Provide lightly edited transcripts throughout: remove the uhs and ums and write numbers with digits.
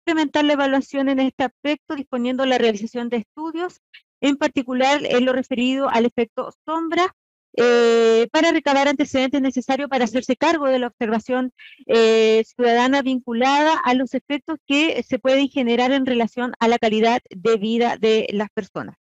complementar la evaluación en este aspecto, disponiendo la realización de estudios, en particular en lo referido al efecto sombra, para recabar antecedentes necesarios para hacerse cargo de la observación ciudadana vinculada a los efectos que se pueden generar en relación a la calidad de vida de las personas.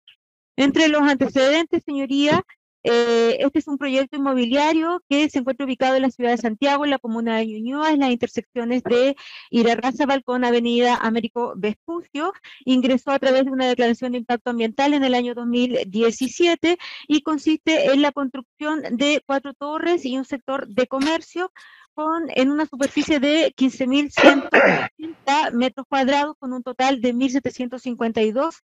Entre los antecedentes, señoría, este es un proyecto inmobiliario que se encuentra ubicado en la ciudad de Santiago, en la comuna de Ñuñoa, en las intersecciones de Irarrázaval Balcón, Avenida Américo Vespucio. Ingresó a través de una declaración de impacto ambiental en el año 2017 y consiste en la construcción de 4 torres y un sector de comercio en una superficie de 15.180 metros cuadrados, con un total de 1.752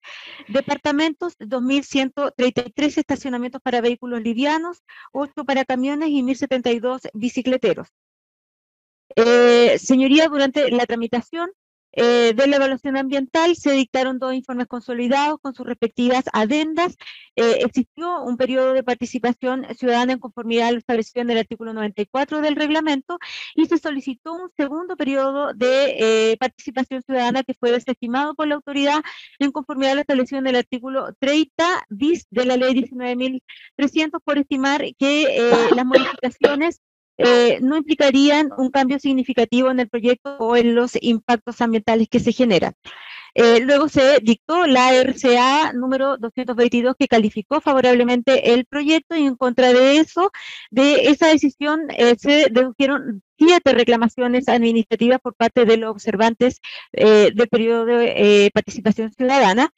departamentos, 2.133 estacionamientos para vehículos livianos, 8 para camiones y 1.072 bicicleteros. Señoría, durante la tramitación de la evaluación ambiental se dictaron 2 informes consolidados con sus respectivas adendas. Existió un periodo de participación ciudadana en conformidad a lo establecido en el artículo 94 del reglamento, y se solicitó un segundo periodo de participación ciudadana que fue desestimado por la autoridad en conformidad a lo establecido en el artículo 30 bis de la ley 19.300, por estimar que las modificaciones no implicarían un cambio significativo en el proyecto o en los impactos ambientales que se generan. Luego se dictó la RCA número 222, que calificó favorablemente el proyecto, y en contra de eso, de esa decisión, se dedujeron 7 reclamaciones administrativas por parte de los observantes del periodo de participación ciudadana.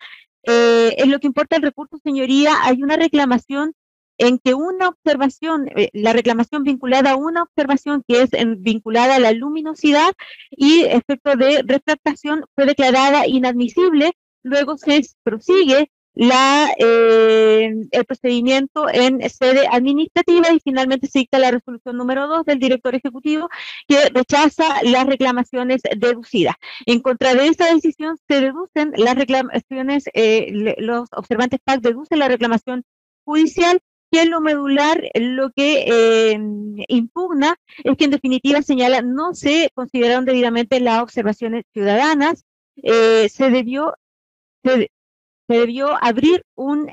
En lo que importa el recurso, señoría, hay una reclamación en que una observación, la reclamación vinculada a una observación que es vinculada a la luminosidad y efecto de refractación, fue declarada inadmisible. Luego se prosigue el procedimiento en sede administrativa y finalmente se dicta la resolución número 2 del director ejecutivo, que rechaza las reclamaciones deducidas. En contra de esa decisión se deducen las reclamaciones, los observantes PAC deducen la reclamación judicial, que en lo medular lo que impugna es que en definitiva señala no se consideraron debidamente las observaciones ciudadanas. Se debió abrir un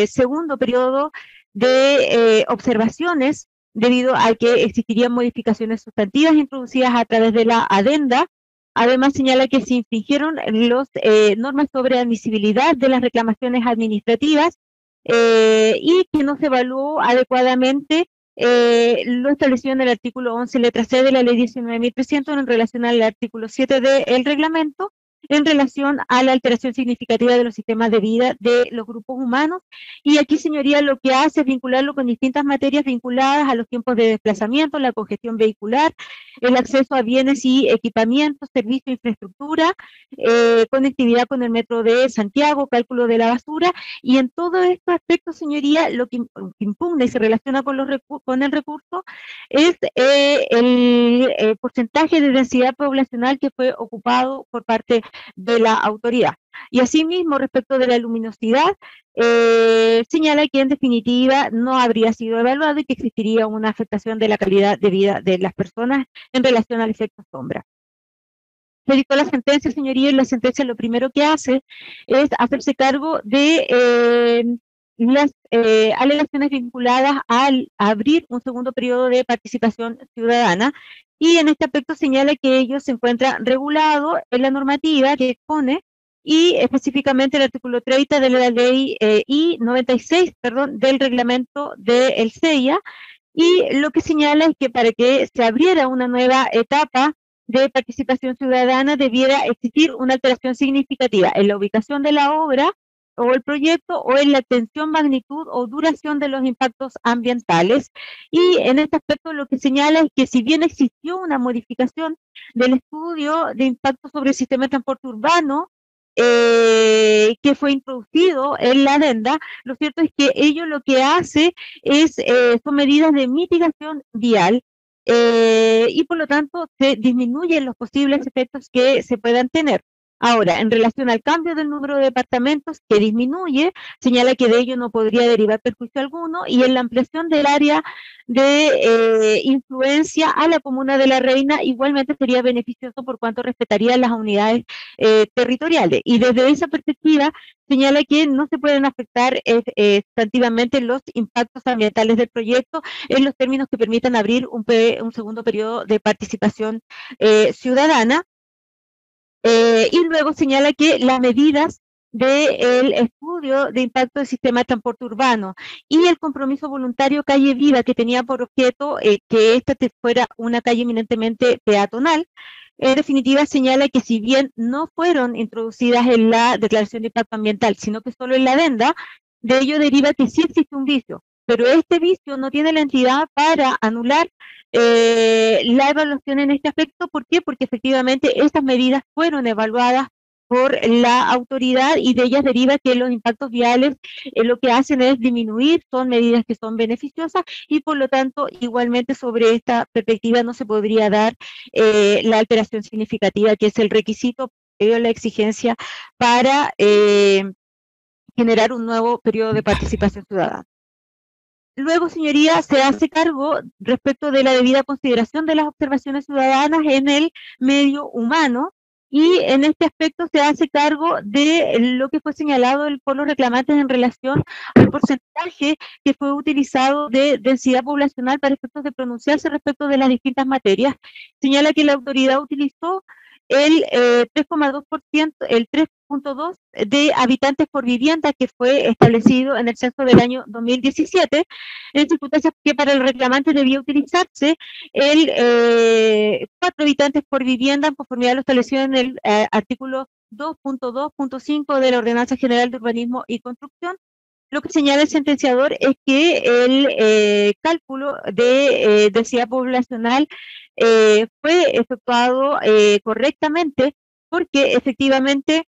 segundo periodo de observaciones, debido a que existirían modificaciones sustantivas introducidas a través de la adenda. Además señala que se infringieron las normas sobre admisibilidad de las reclamaciones administrativas, y que no se evaluó adecuadamente lo establecido en el artículo 11, letra C de la ley 19.300, en relación al artículo 7 del reglamento, en relación a la alteración significativa de los sistemas de vida de los grupos humanos. Y aquí, señoría, lo que hace es vincularlo con distintas materias vinculadas a los tiempos de desplazamiento, la congestión vehicular, el acceso a bienes y equipamientos, servicio, infraestructura, conectividad con el metro de Santiago, cálculo de la basura. Y en todos estos aspectos, señoría, lo que impugna y se relaciona con el recurso es el porcentaje de densidad poblacional que fue ocupado por parte de la autoridad. Y asimismo, respecto de la luminosidad, señala que en definitiva no habría sido evaluado y que existiría una afectación de la calidad de vida de las personas en relación al efecto sombra. Se dictó la sentencia, señoría, y la sentencia lo primero que hace es hacerse cargo de las alegaciones vinculadas al abrir un segundo periodo de participación ciudadana, y en este aspecto señala que ello se encuentra regulado en la normativa que expone, y específicamente el artículo 30 de la ley y 96, perdón, del reglamento del CEIA, y lo que señala es que para que se abriera una nueva etapa de participación ciudadana debiera existir una alteración significativa en la ubicación de la obra o el proyecto, o en la extensión, magnitud o duración de los impactos ambientales. Y en este aspecto lo que señala es que si bien existió una modificación del estudio de impacto sobre el sistema de transporte urbano, que fue introducido en la adenda, lo cierto es que ello lo que hace es, son medidas de mitigación vial, y por lo tanto se disminuyen los posibles efectos que se puedan tener. Ahora, en relación al cambio del número de departamentos que disminuye, señala que de ello no podría derivar perjuicio alguno, y en la ampliación del área de influencia a la comuna de La Reina igualmente sería beneficioso por cuanto respetaría las unidades territoriales. Y desde esa perspectiva señala que no se pueden afectar sustantivamente los impactos ambientales del proyecto en los términos que permitan abrir un segundo periodo de participación ciudadana. Y luego señala que las medidas del estudio de impacto del sistema de transporte urbano y el compromiso voluntario Calle Viva, que tenía por objeto que esta fuera una calle eminentemente peatonal, en definitiva señala que si bien no fueron introducidas en la declaración de impacto ambiental, sino que solo en la adenda, de ello deriva que sí existe un vicio, pero este vicio no tiene la entidad para anular la evaluación en este aspecto. ¿Por qué? Porque efectivamente estas medidas fueron evaluadas por la autoridad y de ellas deriva que los impactos viales lo que hacen es disminuir, son medidas que son beneficiosas y por lo tanto igualmente sobre esta perspectiva no se podría dar la alteración significativa, que es el requisito, la exigencia para generar un nuevo periodo de participación ciudadana. Luego, señoría, se hace cargo respecto de la debida consideración de las observaciones ciudadanas en el medio humano, y en este aspecto se hace cargo de lo que fue señalado por los reclamantes en relación al porcentaje que fue utilizado de densidad poblacional para efectos de pronunciarse respecto de las distintas materias. Señala que la autoridad utilizó el 3,2%, el 3,2 de habitantes por vivienda que fue establecido en el censo del año 2017, en circunstancias que para el reclamante debía utilizarse el 4 habitantes por vivienda en conformidad a lo establecido en el artículo 2.2.5 de la Ordenanza General de Urbanismo y Construcción. Lo que señala el sentenciador es que el cálculo de densidad poblacional fue efectuado correctamente, porque efectivamente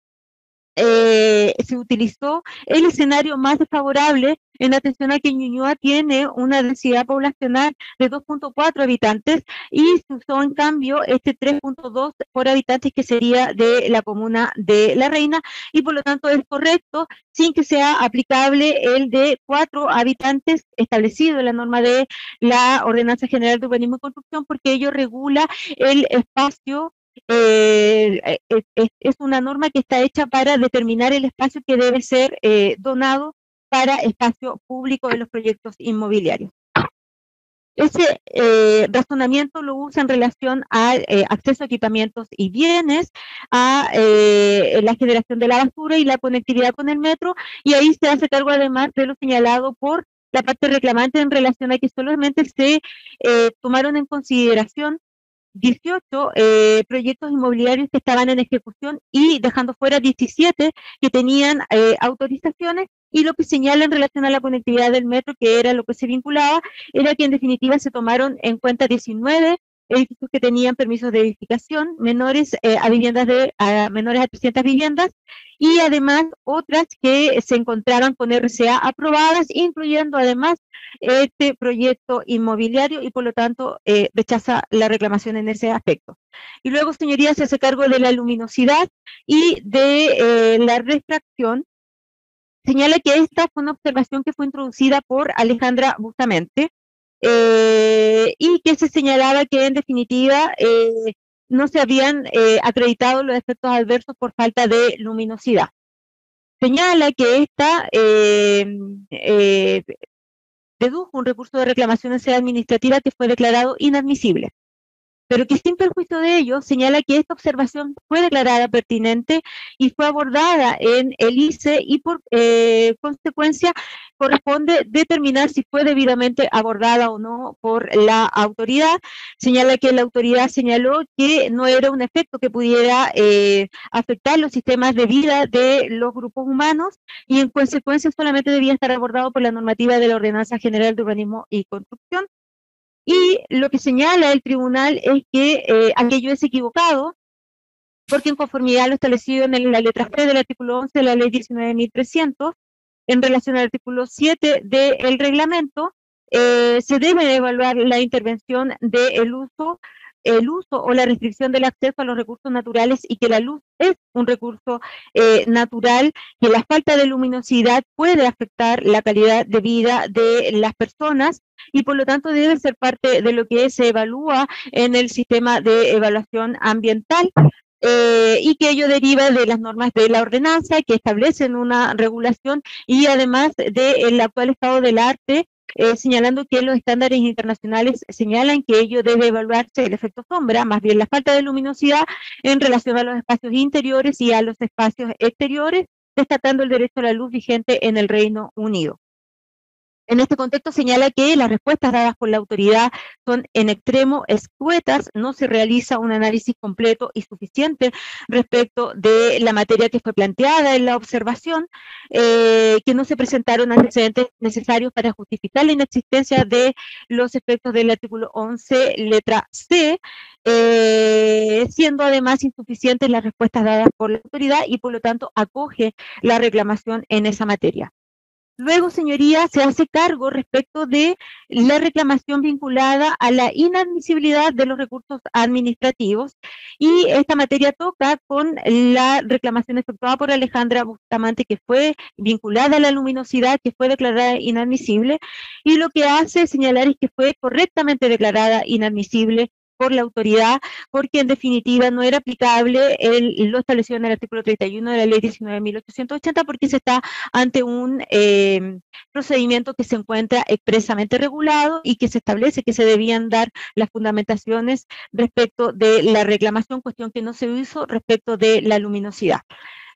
se utilizó el escenario más desfavorable en atención a que Ñuñoa tiene una densidad poblacional de 2,4 habitantes y se usó en cambio este 3,2 por habitantes que sería de la comuna de La Reina, y por lo tanto es correcto sin que sea aplicable el de 4 habitantes establecido en la norma de la Ordenanza General de Urbanismo y Construcción, porque ello regula el espacio. Es una norma que está hecha para determinar el espacio que debe ser donado para espacio público de los proyectos inmobiliarios. Ese razonamiento lo usa en relación al acceso a equipamientos y bienes, a la generación de la basura y la conectividad con el metro, y ahí se hace cargo además de lo señalado por la parte reclamante en relación a que solamente se tomaron en consideración 18 proyectos inmobiliarios que estaban en ejecución y dejando fuera 17 que tenían autorizaciones, y lo que señala en relación a la conectividad del metro, que era lo que se vinculaba, era que en definitiva se tomaron en cuenta 19 edificios que tenían permisos de edificación menores a viviendas menores a 300 viviendas, y además otras que se encontraban con RCA aprobadas, incluyendo además este proyecto inmobiliario, y por lo tanto rechaza la reclamación en ese aspecto. Y luego, señorías, se hace cargo de la luminosidad y de la refracción. Señala que esta fue una observación que fue introducida por Alejandra Bustamante y que se señalaba que en definitiva no se habían acreditado los efectos adversos por falta de luminosidad. Señala que esta dedujo un recurso de reclamación en sede administrativa que fue declarado inadmisible, pero que sin perjuicio de ello señala que esta observación fue declarada pertinente y fue abordada en el ICE, y por consecuencia corresponde determinar si fue debidamente abordada o no por la autoridad. Señala que la autoridad señaló que no era un efecto que pudiera afectar los sistemas de vida de los grupos humanos, y en consecuencia solamente debía estar abordado por la normativa de la Ordenanza General de Urbanismo y Construcción. Y lo que señala el tribunal es que aquello es equivocado, porque en conformidad a lo establecido en la letra F del artículo 11 de la ley 19.300, en relación al artículo 7 del reglamento, se debe evaluar la intervención del uso el uso o la restricción del acceso a los recursos naturales y que la luz es un recurso natural, que la falta de luminosidad puede afectar la calidad de vida de las personas y por lo tanto debe ser parte de lo que se evalúa en el sistema de evaluación ambiental. Y que ello deriva de las normas de la ordenanza que establecen una regulación y además del actual estado del arte, señalando que los estándares internacionales señalan que ello debe evaluarse el efecto sombra, más bien la falta de luminosidad en relación a los espacios interiores y a los espacios exteriores, destacando el derecho a la luz vigente en el Reino Unido. En este contexto señala que las respuestas dadas por la autoridad son en extremo escuetas, no se realiza un análisis completo y suficiente respecto de la materia que fue planteada en la observación, que no se presentaron antecedentes necesarios para justificar la inexistencia de los efectos del artículo 11, letra C, siendo además insuficientes las respuestas dadas por la autoridad y por lo tanto acoge la reclamación en esa materia. Luego, señoría, se hace cargo respecto de la reclamación vinculada a la inadmisibilidad de los recursos administrativos y esta materia toca con la reclamación efectuada por Alejandra Bustamante, que fue vinculada a la luminosidad, que fue declarada inadmisible, y lo que hace señalar es que fue correctamente declarada inadmisible por la autoridad, porque en definitiva no era aplicable lo establecido en el artículo 31 de la ley 19.880, porque se está ante un procedimiento que se encuentra expresamente regulado y que se establece que se debían dar las fundamentaciones respecto de la reclamación, cuestión que no se hizo respecto de la luminosidad.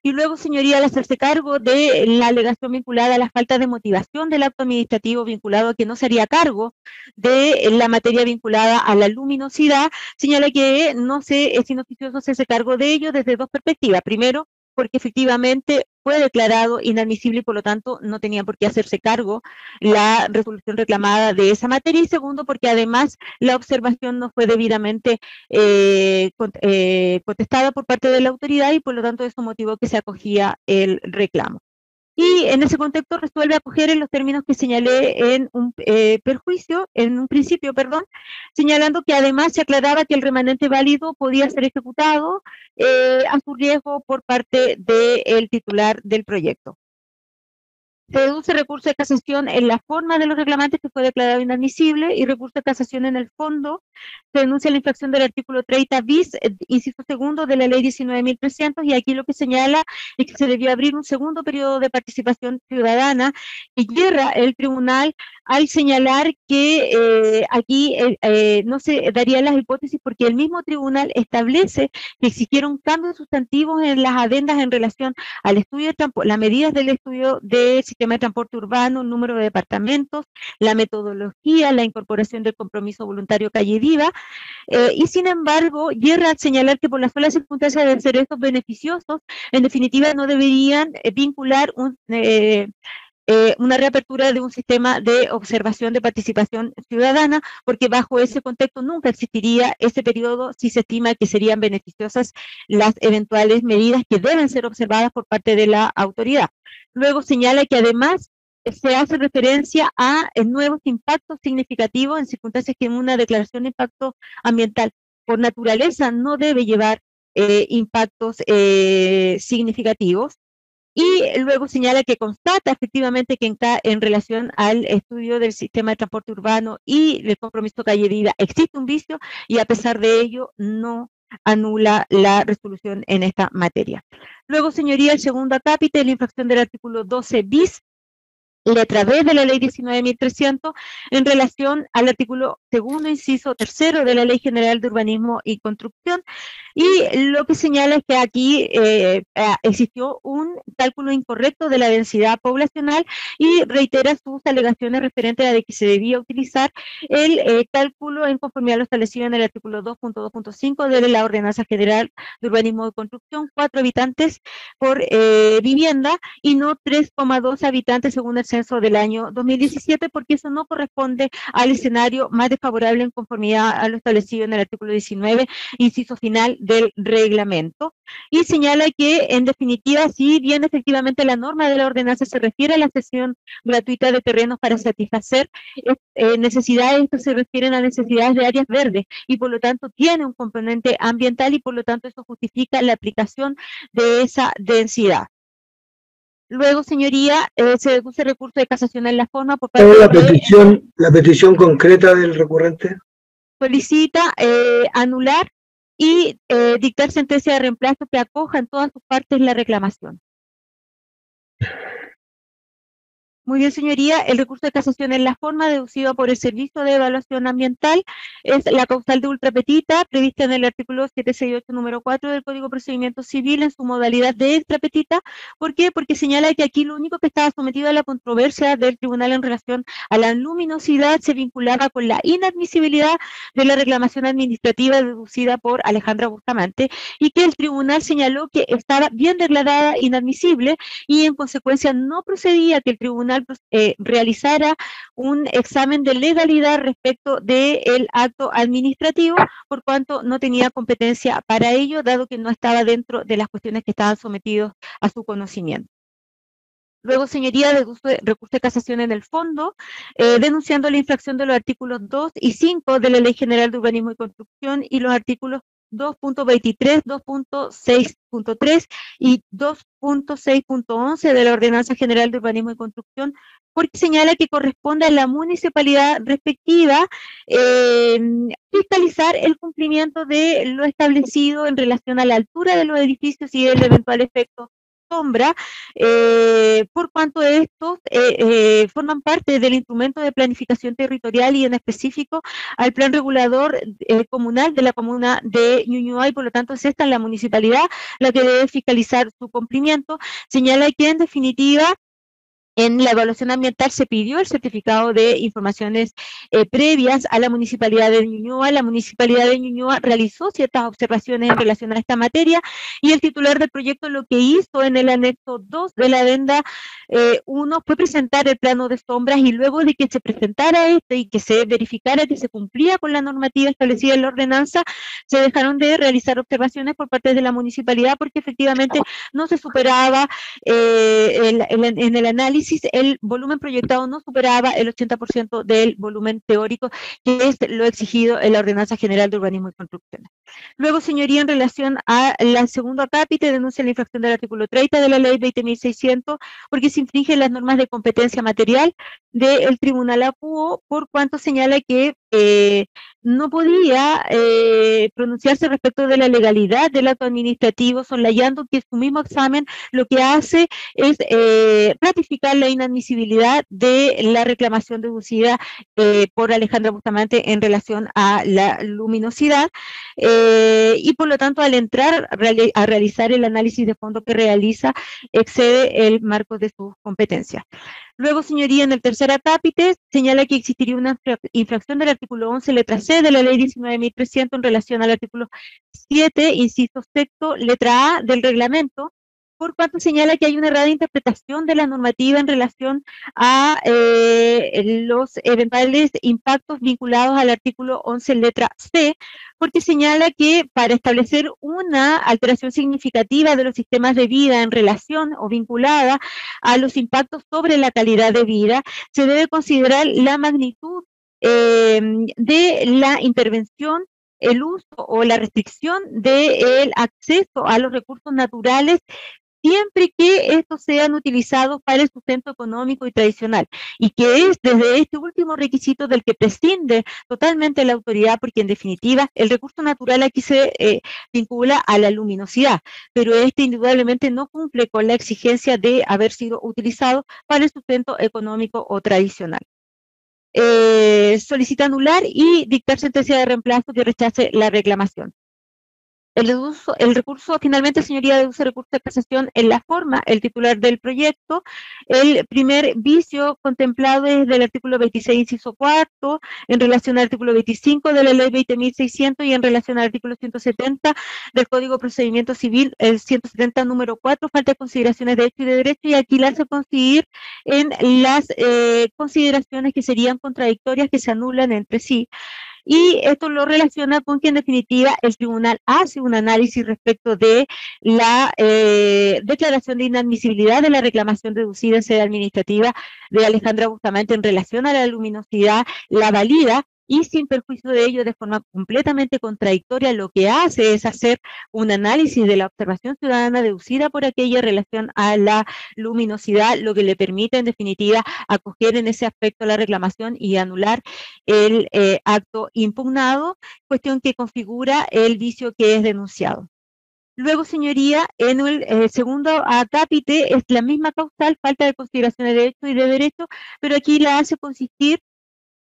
Y luego, señoría, al hacerse cargo de la alegación vinculada a la falta de motivación del acto administrativo vinculado a que no se haría cargo de la materia vinculada a la luminosidad, señala que no se es inoficioso hacerse cargo de ello desde dos perspectivas. Primero, porque efectivamente fue declarado inadmisible y por lo tanto no tenía por qué hacerse cargo la resolución reclamada de esa materia, y segundo, porque además la observación no fue debidamente contestada por parte de la autoridad y por lo tanto eso motivó que se acogía el reclamo. Y en ese contexto resuelve acoger en los términos que señalé en un principio, señalando que además se aclaraba que el remanente válido podía ser ejecutado a su riesgo por parte del titular del proyecto. Se deduce recurso de casación en la forma de los reclamantes que fue declarado inadmisible y recurso de casación en el fondo. Se denuncia la infracción del artículo 30 bis, inciso segundo de la ley 19.300 y aquí lo que señala es que se debió abrir un segundo periodo de participación ciudadana y yerra el tribunal al señalar que aquí no se darían las hipótesis porque el mismo tribunal establece que existieron cambios sustantivos en las adendas en relación al estudio de las medidas del estudio del sistema de transporte urbano, el número de departamentos, la metodología, la incorporación del compromiso voluntario calle viva, y sin embargo, yerra al señalar que por la sola circunstancia de ser estos beneficiosos, en definitiva no deberían vincular una reapertura de un sistema de observación de participación ciudadana, porque bajo ese contexto nunca existiría ese periodo si se estima que serían beneficiosas las eventuales medidas que deben ser observadas por parte de la autoridad. Luego señala que además se hace referencia a nuevos impactos significativos en circunstancias que una declaración de impacto ambiental por naturaleza no debe llevar impactos significativos. Y luego señala que constata efectivamente que en relación al estudio del sistema de transporte urbano y del compromiso calle viva existe un vicio y a pesar de ello no anula la resolución en esta materia. Luego, señoría, el segundo acápite, la infracción del artículo 12 bis, letra B de la ley 19.300 en relación al artículo segundo, inciso tercero de la Ley General de Urbanismo y Construcción, y lo que señala es que aquí existió un cálculo incorrecto de la densidad poblacional y reitera sus alegaciones referentes a de que se debía utilizar el cálculo en conformidad a lo establecido en el artículo 2.2.5 de la Ordenanza General de Urbanismo y Construcción, 4 habitantes por vivienda y no 3,2 habitantes según el censo del año 2017, porque eso no corresponde al escenario más desfavorable en conformidad a lo establecido en el artículo 19, inciso final del reglamento. y señala que, en definitiva, si bien efectivamente la norma de la ordenanza se refiere a la cesión gratuita de terrenos para satisfacer necesidades, estas se refieren a necesidades de áreas verdes y por lo tanto tiene un componente ambiental y por lo tanto eso justifica la aplicación de esa densidad. Luego, señoría, se deduce recurso de casación en la forma por parte de... La petición concreta del recurrente. Solicita anular y dictar sentencia de reemplazo que acoja en todas sus partes la reclamación. Muy bien, señoría, el recurso de casación en la forma deducido por el Servicio de Evaluación Ambiental es la causal de ultrapetita prevista en el artículo 768 número 4 del Código de Procedimiento Civil en su modalidad de extrapetita. ¿Por qué? Porque señala que aquí lo único que estaba sometido a la controversia del tribunal en relación a la luminosidad se vinculaba con la inadmisibilidad de la reclamación administrativa deducida por Alejandra Bustamante y que el tribunal señaló que estaba bien declarada inadmisible y en consecuencia no procedía que el tribunal realizara un examen de legalidad respecto del acto administrativo, por cuanto no tenía competencia para ello, dado que no estaba dentro de las cuestiones que estaban sometidos a su conocimiento. Luego, señoría, deduce recurso de casación en el fondo, denunciando la infracción de los artículos 2 y 5 de la Ley General de Urbanismo y Construcción y los artículos 2.23, 2.6.3 y 2.6.11 de la Ordenanza General de Urbanismo y Construcción, porque señala que corresponde a la municipalidad respectiva fiscalizar el cumplimiento de lo establecido en relación a la altura de los edificios y el eventual efecto sombra, por cuanto estos forman parte del instrumento de planificación territorial y en específico al plan regulador comunal de la comuna de Ñuñoa y por lo tanto es esta la municipalidad la que debe fiscalizar su cumplimiento. Señala que en definitiva en la evaluación ambiental se pidió el certificado de informaciones previas a la Municipalidad de Ñuñoa. La Municipalidad de Ñuñoa realizó ciertas observaciones en relación a esta materia y el titular del proyecto lo que hizo en el anexo 2 de la adenda 1 fue presentar el plano de sombras y luego de que se presentara este y que se verificara que se cumplía con la normativa establecida en la ordenanza, se dejaron de realizar observaciones por parte de la Municipalidad porque efectivamente no se superaba en el análisis el volumen proyectado no superaba el 80% del volumen teórico, que es lo exigido en la Ordenanza General de Urbanismo y Construcción. Luego, señoría, en relación a la segunda acápite, denuncia la infracción del artículo 30 de la Ley 20.600, porque se infringen las normas de competencia material del Tribunal Acuo, por cuanto señala que no podía pronunciarse respecto de la legalidad del acto administrativo, soslayando que su mismo examen lo que hace es ratificar la inadmisibilidad de la reclamación deducida por Alejandra Bustamante en relación a la luminosidad y por lo tanto al entrar a realizar el análisis de fondo que realiza excede el marco de sus competencias. Luego, señoría, en el tercer acápite señala que existiría una infracción del artículo 11, letra C, de la ley 19.300 en relación al artículo 7, inciso sexto, letra A del reglamento, por cuanto señala que hay una errada interpretación de la normativa en relación a los eventuales impactos vinculados al artículo 11, letra C, porque señala que para establecer una alteración significativa de los sistemas de vida en relación o vinculada a los impactos sobre la calidad de vida, se debe considerar la magnitud de la intervención, el uso o la restricción del acceso a los recursos naturales siempre que estos sean utilizados para el sustento económico y tradicional, y que es desde este último requisito del que prescinde totalmente la autoridad, porque en definitiva el recurso natural aquí se vincula a la luminosidad, pero este indudablemente no cumple con la exigencia de haber sido utilizado para el sustento económico o tradicional. Solicita anular y dictar sentencia de reemplazo que rechace la reclamación. El recurso, finalmente, señoría, deduce recurso de casación en la forma, el titular del proyecto. El primer vicio contemplado es del artículo 26, inciso cuarto, en relación al artículo 25 de la ley 20.600 y en relación al artículo 170 del Código de Procedimiento Civil, el 170 número 4, falta de consideraciones de hecho y de derecho, y aquí la hace coincidir en las consideraciones que serían contradictorias, que se anulan entre sí. y esto lo relaciona con que en definitiva el tribunal hace un análisis respecto de la declaración de inadmisibilidad de la reclamación deducida en sede administrativa de Alejandra Bustamante en relación a la luminosidad, la valida, y sin perjuicio de ello, de forma completamente contradictoria, lo que hace es hacer un análisis de la observación ciudadana deducida por aquella en relación a la luminosidad, lo que le permite en definitiva acoger en ese aspecto la reclamación y anular el acto impugnado, cuestión que configura el vicio que es denunciado. Luego, señoría, en el segundo acápite es la misma causal, falta de consideraciones de hecho y de derecho, pero aquí la hace consistir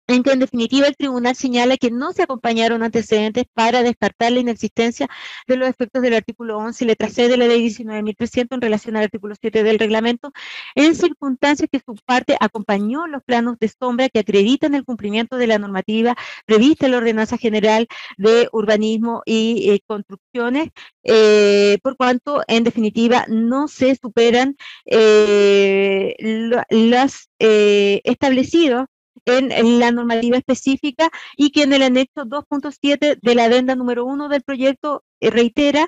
en que en definitiva el tribunal señala que no se acompañaron antecedentes para descartar la inexistencia de los efectos del artículo 11, letra C de la ley 19.300 en relación al artículo 7 del reglamento, en circunstancias que su parte acompañó los planos de sombra que acreditan el cumplimiento de la normativa prevista en la Ordenanza General de Urbanismo y Construcciones, por cuanto en definitiva no se superan las establecidas en la normativa específica, y que en el anexo 2.7 de la adenda número 1 del proyecto reitera,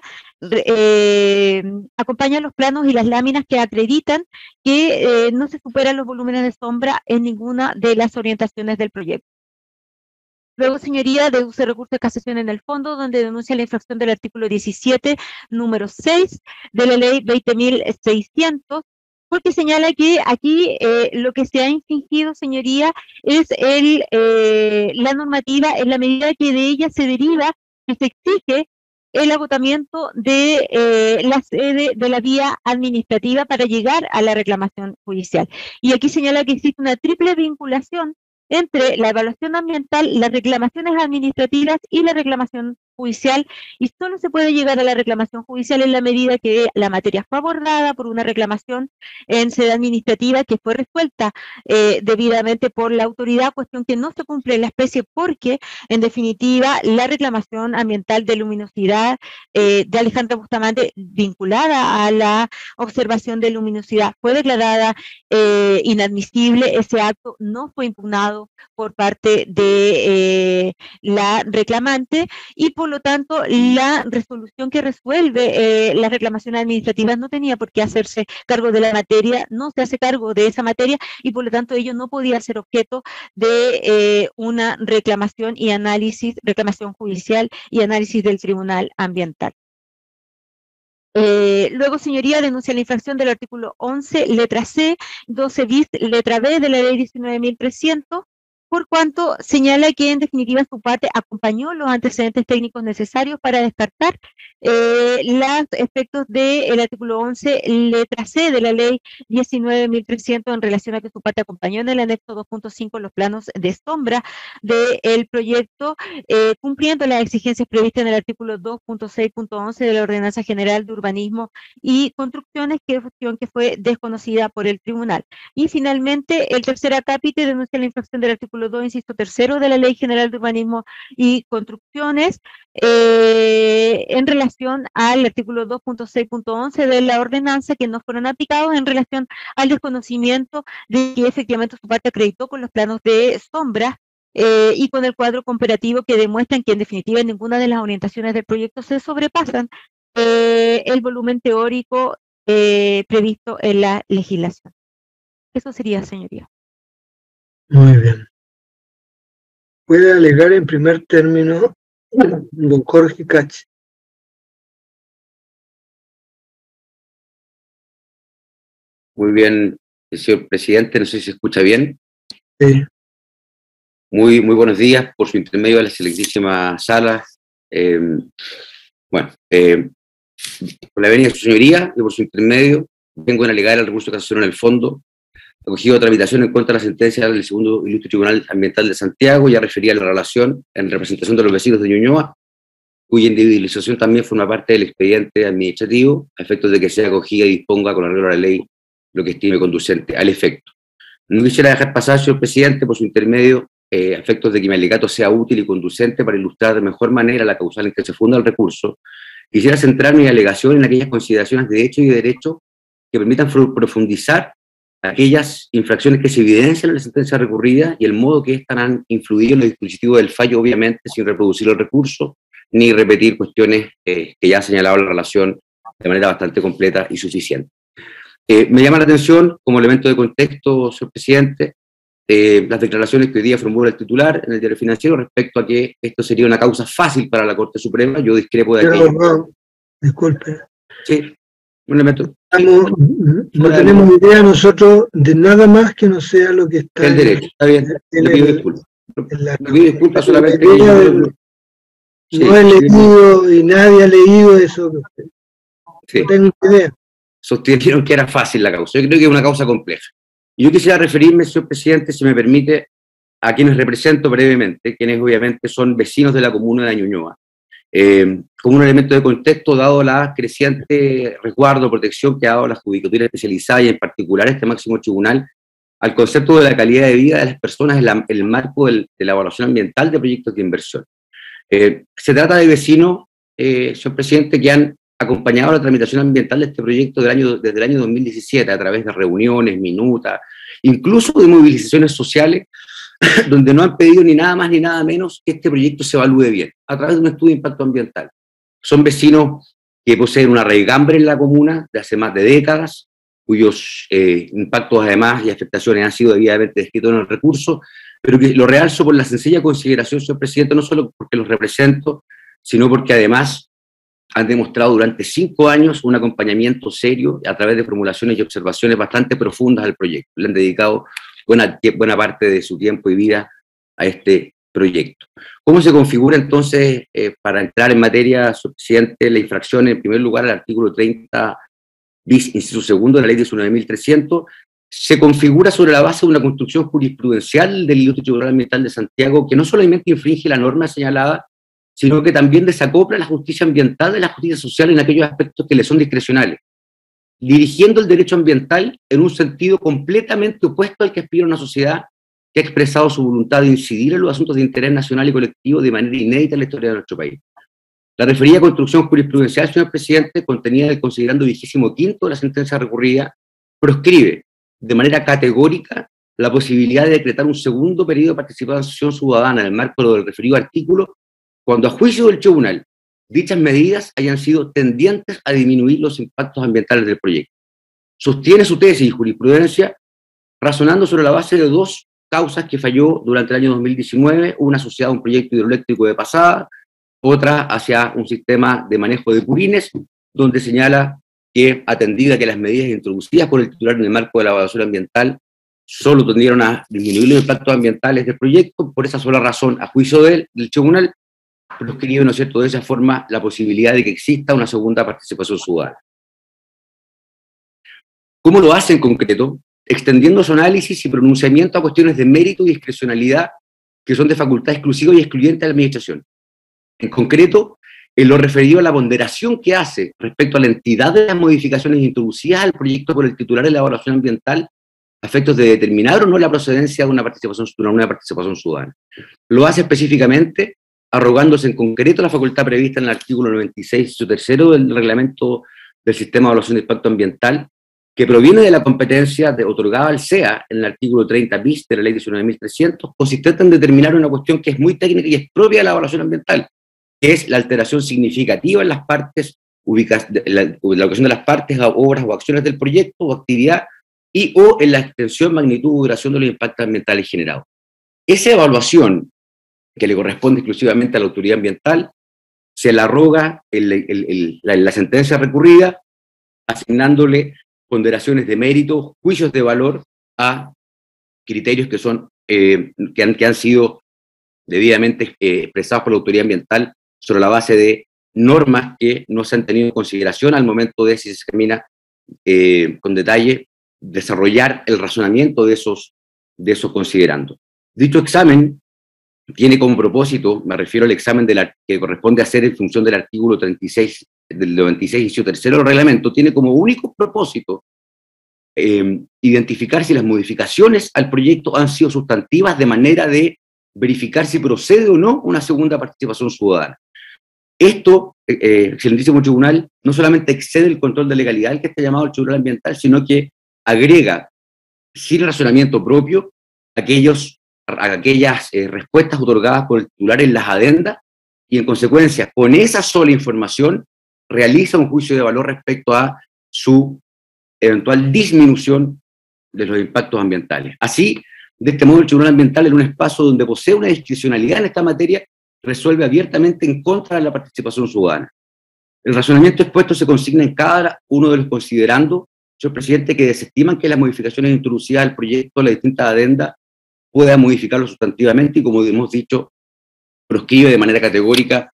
acompaña los planos y las láminas que acreditan que no se superan los volúmenes de sombra en ninguna de las orientaciones del proyecto. Luego, señoría, deduce recurso de casación en el fondo, donde denuncia la infracción del artículo 17, número 6 de la ley 20.600, porque señala que aquí lo que se ha infringido, señoría, es la normativa en la medida que de ella se deriva que se exige el agotamiento de la sede de la vía administrativa para llegar a la reclamación judicial. Y aquí señala que existe una triple vinculación entre la evaluación ambiental, las reclamaciones administrativas y la reclamación judicial, y solo se puede llegar a la reclamación judicial en la medida que la materia fue abordada por una reclamación en sede administrativa que fue resuelta debidamente por la autoridad, cuestión que no se cumple en la especie porque, en definitiva, la reclamación ambiental de luminosidad de Alejandra Bustamante vinculada a la observación de luminosidad fue declarada inadmisible. Ese acto no fue impugnado por parte de la reclamante, y por lo tanto la resolución que resuelve las reclamaciones administrativas no tenía por qué hacerse cargo de la materia, no se hace cargo de esa materia, y por lo tanto ello no podía ser objeto de una reclamación y análisis, reclamación judicial y análisis del Tribunal Ambiental. Luego, señoría, denuncia la infracción del artículo 11, letra C, 12 bis, letra B de la ley 19.300, por cuanto señala que en definitiva su parte acompañó los antecedentes técnicos necesarios para descartar los efectos del artículo 11, letra C de la ley 19.300 en relación a que su parte acompañó en el anexo 2.5 los planos de sombra del proyecto, cumpliendo las exigencias previstas en el artículo 2.6.11 de la Ordenanza General de Urbanismo y Construcciones, que fue desconocida por el tribunal. Y finalmente, el tercer acápite denuncia la infracción del artículo 2, inciso tercero de la Ley General de Urbanismo y Construcciones en relación al artículo 2.6.11 de la ordenanza, que no fueron aplicados en relación al desconocimiento de que efectivamente su parte acreditó con los planos de sombra y con el cuadro comparativo que demuestran que en definitiva en ninguna de las orientaciones del proyecto se sobrepasan el volumen teórico previsto en la legislación. Eso sería, señoría. Muy bien. Puede alegar en primer término don Jorge Cach. Muy bien, señor presidente, no sé si se escucha bien. Sí. Muy buenos días, por su intermedio a la selectísima sala. Por la venia de su señoría y por su intermedio, vengo a alegar el recurso de casación en el fondo, acogido a tramitación en contra de la sentencia del segundo Ilustre Tribunal Ambiental de Santiago, ya refería a la relación en representación de los vecinos de Ñuñoa, cuya individualización también forma parte del expediente administrativo, a efectos de que sea acogida y disponga con arreglo a la ley lo que estime conducente al efecto. No quisiera dejar pasar, señor presidente, por su intermedio, a efectos de que mi alegato sea útil y conducente para ilustrar de mejor manera la causal en que se funda el recurso. Quisiera centrar mi alegación en aquellas consideraciones de hecho y de derecho que permitan profundizar aquellas infracciones que se evidencian en la sentencia recurrida y el modo que éstas han influido en el dispositivo del fallo, obviamente sin reproducir el recurso ni repetir cuestiones que ya ha señalado la relación de manera bastante completa y suficiente. Me llama la atención, como elemento de contexto, señor presidente, las declaraciones que hoy día formula el titular en el diario financiero respecto a que esto sería una causa fácil para la Corte Suprema. Yo discrepo de aquello. No, disculpe. Sí, un elemento. No tenemos idea nosotros de nada más que no sea lo que está el derecho, está bien, le pido disculpas. Le pido disculpas solamente. No he leído y nadie ha leído eso. Sí. No tengo idea. Sostenieron que era fácil la causa. Yo creo que es una causa compleja. Y yo quisiera referirme, señor presidente, si me permite, a quienes represento brevemente, quienes obviamente son vecinos de la comuna de Ñuñoa. Como un elemento de contexto, dado la creciente resguardo, protección que ha dado la judicatura especializada y en particular este máximo tribunal al concepto de la calidad de vida de las personas en el marco de la evaluación ambiental de proyectos de inversión. Se trata de vecinos, señor presidente, que han acompañado la tramitación ambiental de este proyecto desde el año 2017 a través de reuniones, minutas, incluso de movilizaciones sociales, donde no han pedido ni nada más ni nada menos que este proyecto se evalúe bien, a través de un estudio de impacto ambiental. Son vecinos que poseen una raigambre en la comuna de hace más de décadas, cuyos impactos además y afectaciones han sido debidamente descritos en el recurso, pero que lo realzo por la sencilla consideración, señor presidente, no solo porque los represento, sino porque además han demostrado durante 5 años un acompañamiento serio a través de formulaciones y observaciones bastante profundas al proyecto. Le han dedicado buena parte de su tiempo y vida a este proyecto. ¿Cómo se configura entonces, para entrar en materia, señor presidente, la infracción? En primer lugar, el artículo 30 bis, inciso segundo de la ley 19.300, se configura sobre la base de una construcción jurisprudencial del Instituto Tribunal Ambiental de Santiago que no solamente infringe la norma señalada, sino que también desacopla la justicia ambiental de la justicia social en aquellos aspectos que le son discrecionales, dirigiendo el derecho ambiental en un sentido completamente opuesto al que aspira una sociedad que ha expresado su voluntad de incidir en los asuntos de interés nacional y colectivo de manera inédita en la historia de nuestro país. La referida construcción jurisprudencial, señor presidente, contenida en el considerando 25º de la sentencia recurrida, proscribe de manera categórica la posibilidad de decretar un segundo periodo de participación ciudadana en el marco del referido artículo, cuando a juicio del tribunal dichas medidas hayan sido tendientes a disminuir los impactos ambientales del proyecto. Sostiene su tesis y jurisprudencia razonando sobre la base de 2 causas que falló durante el año 2019, una asociada a un proyecto hidroeléctrico de pasada, otra hacia un sistema de manejo de purines, donde señala que, atendida que las medidas introducidas por el titular en el marco de la evaluación ambiental solo tendieron a disminuir los impactos ambientales del proyecto, por esa sola razón, a juicio del tribunal, proscribe, ¿no es cierto?, de esa forma la posibilidad de que exista una segunda participación ciudadana. ¿Cómo lo hace en concreto? Extendiendo su análisis y pronunciamiento a cuestiones de mérito y discrecionalidad que son de facultad exclusiva y excluyente de la administración. En concreto, en lo referido a la ponderación que hace respecto a la entidad de las modificaciones introducidas al proyecto por el titular de la evaluación ambiental, a efectos de determinar o no la procedencia de una participación ciudadana. Lo hace específicamente arrogándose en concreto la facultad prevista en el artículo 96, su tercero del reglamento del sistema de evaluación de impacto ambiental, que proviene de la competencia otorgada al CEA en el artículo 30 bis de la ley 19.300, consistente en determinar una cuestión que es muy técnica y es propia de la evaluación ambiental, que es la alteración significativa en las partes, la ubicación de las partes, obras o acciones del proyecto o actividad, y o en la extensión, magnitud o duración de los impactos ambientales generados. Esa evaluación, que le corresponde exclusivamente a la autoridad ambiental, se la arroga la sentencia recurrida, asignándole ponderaciones de mérito, juicios de valor a criterios que son que han sido debidamente expresados por la autoridad ambiental sobre la base de normas que no se han tenido en consideración al momento de, si se examina con detalle, desarrollar el razonamiento de esos considerandos. Dicho examen tiene como propósito, me refiero al examen que corresponde hacer en función del artículo 36, del 96, inciso tercero del reglamento, tiene como único propósito identificar si las modificaciones al proyecto han sido sustantivas de manera de verificar si procede o no una segunda participación ciudadana. Esto, excelentísimo tribunal, no solamente excede el control de legalidad al que está llamado el tribunal ambiental, sino que agrega sin razonamiento propio aquellas respuestas otorgadas por el titular en las adendas y, en consecuencia, con esa sola información, realiza un juicio de valor respecto a su eventual disminución de los impactos ambientales. Así, de este modo, el Tribunal Ambiental, en un espacio donde posee una discrecionalidad en esta materia, resuelve abiertamente en contra de la participación ciudadana. El razonamiento expuesto se consigna en cada uno de los considerandos, señor presidente, que desestiman que las modificaciones introducidas al proyecto de la distinta adenda puedan modificarlo sustantivamente y, como hemos dicho, proscribe de manera categórica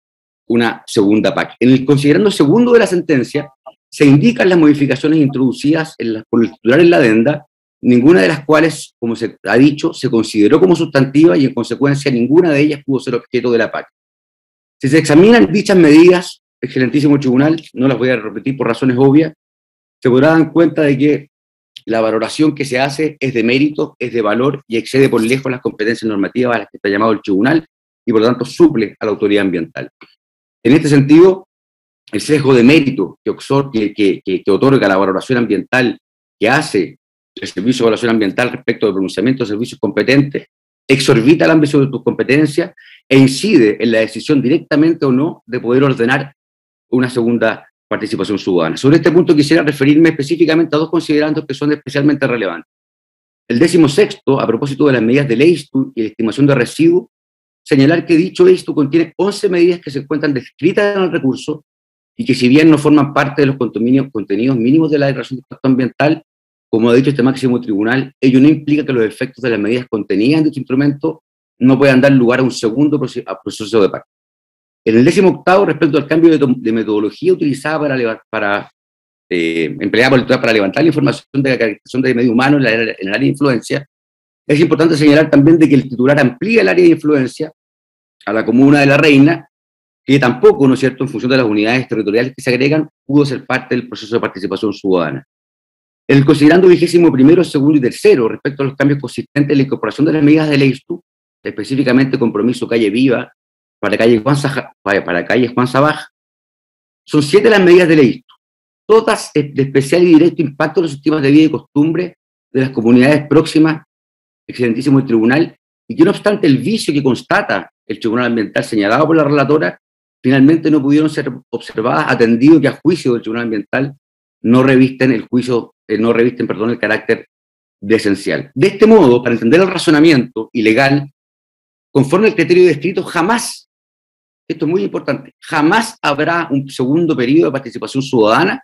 una segunda PAC. En el considerando segundo de la sentencia, se indican las modificaciones introducidas por el titular en la adenda, ninguna de las cuales, como se ha dicho, se consideró como sustantiva y, en consecuencia, ninguna de ellas pudo ser objeto de la PAC. Si se examinan dichas medidas, excelentísimo tribunal, no las voy a repetir por razones obvias, se podrá dar cuenta de que la valoración que se hace es de mérito, es de valor y excede por lejos las competencias normativas a las que está llamado el tribunal y, por lo tanto, suple a la autoridad ambiental. En este sentido, el sesgo de mérito que otorga la valoración ambiental que hace el Servicio de Evaluación Ambiental respecto del pronunciamiento de servicios competentes exorbita el ámbito de tus competencias e incide en la decisión directamente o no de poder ordenar una segunda participación ciudadana. Sobre este punto quisiera referirme específicamente a dos considerandos que son especialmente relevantes. El 16º, a propósito de las medidas del EISTU y la estimación de residuos, señalar que dicho EISTU contiene 11 medidas que se encuentran descritas en el recurso y que, si bien no forman parte de los contenidos mínimos de la declaración de impacto ambiental, como ha dicho este máximo tribunal, ello no implica que los efectos de las medidas contenidas en dicho instrumento no puedan dar lugar a un segundo proceso de PAC. En el 18º, respecto al cambio de metodología utilizada empleada por el titular para levantar la información de la caracterización de medio humano en el área de influencia, es importante señalar también de que el titular amplía el área de influencia a la comuna de La Reina, que tampoco, ¿no es cierto?, en función de las unidades territoriales que se agregan, pudo ser parte del proceso de participación ciudadana. El considerando 21º, segundo y tercero, respecto a los cambios consistentes en la incorporación de las medidas del EISTU, específicamente compromiso calle Viva para calle Juan Sabaj, son 7 las medidas del EISTU, todas de especial y directo impacto en los sistemas de vida y costumbre de las comunidades próximas, excelentísimo tribunal, y que, no obstante el vicio que constata el Tribunal Ambiental señalado por la relatora, finalmente no pudieron ser observadas, atendido que, a juicio del Tribunal Ambiental, no revisten el carácter de esencial. De este modo, para entender el razonamiento ilegal, conforme al criterio descrito, jamás, esto es muy importante, jamás habrá un segundo periodo de participación ciudadana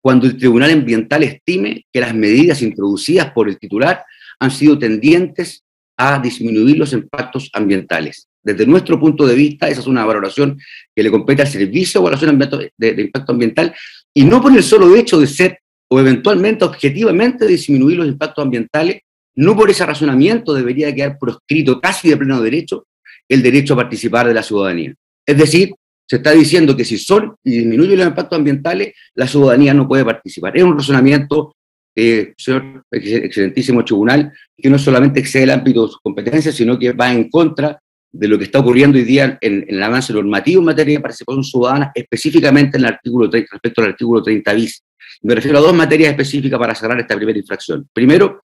cuando el Tribunal Ambiental estime que las medidas introducidas por el titular han sido tendientes a disminuir los impactos ambientales. Desde nuestro punto de vista, esa es una valoración que le compete al Servicio de Evaluación de Impacto Ambiental, y no por el solo hecho de ser, o eventualmente, objetivamente, disminuir los impactos ambientales, no por ese razonamiento debería quedar proscrito casi de pleno derecho el derecho a participar de la ciudadanía. Es decir, se está diciendo que si son y disminuyen los impactos ambientales, la ciudadanía no puede participar. Es un razonamiento, señor excelentísimo tribunal, que no solamente excede el ámbito de sus competencias, sino que va en contra de lo que está ocurriendo hoy día en el avance normativo en materia de participación ciudadana, específicamente en el artículo 30, respecto al artículo 30 bis. Me refiero a dos materias específicas para cerrar esta primera infracción. Primero,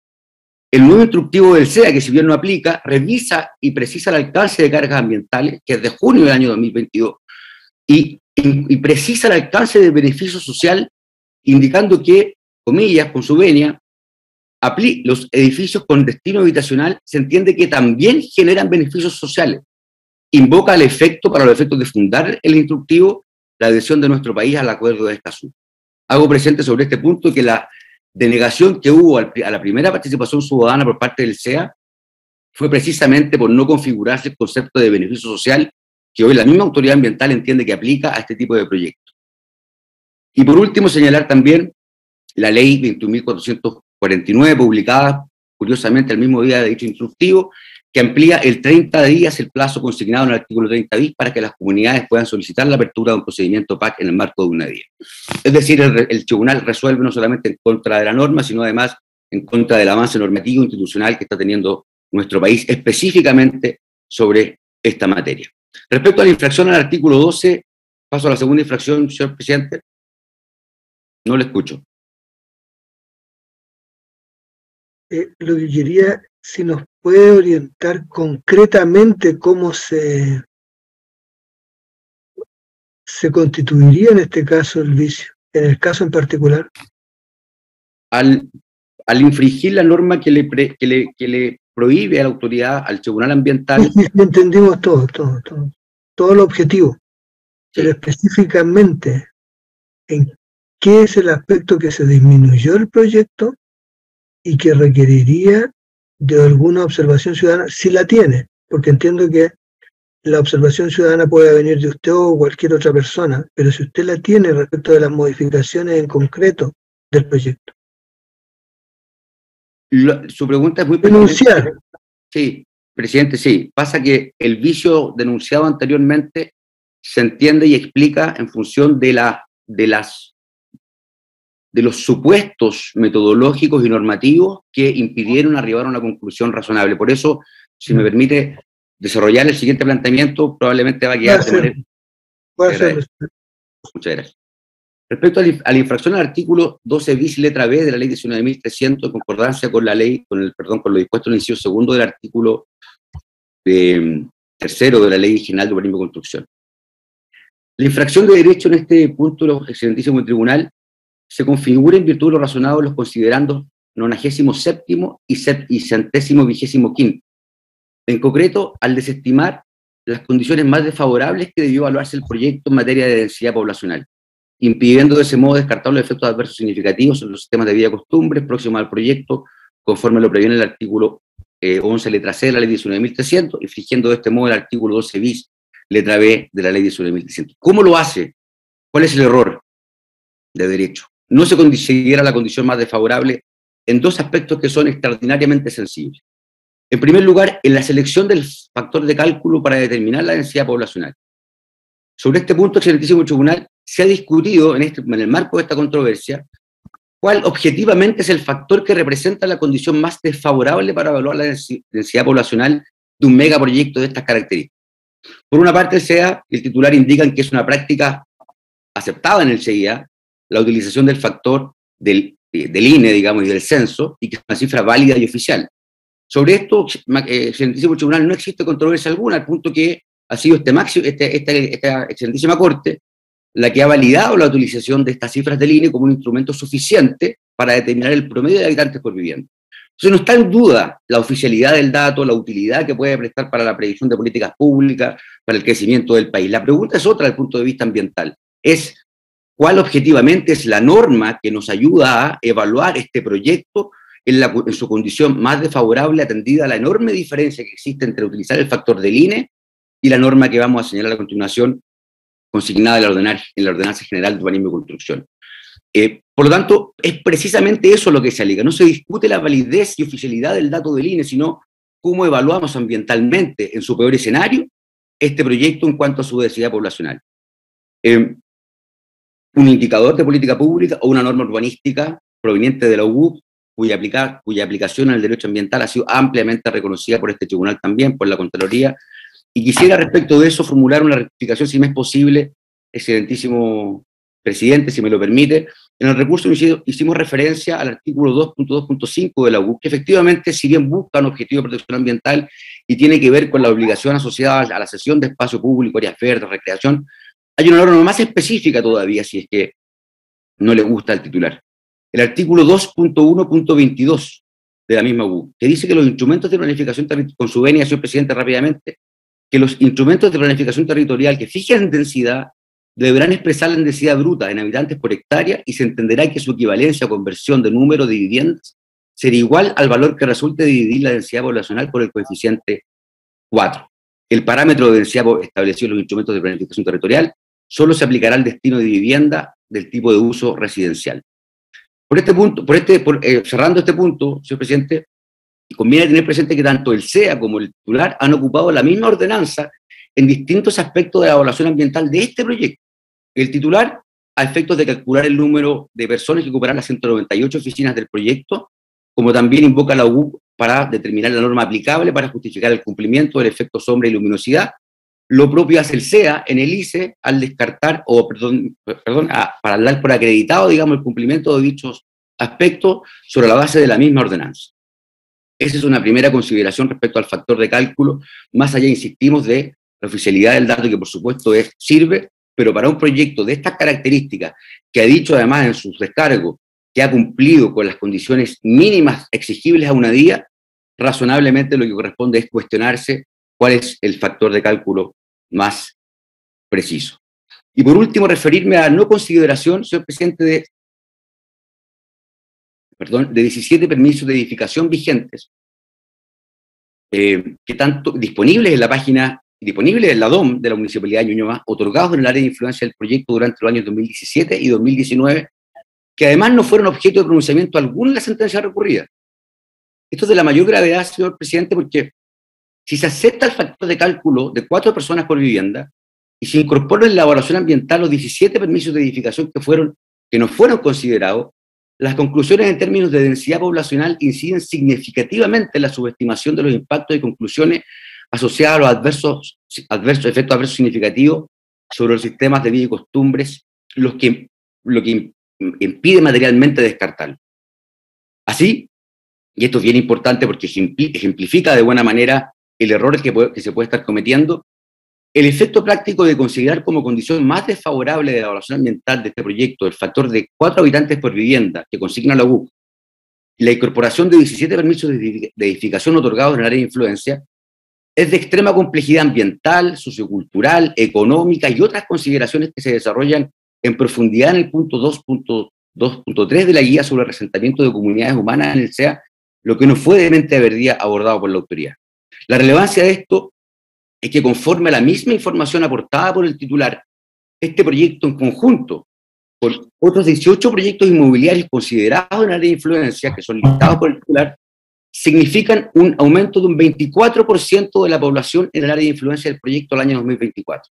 el nuevo instructivo del SEA, que si bien no aplica, revisa y precisa el alcance de cargas ambientales, que es de junio del año 2022, y precisa el alcance de beneficio social, indicando que, comillas, con su venia, los edificios con destino habitacional se entiende que también generan beneficios sociales. Invoca el efecto, para los efectos de fundar el instructivo, la adhesión de nuestro país al acuerdo de Escazú. Hago presente sobre este punto que la denegación que hubo a la primera participación ciudadana por parte del SEA fue precisamente por no configurarse el concepto de beneficio social que hoy la misma autoridad ambiental entiende que aplica a este tipo de proyectos. Y por último, señalar también la ley 21.449, publicada curiosamente el mismo día de dicho instructivo, que amplía el 30 días el plazo consignado en el artículo 30 bis para que las comunidades puedan solicitar la apertura de un procedimiento PAC en el marco de una día. Es decir, el tribunal resuelve no solamente en contra de la norma, sino además en contra del avance normativo institucional que está teniendo nuestro país específicamente sobre esta materia. Respecto a la infracción al artículo 12, paso a la segunda infracción, señor presidente. No le escucho. Lo que quería, si nos puede orientar concretamente cómo se constituiría en este caso el vicio, en el caso en particular. Al infringir la norma que le prohíbe a la autoridad, al tribunal ambiental. Sí, entendimos todo lo objetivo, sí. Pero específicamente, ¿en qué es el aspecto que se disminuyó el proyecto y que requeriría de alguna observación ciudadana, si la tiene? Porque entiendo que la observación ciudadana puede venir de usted o cualquier otra persona, pero si usted la tiene respecto de las modificaciones en concreto del proyecto. Su pregunta es muy denunciar. Sí, presidente, sí. Pasa que el vicio denunciado anteriormente se entiende y explica en función de los supuestos metodológicos y normativos que impidieron arribar a una conclusión razonable. Por eso, si me permite desarrollar el siguiente planteamiento, probablemente va a quedar de manera... Muchas gracias. Respecto a la infracción al artículo 12 bis letra B de la ley 19.300, en concordancia con la ley, con lo dispuesto en el inciso segundo del artículo tercero de la Ley General de Urbanismo y Construcción. La infracción de derecho en este punto, el excelentísimo tribunal, se configura en virtud de lo razonado en los considerandos 97 y 125. En concreto, al desestimar las condiciones más desfavorables que debió evaluarse el proyecto en materia de densidad poblacional, impidiendo de ese modo descartar los efectos adversos significativos en los sistemas de vida y costumbres próximos al proyecto, conforme lo previene el artículo 11 letra C de la Ley 19.300, infringiendo de este modo el artículo 12 bis letra B de la Ley 19.300. ¿Cómo lo hace? ¿Cuál es el error de derecho? No se considera la condición más desfavorable en dos aspectos que son extraordinariamente sensibles. En primer lugar, en la selección del factor de cálculo para determinar la densidad poblacional. Sobre este punto, excelentísimo tribunal, se ha discutido en el marco de esta controversia cuál objetivamente es el factor que representa la condición más desfavorable para evaluar la densidad poblacional de un megaproyecto de estas características. Por una parte, el CEA y el titular indican que es una práctica aceptada en el CIA, la utilización del factor del INE, digamos, y del censo, y que es una cifra válida y oficial. Sobre esto, excelentísimo tribunal, no existe controversia alguna, al punto que ha sido esta excelentísima Corte la que ha validado la utilización de estas cifras del INE como un instrumento suficiente para determinar el promedio de habitantes por vivienda. Entonces no está en duda la oficialidad del dato, la utilidad que puede prestar para la predicción de políticas públicas, para el crecimiento del país. La pregunta es otra desde el punto de vista ambiental. Es cuál objetivamente es la norma que nos ayuda a evaluar este proyecto en su condición más desfavorable, atendida a la enorme diferencia que existe entre utilizar el factor del INE y la norma que vamos a señalar a continuación, consignada en la Ordenanza General de Urbanismo y Construcción. Por lo tanto, es precisamente eso lo que se alega. No se discute la validez y oficialidad del dato del INE, sino cómo evaluamos ambientalmente, en su peor escenario, este proyecto en cuanto a su densidad poblacional. Un indicador de política pública o una norma urbanística proveniente de la UUP, cuya aplicación al derecho ambiental ha sido ampliamente reconocida por este tribunal también, por la Contraloría. Y quisiera respecto de eso formular una rectificación, si me es posible, excelentísimo presidente, si me lo permite. En el recurso hicimos referencia al artículo 2.2.5 de la UUP, que efectivamente, si bien busca un objetivo de protección ambiental y tiene que ver con la obligación asociada a la cesión de espacio público, áreas verdes, recreación, hay una norma más específica todavía, si es que no le gusta al titular. El artículo 2.1.22 de la misma UUP, que dice que los instrumentos de planificación territorial, con su venia, señor presidente, rápidamente, que los instrumentos de planificación territorial que fijen densidad deberán expresar la densidad bruta en habitantes por hectárea y se entenderá que su equivalencia o conversión de número de viviendas será igual al valor que resulte de dividir la densidad poblacional por el coeficiente 4. El parámetro de densidad establecido en los instrumentos de planificación territorial solo se aplicará al destino de vivienda del tipo de uso residencial. Cerrando este punto, señor presidente, conviene tener presente que tanto el CEA como el titular han ocupado la misma ordenanza en distintos aspectos de la evaluación ambiental de este proyecto. El titular, a efectos de calcular el número de personas que ocuparán las 198 oficinas del proyecto, como también invoca la UUP para determinar la norma aplicable para justificar el cumplimiento del efecto sombra y luminosidad. Lo propio hace el CEA en el ICE al descartar, para dar por acreditado, digamos, el cumplimiento de dichos aspectos sobre la base de la misma ordenanza. Esa es una primera consideración respecto al factor de cálculo, más allá, insistimos, de la oficialidad del dato, que por supuesto sirve, pero para un proyecto de estas características, que ha dicho además en sus descargos que ha cumplido con las condiciones mínimas exigibles a una DIA, razonablemente lo que corresponde es cuestionarse cuál es el factor de cálculo más preciso. Y por último, referirme a no consideración, señor presidente, de 17 permisos de edificación vigentes, que tanto disponibles en la página, disponibles en la DOM de la Municipalidad de Ñuñoa, otorgados en el área de influencia del proyecto durante los años 2017 y 2019, que además no fueron objeto de pronunciamiento alguno en la sentencia recurrida. Esto es de la mayor gravedad, señor presidente, porque si se acepta el factor de cálculo de 4 personas por vivienda y se incorporan en la evaluación ambiental los 17 permisos de edificación que no fueron considerados, las conclusiones en términos de densidad poblacional inciden significativamente en la subestimación de los impactos y conclusiones asociados a los efectos adversos significativos sobre los sistemas de vida y costumbres, lo que impide materialmente descartarlo. Así, y esto es bien importante porque ejemplifica de buena manera el error que se puede estar cometiendo, el efecto práctico de considerar como condición más desfavorable de la evaluación ambiental de este proyecto el factor de 4 habitantes por vivienda que consigna la UC, y la incorporación de 17 permisos de edificación otorgados en el área de influencia, es de extrema complejidad ambiental, sociocultural, económica y otras consideraciones que se desarrollan en profundidad en el punto 2.2.3 de la guía sobre el asentamiento de comunidades humanas en el SEA, lo que no fue debidamente abordado por la autoridad. La relevancia de esto es que, conforme a la misma información aportada por el titular, este proyecto en conjunto con otros 18 proyectos inmobiliarios considerados en área de influencia, que son listados por el titular, significan un aumento de un 24% de la población en el área de influencia del proyecto al año 2024.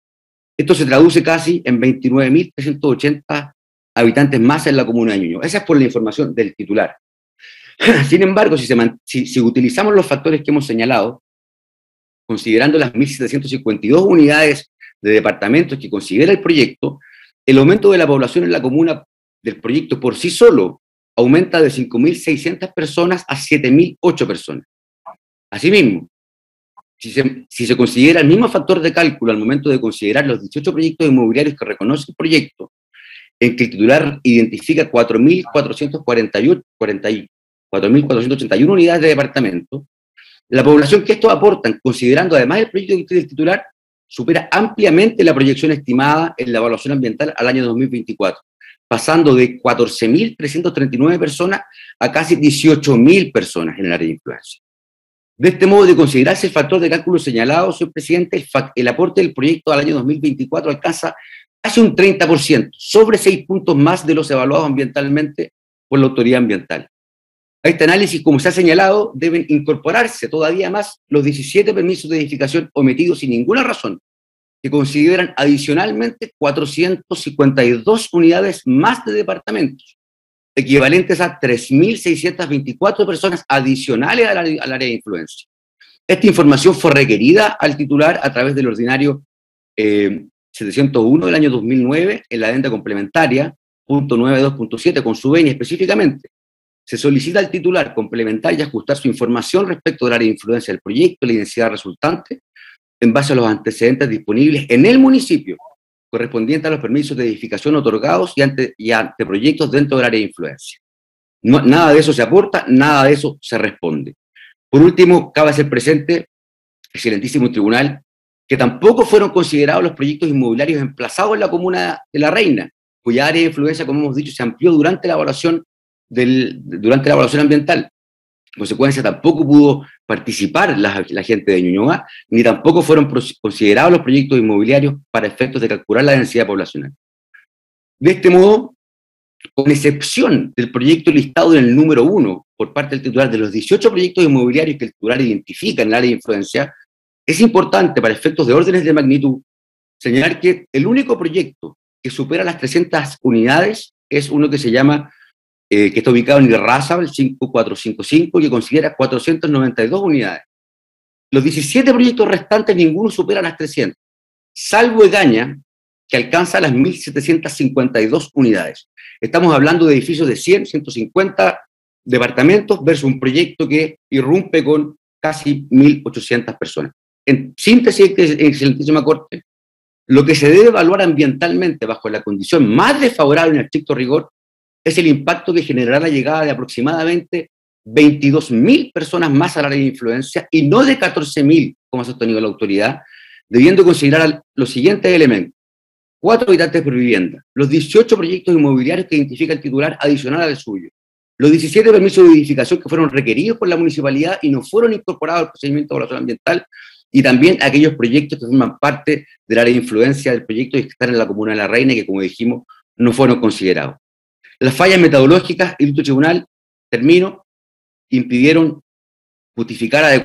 Esto se traduce casi en 29.380 habitantes más en la comuna de Ñuñoa. Esa es por la información del titular. Sin embargo, si utilizamos los factores que hemos señalado, considerando las 1.752 unidades de departamentos que considera el proyecto, el aumento de la población en la comuna del proyecto por sí solo aumenta de 5.600 personas a 7.008 personas. Asimismo, si se considera el mismo factor de cálculo al momento de considerar los 18 proyectos inmobiliarios que reconoce el proyecto, en que el titular identifica 4.481 unidades de departamento, la población que estos aportan, considerando además el proyecto del titular, supera ampliamente la proyección estimada en la evaluación ambiental al año 2024, pasando de 14.339 personas a casi 18.000 personas en el área de influencia. De este modo, de considerarse el factor de cálculo señalado, señor presidente, el aporte del proyecto al año 2024 alcanza casi un 30%, sobre 6 puntos más de los evaluados ambientalmente por la autoridad ambiental. A este análisis, como se ha señalado, deben incorporarse todavía más los 17 permisos de edificación omitidos sin ninguna razón, que consideran adicionalmente 452 unidades más de departamentos, equivalentes a 3.624 personas adicionales al área de influencia. Esta información fue requerida al titular a través del ordinario 701 del año 2009 en la adenda complementaria, punto 92.7, con su venia específicamente. Se solicita al titular complementar y ajustar su información respecto del área de influencia del proyecto y la densidad resultante en base a los antecedentes disponibles en el municipio, correspondiente a los permisos de edificación otorgados y ante proyectos dentro del área de influencia. Nada de eso se aporta, nada de eso se responde. Por último, cabe hacer presente, excelentísimo tribunal, que tampoco fueron considerados los proyectos inmobiliarios emplazados en la comuna de La Reina, cuya área de influencia, como hemos dicho, se amplió durante la evaluación ambiental. En consecuencia, tampoco pudo participar la gente de Ñuñoa, ni tampoco fueron considerados los proyectos inmobiliarios para efectos de calcular la densidad poblacional. De este modo, con excepción del proyecto listado en el número 1 por parte del titular de los 18 proyectos inmobiliarios que el titular identifica en el área de influencia, es importante para efectos de órdenes de magnitud señalar que el único proyecto que supera las 300 unidades es uno que se llama que está ubicado en Irraza, el 5455, que considera 492 unidades. Los 17 proyectos restantes, ninguno supera las 300, salvo Egaña, que alcanza las 1.752 unidades. Estamos hablando de edificios de 100, 150 departamentos versus un proyecto que irrumpe con casi 1.800 personas. En síntesis, excelentísima Corte, lo que se debe evaluar ambientalmente bajo la condición más desfavorable en estricto rigor es el impacto que generará la llegada de aproximadamente 22.000 personas más al área de influencia y no de 14.000, como ha sostenido la autoridad, debiendo considerar los siguientes elementos: 4 habitantes por vivienda, los 18 proyectos inmobiliarios que identifica el titular adicional al suyo, los 17 permisos de edificación que fueron requeridos por la municipalidad y no fueron incorporados al procedimiento de evaluación ambiental, y también aquellos proyectos que forman parte del área de influencia del proyecto y que están en la comuna de La Reina y que, como dijimos, no fueron considerados. Las fallas metodológicas y el tribunal, termino, impidieron justificar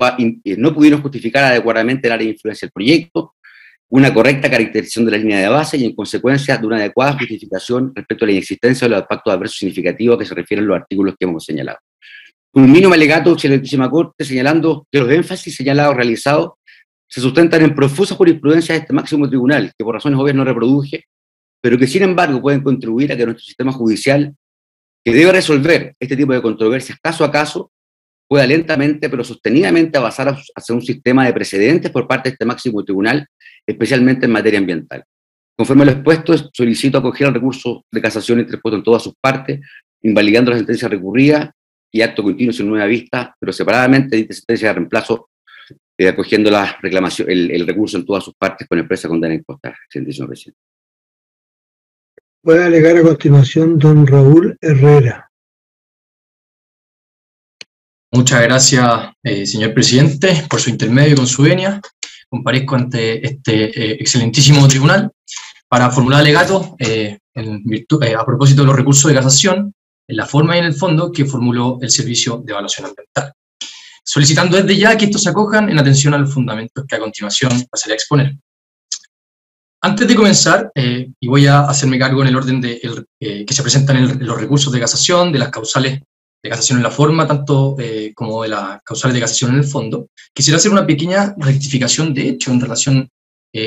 no pudieron justificar adecuadamente el área de influencia del proyecto, una correcta caracterización de la línea de base y, en consecuencia, de una adecuada justificación respecto a la inexistencia de los impactos adversos significativos a que se refieren los artículos que hemos señalado. Culmino mi alegato, excelentísima Corte, señalando que los énfasis señalados realizados se sustentan en profusa jurisprudencia de este máximo tribunal, que por razones obvias no reproduje, pero que sin embargo pueden contribuir a que nuestro sistema judicial, que debe resolver este tipo de controversias caso a caso, pueda lentamente pero sostenidamente avanzar hacia un sistema de precedentes por parte de este máximo tribunal, especialmente en materia ambiental. Conforme a lo expuesto, solicito acoger el recurso de casación interpuesto en todas sus partes, invalidando la sentencia recurrida y acto continuo sin nueva vista, pero separadamente dicha sentencia de reemplazo, acogiendo la reclamación, el recurso en todas sus partes con empresa condena en costa, excelentísimo presidente. Voy a alegar a continuación don Raúl Herrera. Muchas gracias, señor presidente, por su intermedio y con su venia. Comparezco ante este excelentísimo tribunal para formular alegatos a propósito de los recursos de casación, en la forma y en el fondo que formuló el Servicio de Evaluación Ambiental, solicitando desde ya que estos se acojan en atención a los fundamentos que a continuación pasaré a exponer. Antes de comenzar, y voy a hacerme cargo en el orden que se presentan los recursos de casación, de las causales de casación en la forma, tanto como de las causales de casación en el fondo, quisiera hacer una pequeña rectificación de hecho en relación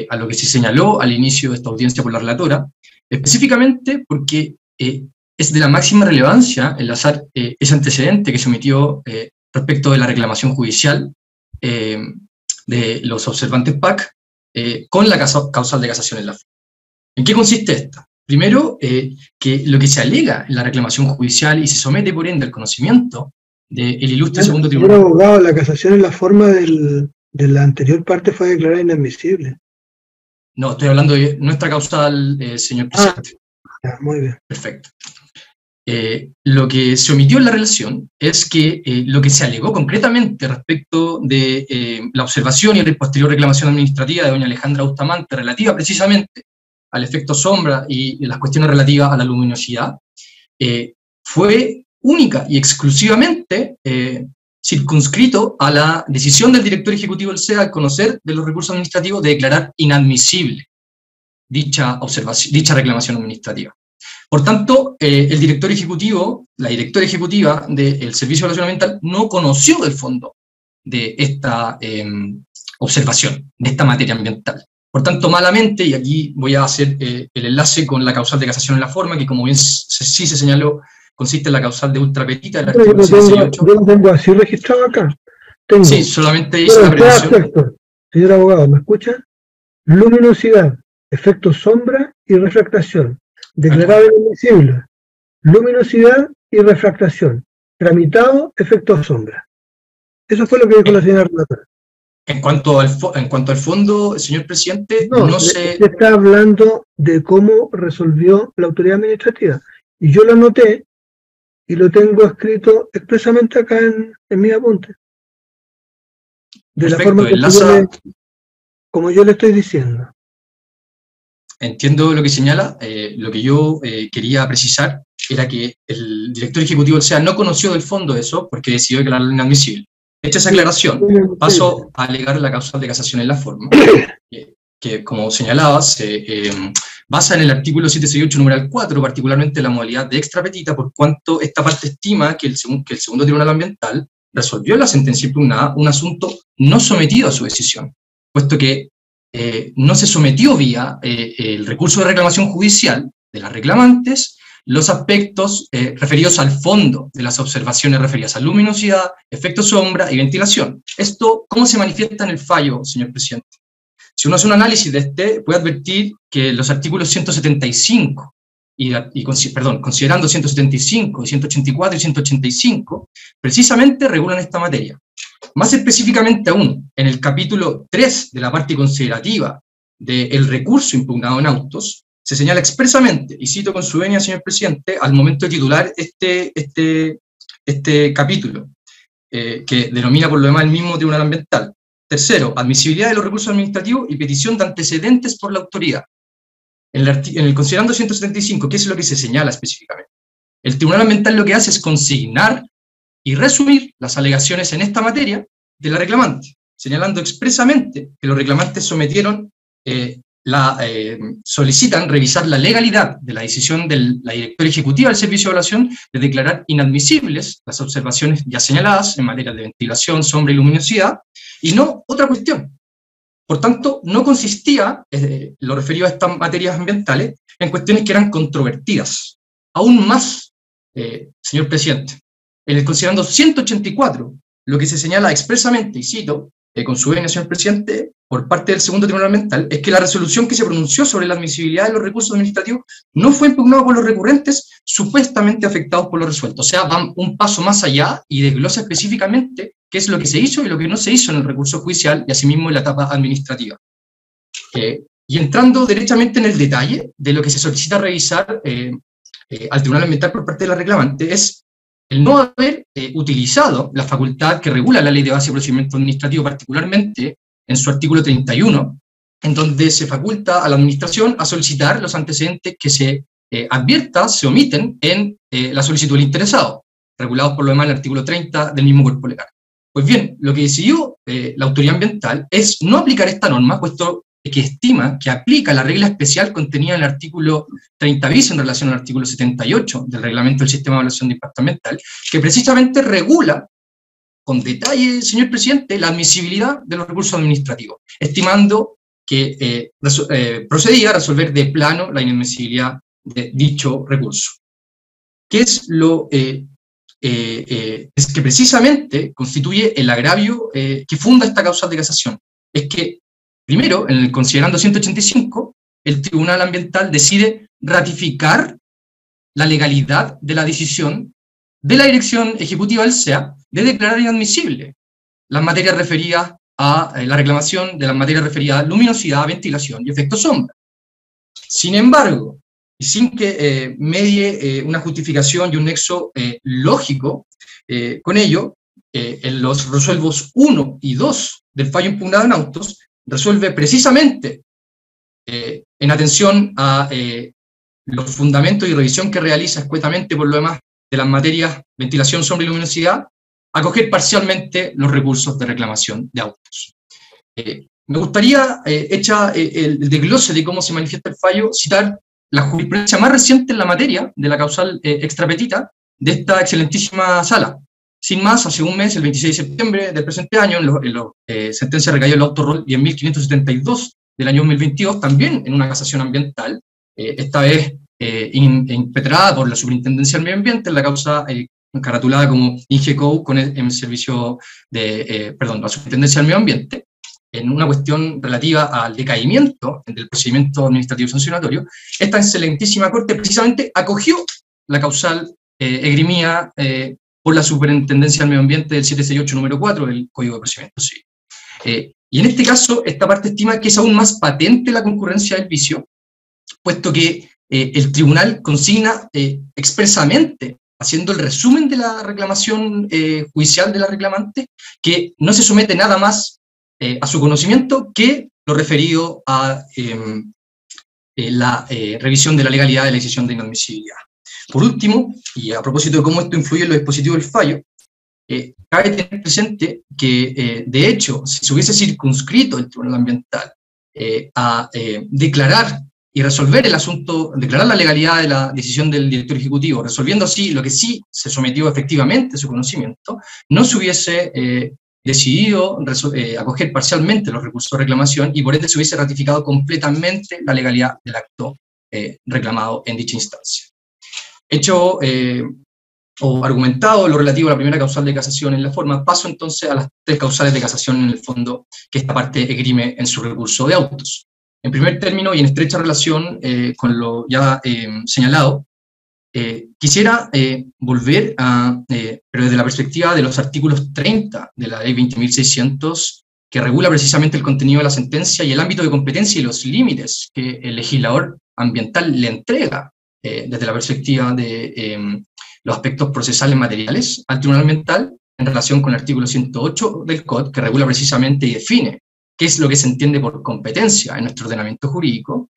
a lo que se señaló al inicio de esta audiencia por la relatora, específicamente porque es de la máxima relevancia enlazar ese antecedente que se omitió respecto de la reclamación judicial de los observantes PAC con la causal de casación en la forma. ¿En qué consiste esta? Primero, que lo que se alega en la reclamación judicial y se somete por ende al conocimiento del ilustre segundo tribunal. Señor abogado, la casación en la forma de la anterior parte fue declarada inadmisible. No, estoy hablando de nuestra causal, señor presidente. Ya, muy bien. Perfecto. Lo que se omitió en la relación es que lo que se alegó concretamente respecto de la observación y la posterior reclamación administrativa de doña Alejandra Bustamante relativa precisamente al efecto sombra y las cuestiones relativas a la luminosidad, fue única y exclusivamente circunscrito a la decisión del director ejecutivo del SEA al conocer de los recursos administrativos de declarar inadmisible dicha reclamación administrativa. Por tanto, el director ejecutivo, la directora ejecutiva del Servicio de Evaluación Ambiental no conoció del fondo de esta observación, de esta materia ambiental. Por tanto, malamente, y aquí voy a hacer el enlace con la causal de casación en la forma, que como bien sí se señaló, consiste en la causal de ultrapetita del artículo 168. Yo lo tengo así registrado acá. Sí, solamente hice la precisión. Señor abogado, ¿me escucha? Luminosidad, efecto sombra y refractación. Declarado inadmisible. Luminosidad y refractación. Tramitado, efecto sombra. Eso fue lo que dijo la señora relatora. En cuanto al fondo, señor presidente, no se está hablando de cómo resolvió la autoridad administrativa. Y yo lo anoté y lo tengo escrito expresamente acá en mi apunte. De perfecto, la forma como yo le estoy diciendo. Entiendo lo que señala. Lo que yo quería precisar era que el director ejecutivo del SEA no conoció del fondo de eso porque decidió declararlo inadmisible. Hecha esa aclaración, paso a alegar la causal de casación en la forma, que como señalaba, se basa en el artículo 768, numeral 4, particularmente la modalidad de extrapetita, por cuanto esta parte estima que el segundo tribunal ambiental resolvió la sentencia impugnada un asunto no sometido a su decisión, puesto que no se sometió vía el recurso de reclamación judicial de las reclamantes los aspectos referidos al fondo de las observaciones referidas a luminosidad, efecto sombra y ventilación. ¿Esto cómo se manifiesta en el fallo, señor presidente? Si uno hace un análisis de este, puede advertir que los artículos 175, considerando 175, 184 y 185, precisamente regulan esta materia. Más específicamente aún, en el capítulo 3 de la parte considerativa del recurso impugnado en autos, se señala expresamente, y cito con su venia, señor presidente, al momento de titular este capítulo, que denomina por lo demás el mismo Tribunal Ambiental. Tercero, admisibilidad de los recursos administrativos y petición de antecedentes por la autoridad. En el considerando 175, ¿qué es lo que se señala específicamente? El Tribunal Ambiental lo que hace es consignar y resumir las alegaciones en esta materia de la reclamante, señalando expresamente que los reclamantes solicitan revisar la legalidad de la decisión de la directora ejecutiva del Servicio de Evaluación de declarar inadmisibles las observaciones ya señaladas en materia de ventilación, sombra y luminosidad, y no otra cuestión. Por tanto, no consistía, lo referido a estas materias ambientales, en cuestiones que eran controvertidas. Aún más, señor presidente, en el considerando 184, lo que se señala expresamente, y cito, con su venia, señor presidente, por parte del segundo Tribunal Ambiental, es que la resolución que se pronunció sobre la admisibilidad de los recursos administrativos no fue impugnada por los recurrentes supuestamente afectados por lo resuelto. O sea, van un paso más allá y desglosa específicamente qué es lo que se hizo y lo que no se hizo en el recurso judicial y asimismo en la etapa administrativa. Y entrando derechamente en el detalle de lo que se solicita revisar al Tribunal Ambiental por parte de la reclamante, es el no haber utilizado la facultad que regula la Ley de Base de Procedimiento Administrativo, particularmente en su artículo 31, en donde se faculta a la Administración a solicitar los antecedentes que se advierta, se omiten en la solicitud del interesado, regulados por lo demás en el artículo 30 del mismo cuerpo legal. Pues bien, lo que decidió la autoridad ambiental es no aplicar esta norma, puesto que estima que aplica la regla especial contenida en el artículo 30 bis en relación al artículo 78 del Reglamento del Sistema de Evaluación de Impacto Ambiental, que precisamente regula con detalle, señor presidente, la admisibilidad de los recursos administrativos, estimando que procedía a resolver de plano la inadmisibilidad de dicho recurso. ¿Qué es lo es que precisamente constituye el agravio que funda esta causal de casación? Es que, primero, en el considerando 185, el Tribunal Ambiental decide ratificar la legalidad de la decisión de la Dirección Ejecutiva del SEA de declarar inadmisible las materias referidas a la reclamación de las materias referidas a luminosidad, ventilación y efecto sombra. Sin embargo, y sin que medie una justificación y un nexo lógico con ello, en los resuelvos 1 y 2 del fallo impugnado en autos, resuelve precisamente en atención a los fundamentos y revisión que realiza escuetamente por lo demás de las materias ventilación, sombra y luminosidad, acoger parcialmente los recursos de reclamación de autos. Me gustaría, hecha el desglose de cómo se manifiesta el fallo, citar la jurisprudencia más reciente en la materia de la causal extrapetita de esta excelentísima sala. Sin más, hace un mes, el 26 de septiembre del presente año, en la sentencia recayó el auto rol 10.572 del año 2022, también en una casación ambiental, esta vez impetrada por la Superintendencia del Medio Ambiente en la causa caratulada como INGECO con el servicio de, la Superintendencia del Medio Ambiente, en una cuestión relativa al decaimiento del procedimiento administrativo sancionatorio. Esta excelentísima Corte precisamente acogió la causal esgrimida por la Superintendencia del Medio Ambiente del 768 número 4 del Código de Procedimiento Civil. Y en este caso, esta parte estima que es aún más patente la concurrencia del vicio, puesto que el tribunal consigna expresamente, haciendo el resumen de la reclamación judicial de la reclamante, que no se somete nada más a su conocimiento que lo referido a la revisión de la legalidad de la decisión de inadmisibilidad. Por último, y a propósito de cómo esto influye en los dispositivos del fallo, cabe tener presente que, de hecho, si se hubiese circunscrito el Tribunal Ambiental a declarar y resolver el asunto, declarar la legalidad de la decisión del director ejecutivo, resolviendo así lo que sí se sometió efectivamente a su conocimiento, no se hubiese decidido acoger parcialmente los recursos de reclamación y por ende se hubiese ratificado completamente la legalidad del acto reclamado en dicha instancia. Hecho o argumentado lo relativo a la primera causal de casación en la forma, paso entonces a las 3 causales de casación en el fondo que esta parte esgrime en su recurso de autos. En primer término y en estrecha relación con lo ya señalado, quisiera volver a, pero desde la perspectiva de los artículos 30 de la ley 20.600, que regula precisamente el contenido de la sentencia y el ámbito de competencia y los límites que el legislador ambiental le entrega desde la perspectiva de los aspectos procesales materiales al Tribunal Ambiental en relación con el artículo 108 del COD, que regula precisamente y define qué es lo que se entiende por competencia en nuestro ordenamiento jurídico,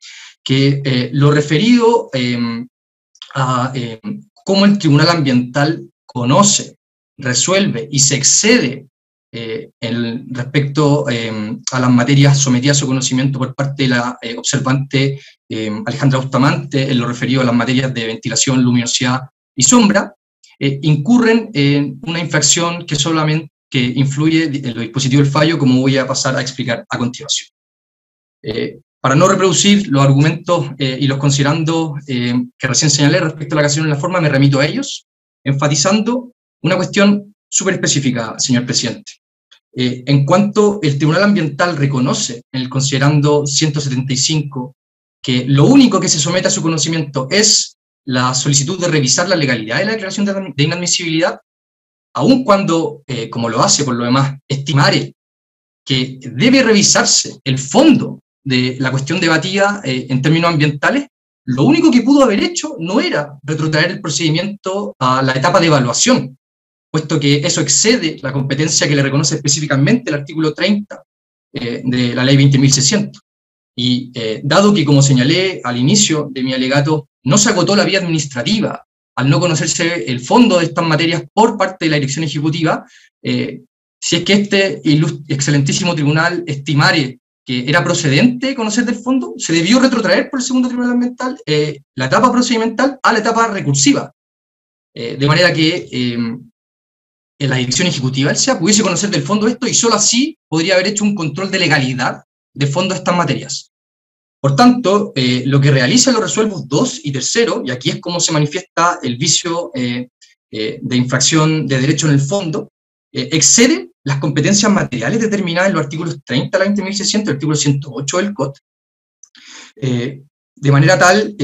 que lo referido a cómo el Tribunal Ambiental conoce, resuelve y se excede respecto a las materias sometidas a su conocimiento por parte de la observante Alejandra Bustamante, en lo referido a las materias de ventilación, luminosidad y sombra, incurren en una infracción que solamente influye en los dispositivos del fallo, como voy a pasar a explicar a continuación. Para no reproducir los argumentos y los considerandos que recién señalé respecto a la casación en la forma, me remito a ellos, enfatizando una cuestión súper específica, señor presidente. En cuanto el Tribunal Ambiental reconoce en el considerando 175 que lo único que se somete a su conocimiento es la solicitud de revisar la legalidad de la declaración de inadmisibilidad, aun cuando, como lo hace por lo demás, estimare que debe revisarse el fondo de la cuestión debatida en términos ambientales, lo único que pudo haber hecho no era retrotraer el procedimiento a la etapa de evaluación, puesto que eso excede la competencia que le reconoce específicamente el artículo 30 de la ley 20.600. Y dado que, como señalé al inicio de mi alegato, no se agotó la vía administrativa al no conocerse el fondo de estas materias por parte de la dirección ejecutiva, si es que este excelentísimo tribunal estimare que era procedente conocer del fondo, se debió retrotraer por el segundo tribunal ambiental la etapa procedimental a la etapa recursiva, de manera que en la dirección ejecutiva del SEA pudiese conocer del fondo esto y solo así podría haber hecho un control de legalidad de fondo de estas materias. Por tanto, lo que realizan los resuelvos 2 y 3, y aquí es como se manifiesta el vicio de infracción de derecho en el fondo, excede las competencias materiales determinadas en los artículos 30 de la 20.600 y el artículo 108 del COD, de manera tal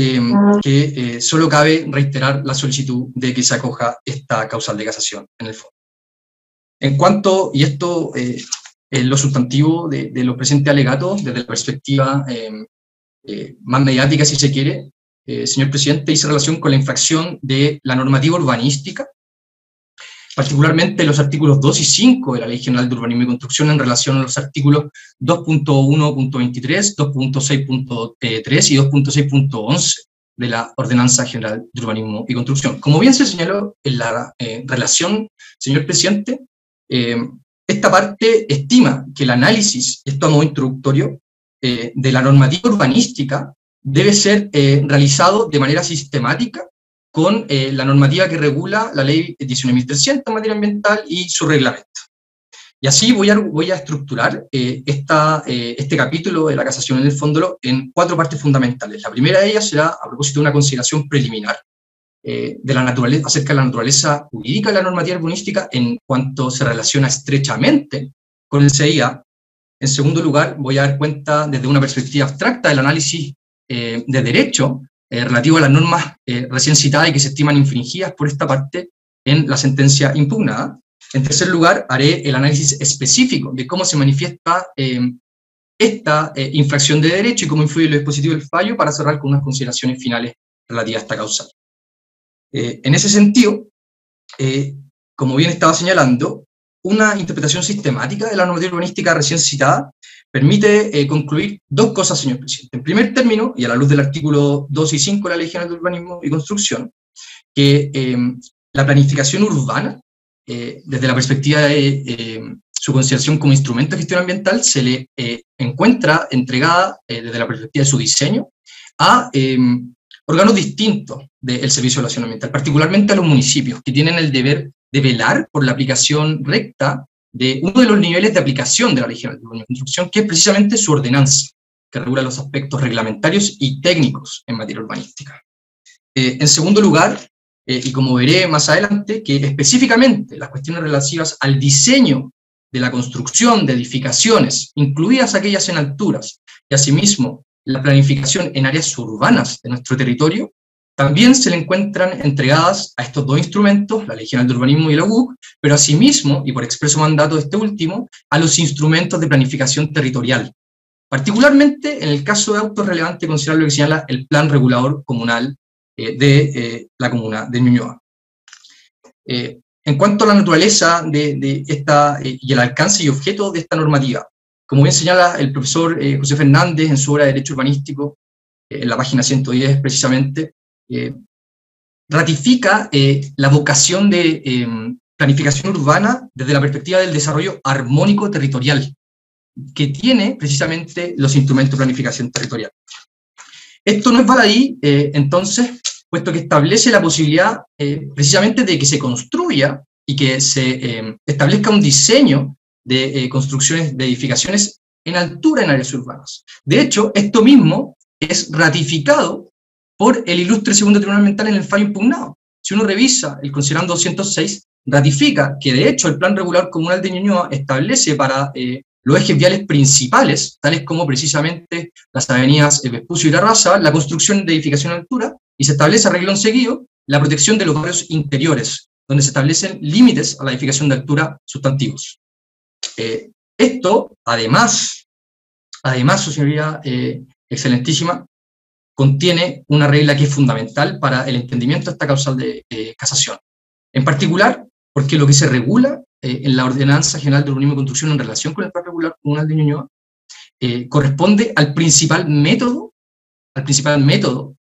que solo cabe reiterar la solicitud de que se acoja esta causal de casación en el fondo. En cuanto, y esto es lo sustantivo de los presentes alegatos, desde la perspectiva más mediática, si se quiere, señor presidente, hice relación con la infracción de la normativa urbanística, particularmente los artículos 2 y 5 de la Ley General de Urbanismo y Construcción en relación a los artículos 2.1.23, 2.6.3 y 2.6.11 de la Ordenanza General de Urbanismo y Construcción. Como bien se señaló en la relación, señor presidente, esta parte estima que el análisis, esto a modo introductorio, de la normativa urbanística debe ser realizado de manera sistemática con la normativa que regula la ley 19.300 en materia ambiental y su reglamento. Y así voy a estructurar este capítulo de la casación en el fondo en 4 partes fundamentales. La primera de ellas será a propósito de una consideración preliminar acerca de la naturaleza jurídica de la normativa urbanística en cuanto se relaciona estrechamente con el CIA. En segundo lugar, voy a dar cuenta desde una perspectiva abstracta del análisis de derecho relativo a las normas recién citadas y que se estiman infringidas por esta parte en la sentencia impugnada. En tercer lugar, haré el análisis específico de cómo se manifiesta esta infracción de derecho y cómo influye el dispositivo del fallo, para cerrar con unas consideraciones finales relativas a esta causal. En ese sentido, como bien estaba señalando, una interpretación sistemática de la normativa urbanística recién citada permite concluir 2 cosas, señor presidente. En primer término, y a la luz del artículo 2 y 5 de la Ley General de Urbanismo y Construcción, que la planificación urbana, desde la perspectiva de su consideración como instrumento de gestión ambiental, se le encuentra entregada, desde la perspectiva de su diseño, a órganos distintos del Servicio de Evaluación Ambiental, particularmente a los municipios, que tienen el deber de velar por la aplicación recta de uno de los niveles de aplicación de la Ley General de Urbanismo y Construcción, que es precisamente su ordenanza, que regula los aspectos reglamentarios y técnicos en materia urbanística. En segundo lugar, y como veré más adelante, que específicamente las cuestiones relativas al diseño de la construcción de edificaciones, incluidas aquellas en alturas, y asimismo la planificación en áreas urbanas de nuestro territorio, también se le encuentran entregadas a estos dos instrumentos, la Ley General de Urbanismo y la UUC, pero asimismo, y por expreso mandato de este último, a los instrumentos de planificación territorial. Particularmente en el caso de autos relevante considerar lo que señala el Plan Regulador Comunal de la comuna de Ñuñoa. En cuanto a la naturaleza de esta y el alcance y objeto de esta normativa, como bien señala el profesor José Fernández en su obra de Derecho Urbanístico, en la página 110 precisamente, ratifica la vocación de planificación urbana desde la perspectiva del desarrollo armónico territorial, que tiene precisamente los instrumentos de planificación territorial. Esto no es baladí, entonces, puesto que establece la posibilidad precisamente de que se construya y que se establezca un diseño de construcciones de edificaciones en altura en áreas urbanas. De hecho, esto mismo es ratificado por el ilustre segundo tribunal ambiental en el fallo impugnado. Si uno revisa el considerando 206, ratifica que de hecho el Plan Regulador Comunal de Ñuñoa establece para los ejes viales principales, tales como precisamente las avenidas Vespucio y Larrazábal, la construcción de edificación a altura, y se establece a reglón seguido la protección de los barrios interiores, donde se establecen límites a la edificación de altura sustantivos. Esto, además, su señoría excelentísima, contiene una regla que es fundamental para el entendimiento de esta causal de casación. En particular, porque lo que se regula en la Ordenanza General de Urbanismo y Construcción en relación con el Plan Regular Comunal de Ñuñoa corresponde al principal método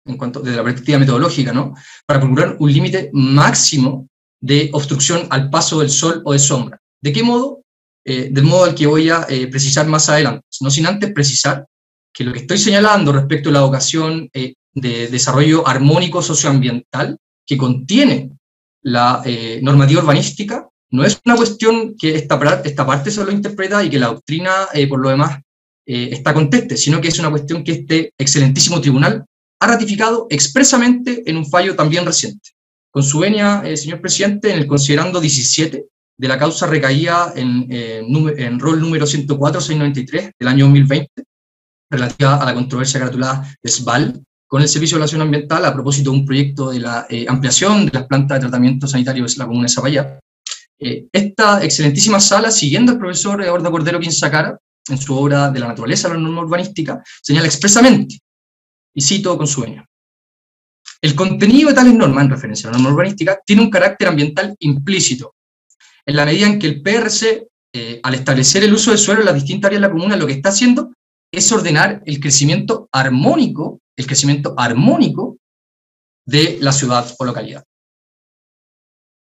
en cuanto desde la perspectiva metodológica, ¿no?, para procurar un límite máximo de obstrucción al paso del sol o de sombra. ¿De qué modo? Del modo al que voy a precisar más adelante, no sin antes precisar que lo que estoy señalando respecto a la vocación de desarrollo armónico socioambiental que contiene la normativa urbanística no es una cuestión que esta parte solo interpreta y que la doctrina, por lo demás, está conteste, sino que es una cuestión que este excelentísimo tribunal ha ratificado expresamente en un fallo también reciente. Con su venia, señor presidente, en el considerando 17 de la causa recaída en rol número 104-693 del año 2020, relativa a la controversia gratulada de SBAL con el Servicio de Evaluación Ambiental a propósito de un proyecto de la ampliación de las plantas de tratamiento sanitario de la comuna de Zapallar. Esta excelentísima sala, siguiendo al profesor Eduardo Cordero Quinzacara, en su obra de la naturaleza de la norma urbanística, señala expresamente, y cito con su venia: el contenido de tales normas, en referencia a la norma urbanística, tiene un carácter ambiental implícito, en la medida en que el PRC, al establecer el uso del suelo en las distintas áreas de la comuna, lo que está haciendo es ordenar el crecimiento armónico de la ciudad o localidad.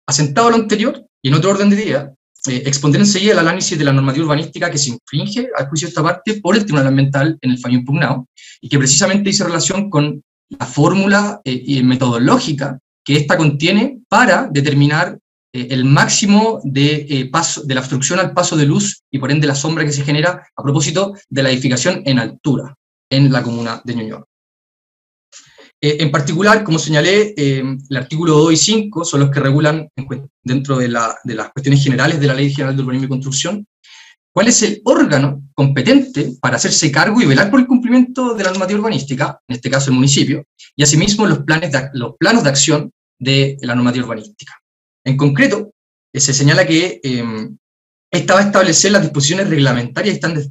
Asentado lo anterior, y en otro orden de idea, expondré enseguida el análisis de la normativa urbanística que se infringe, al juicio de esta parte, por el Tribunal Ambiental en el fallo impugnado, y que precisamente hizo relación con la fórmula metodológica que ésta contiene para determinar el máximo de la obstrucción al paso de luz y por ende la sombra que se genera a propósito de la edificación en altura en la comuna de Ñuñoa. En particular, como señalé, el artículo 2 y 5 son los que regulan, dentro de las cuestiones generales de la Ley General de Urbanismo y Construcción, cuál es el órgano competente para hacerse cargo y velar por el cumplimiento de la normativa urbanística, en este caso el municipio, y asimismo los planos de acción de la normativa urbanística. En concreto, se señala que esta va a establecer las disposiciones reglamentarias y estándares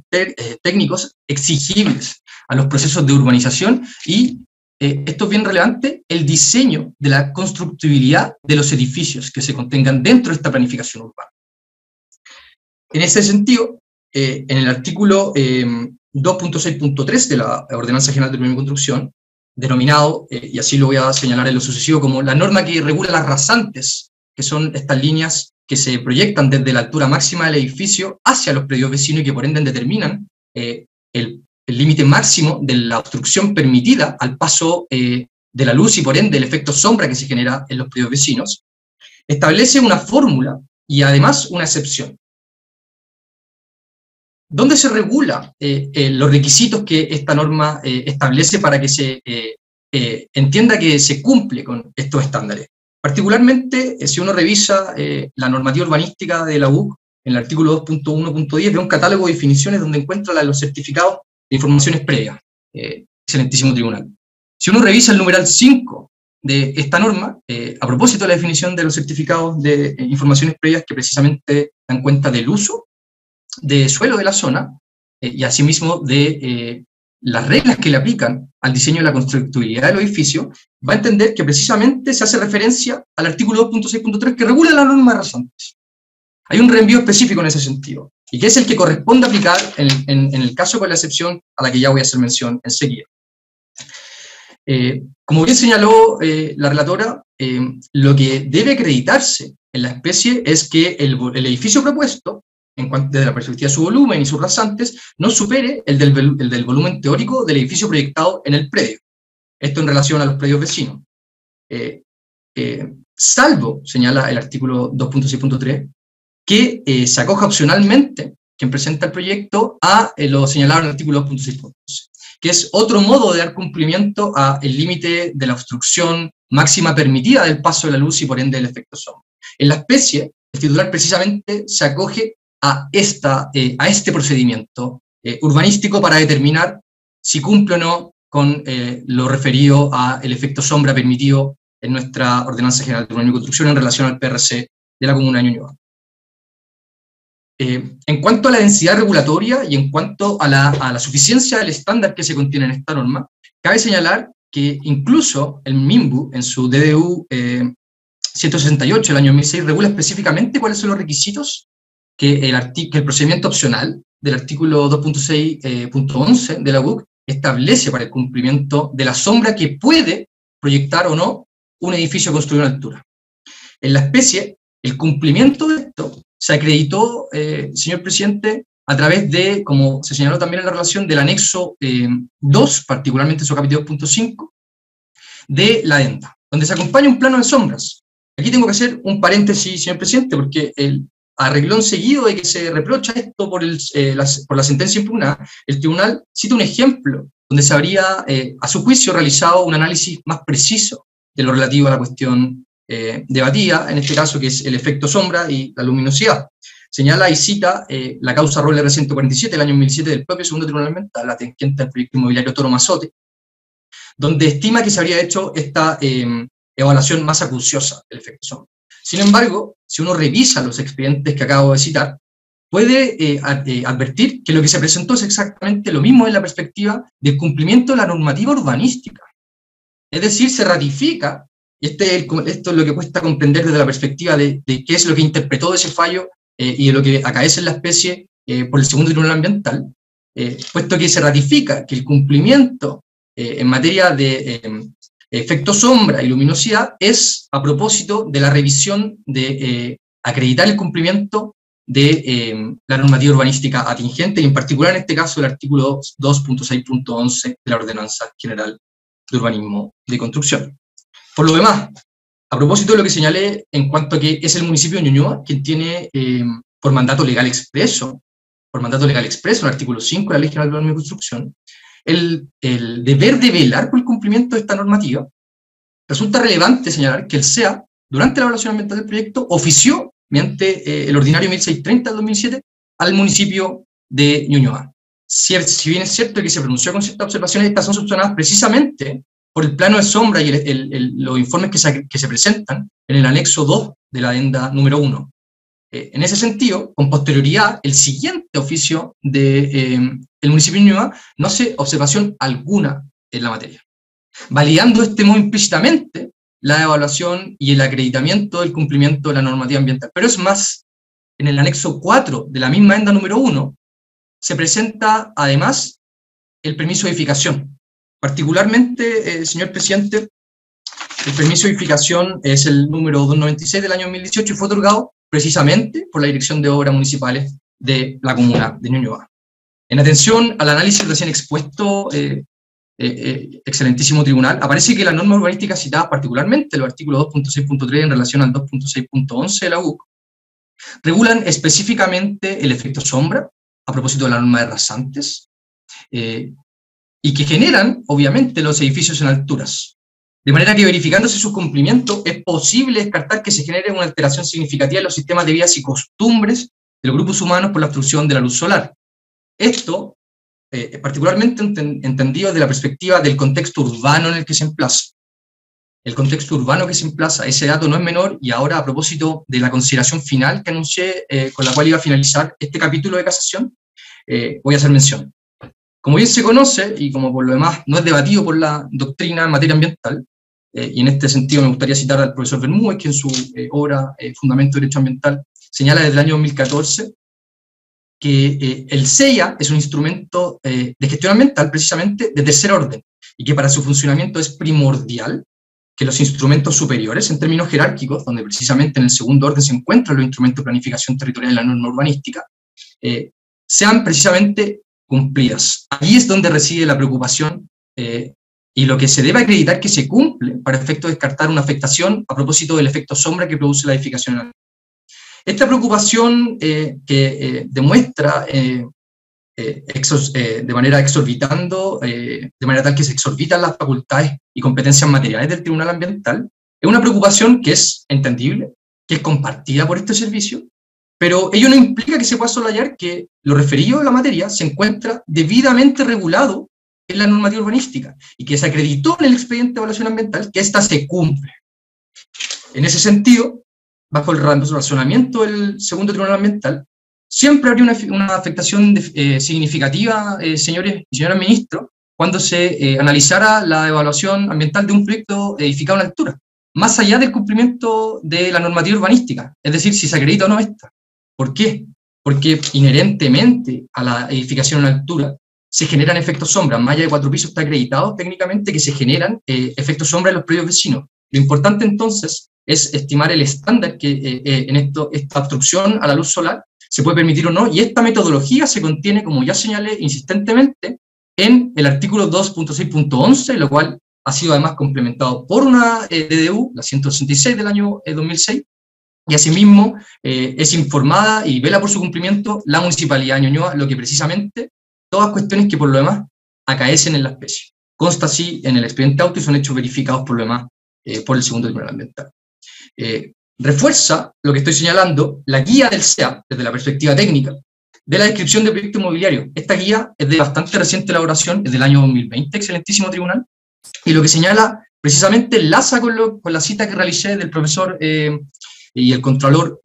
técnicos exigibles a los procesos de urbanización y, esto es bien relevante, el diseño de la constructibilidad de los edificios que se contengan dentro de esta planificación urbana. En ese sentido, en el artículo 2.6.3 de la Ordenanza General de Urbanismo y Construcción, denominado, y así lo voy a señalar en lo sucesivo, como la norma que regula las rasantes, que son estas líneas que se proyectan desde la altura máxima del edificio hacia los predios vecinos y que por ende determinan el límite máximo de la obstrucción permitida al paso de la luz y por ende el efecto sombra que se genera en los predios vecinos, establece una fórmula y además una excepción. ¿Dónde se regula los requisitos que esta norma establece para que se entienda que se cumple con estos estándares? Particularmente, si uno revisa la normativa urbanística de la UC, en el artículo 2.1.10, ve un catálogo de definiciones donde encuentra los certificados de informaciones previas. Excelentísimo tribunal. Si uno revisa el numeral 5 de esta norma, a propósito de la definición de los certificados de informaciones previas que precisamente dan cuenta del uso de suelo de la zona y asimismo de las reglas que le aplican al diseño de la constructibilidad del edificio, va a entender que precisamente se hace referencia al artículo 2.6.3 que regula la norma de razones. Hay un reenvío específico en ese sentido, y que es el que corresponde aplicar en el caso con la excepción a la que ya voy a hacer mención enseguida. Como bien señaló la relatora, lo que debe acreditarse en la especie es que el edificio propuesto, en cuanto desde la perspectiva de su volumen y sus rasantes, no supere el del volumen teórico del edificio proyectado en el predio. Esto en relación a los predios vecinos. Salvo, señala el artículo 2.6.3, que se acoja opcionalmente quien presenta el proyecto a lo señalado en el artículo 2.6.11, que es otro modo de dar cumplimiento al límite de la obstrucción máxima permitida del paso de la luz y por ende del efecto sombra. En la especie, el titular precisamente se acoge a este procedimiento urbanístico para determinar si cumple o no con lo referido al efecto sombra permitido en nuestra Ordenanza General de Urbanismo y Construcción en relación al PRC de la Comuna de Ñuñoa. En cuanto a la densidad regulatoria y en cuanto a la suficiencia del estándar que se contiene en esta norma, cabe señalar que incluso el MIMBU, en su DDU 168 del año 2006, regula específicamente cuáles son los requisitos que el procedimiento opcional del artículo 2.6.11 de la UC establece para el cumplimiento de la sombra que puede proyectar o no un edificio construido en altura. En la especie, el cumplimiento de esto se acreditó, señor presidente, a través de, como se señaló también en la relación, del anexo 2, particularmente su capítulo 2.5, de la adenda, donde se acompaña un plano de sombras. Aquí tengo que hacer un paréntesis, señor presidente, porque a reglón seguido de que se reprocha esto por la sentencia impugnada, el tribunal cita un ejemplo donde se habría, a su juicio, realizado un análisis más preciso de lo relativo a la cuestión debatida, en este caso que es el efecto sombra y la luminosidad. Señala y cita la causa Roller 147 del año 2007 del propio segundo tribunal ambiental, la tangente al proyecto inmobiliario Toro Mazote, donde estima que se habría hecho esta evaluación más acuciosa del efecto sombra. Sin embargo, si uno revisa los expedientes que acabo de citar, puede advertir que lo que se presentó es exactamente lo mismo en la perspectiva del cumplimiento de la normativa urbanística. Es decir, se ratifica, y esto es lo que cuesta comprender desde la perspectiva de qué es lo que interpretó de ese fallo y de lo que acaece en la especie por el segundo tribunal ambiental, puesto que se ratifica que el cumplimiento en materia de efecto sombra y luminosidad es a propósito de la revisión de acreditar el cumplimiento de la normativa urbanística atingente, y en particular en este caso el artículo 2.6.11 de la Ordenanza General de Urbanismo de Construcción. Por lo demás, a propósito de lo que señalé en cuanto a que es el municipio de Ñuñoa quien tiene por mandato legal expreso el artículo 5 de la Ley General de Urbanismo y Construcción, el deber de velar por el cumplimiento de esta normativa, resulta relevante señalar que el SEA, durante la evaluación ambiental del proyecto, ofició, mediante el ordinario 1630 del 2007, al municipio de Ñuñoa. Si bien es cierto que se pronunció con ciertas observaciones, estas son subsanadas precisamente por el plano de sombra y los informes que se presentan en el anexo 2 de la adenda número 1. En ese sentido, con posterioridad, el siguiente oficio del municipio de Ñuñoa no hace observación alguna en la materia, validando este modo implícitamente la evaluación y el acreditamiento del cumplimiento de la normativa ambiental. Pero es más, en el anexo 4 de la misma adenda número 1, se presenta además el permiso de edificación. Particularmente, señor presidente, el permiso de edificación es el número 296 del año 2018 y fue otorgado precisamente por la Dirección de Obras Municipales de la Comuna de Ñuñoa. En atención al análisis recién expuesto, excelentísimo tribunal, aparece que las normas urbanísticas citadas, particularmente los artículos 2.6.3 en relación al 2.6.11 de la UC, regulan específicamente el efecto sombra, a propósito de la norma de rasantes, y que generan, obviamente, los edificios en alturas. De manera que, verificándose su cumplimiento, es posible descartar que se genere una alteración significativa en los sistemas de vidas y costumbres de los grupos humanos por la obstrucción de la luz solar. Esto particularmente entendido desde la perspectiva del contexto urbano en el que se emplaza. El contexto urbano que se emplaza, ese dato no es menor, y ahora, a propósito de la consideración final que anuncié, con la cual iba a finalizar este capítulo de casación, voy a hacer mención. Como bien se conoce, y como por lo demás no es debatido por la doctrina en materia ambiental, y en este sentido me gustaría citar al profesor Bermúdez, que en su obra Fundamento de Derecho Ambiental señala desde el año 2014 que el CEIA es un instrumento de gestión ambiental precisamente de tercer orden, y que para su funcionamiento es primordial que los instrumentos superiores, en términos jerárquicos, donde precisamente en el segundo orden se encuentran los instrumentos de planificación territorial y la norma urbanística, sean precisamente cumplidas. Ahí es donde reside la preocupación y lo que se debe acreditar que se cumple para efecto de descartar una afectación a propósito del efecto sombra que produce la edificación en la. Esta preocupación que demuestra de manera exorbitando, de manera tal que se exorbitan las facultades y competencias materiales del Tribunal Ambiental, es una preocupación que es entendible, que es compartida por este servicio, pero ello no implica que se pueda soslayar que lo referido a la materia se encuentra debidamente regulado en la normativa urbanística y que se acreditó en el expediente de evaluación ambiental que ésta se cumple. En ese sentido, bajo el razonamiento del segundo Tribunal Ambiental, siempre habría una afectación significativa, señores y señoras ministros, cuando se analizara la evaluación ambiental de un proyecto edificado en altura, más allá del cumplimiento de la normativa urbanística, es decir, si se acredita o no esta. ¿Por qué? Porque inherentemente a la edificación en altura se generan efectos sombra. Más allá de 4 pisos está acreditado técnicamente que se generan efectos sombra en los predios vecinos. Lo importante entonces es estimar el estándar que en esta obstrucción a la luz solar se puede permitir o no, y esta metodología se contiene, como ya señalé insistentemente, en el artículo 2.6.11, lo cual ha sido además complementado por una DDU, la 166 del año 2006, y asimismo es informada y vela por su cumplimiento la Municipalidad de Ñuñoa, lo que precisamente todas cuestiones que por lo demás acaecen en la especie. Consta así en el expediente auto y son hechos verificados por lo demás por el segundo Tribunal Ambiental. Refuerza lo que estoy señalando la guía del CEA, desde la perspectiva técnica, de la descripción de proyecto inmobiliario. Esta guía es de bastante reciente elaboración, es del año 2020, excelentísimo tribunal, y lo que señala precisamente enlaza con la cita que realicé del profesor y el contralor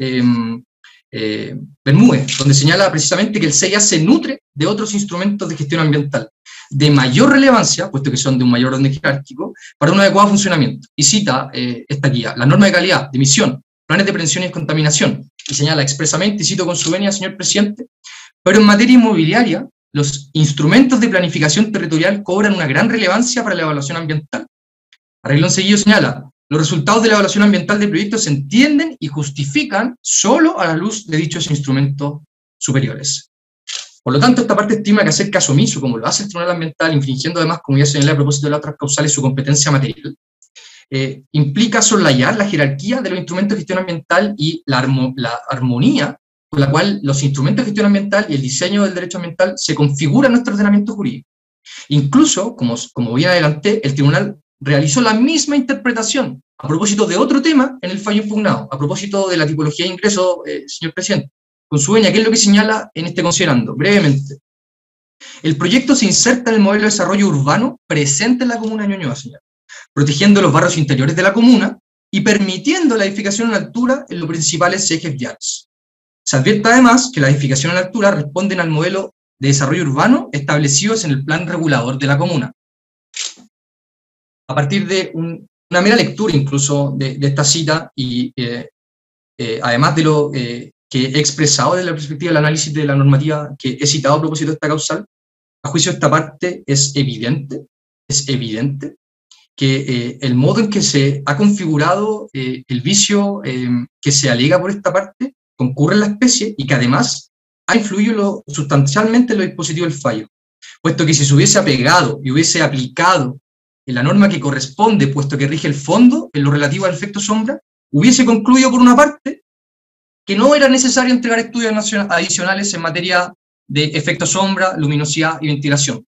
Bermúdez, donde señala precisamente que el CEA se nutre de otros instrumentos de gestión ambiental de mayor relevancia, puesto que son de un mayor orden jerárquico, para un adecuado funcionamiento. Y cita esta guía: la norma de calidad, de emisión, planes de prevención y descontaminación, y señala expresamente, y cito con su venia, señor presidente, pero en materia inmobiliaria, los instrumentos de planificación territorial cobran una gran relevancia para la evaluación ambiental. A renglón seguido señala: los resultados de la evaluación ambiental de proyectos se entienden y justifican solo a la luz de dichos instrumentos superiores. Por lo tanto, esta parte estima que hacer caso omiso, como lo hace el Tribunal Ambiental, infringiendo además, como ya señalé a propósito de las otras causales, su competencia material, implica soslayar la jerarquía de los instrumentos de gestión ambiental y la armonía con la cual los instrumentos de gestión ambiental y el diseño del derecho ambiental se configuran en nuestro ordenamiento jurídico. Incluso, como bien adelanté, el Tribunal realizó la misma interpretación a propósito de otro tema en el fallo impugnado, a propósito de la tipología de ingreso, señor presidente. Con su venia, ¿qué es lo que señala en este considerando? Brevemente, el proyecto se inserta en el modelo de desarrollo urbano presente en la comuna de Ñuñoa, señor, protegiendo los barrios interiores de la comuna y permitiendo la edificación en altura en los principales ejes viales. Se advierte además que la edificación en altura responden al modelo de desarrollo urbano establecidos en el plan regulador de la comuna. A partir de una mera lectura incluso de esta cita y además de lo que he expresado desde la perspectiva del análisis de la normativa que he citado a propósito de esta causal, a juicio de esta parte es evidente que el modo en que se ha configurado el vicio que se alega por esta parte concurre en la especie y que además ha influido sustancialmente en los dispositivos del fallo, puesto que si se hubiese apegado y hubiese aplicado en la norma que corresponde, puesto que rige el fondo en lo relativo al efecto sombra, hubiese concluido por una parte que no era necesario entregar estudios adicionales en materia de efecto sombra, luminosidad y ventilación.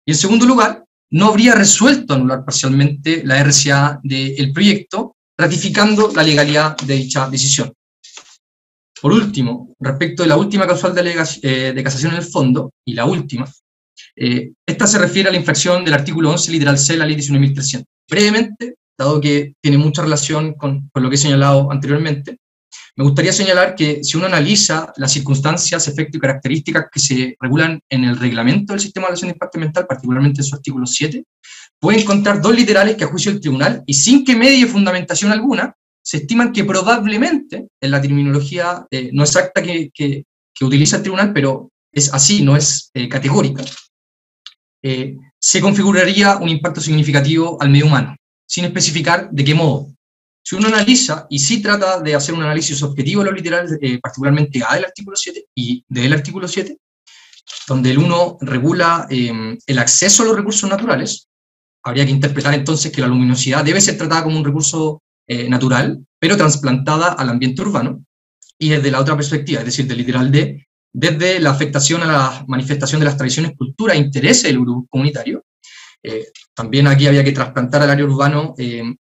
Y en segundo lugar, no habría resuelto anular parcialmente la RCA del proyecto, ratificando la legalidad de dicha decisión. Por último, respecto de la última causal de casación en el fondo, y la última, esta se refiere a la infracción del artículo 11, literal C, de la ley 19.300. Brevemente, dado que tiene mucha relación con lo que he señalado anteriormente, me gustaría señalar que si uno analiza las circunstancias, efectos y características que se regulan en el reglamento del sistema de evaluación de impacto ambiental, particularmente en su artículo 7, puede encontrar dos literales que a juicio del tribunal, y sin que medie fundamentación alguna, se estiman que probablemente, en la terminología no exacta que utiliza el tribunal, pero es así, no es categórica, se configuraría un impacto significativo al medio humano, sin especificar de qué modo. Si uno analiza, y sí trata de hacer un análisis objetivo de los literales, particularmente A del artículo 7 y D del artículo 7, donde el 1 regula el acceso a los recursos naturales, habría que interpretar entonces que la luminosidad debe ser tratada como un recurso natural, pero trasplantada al ambiente urbano, y desde la otra perspectiva, es decir, del literal D, desde la afectación a la manifestación de las tradiciones, culturas e intereses del grupo comunitario. También aquí había que trasplantar al área urbano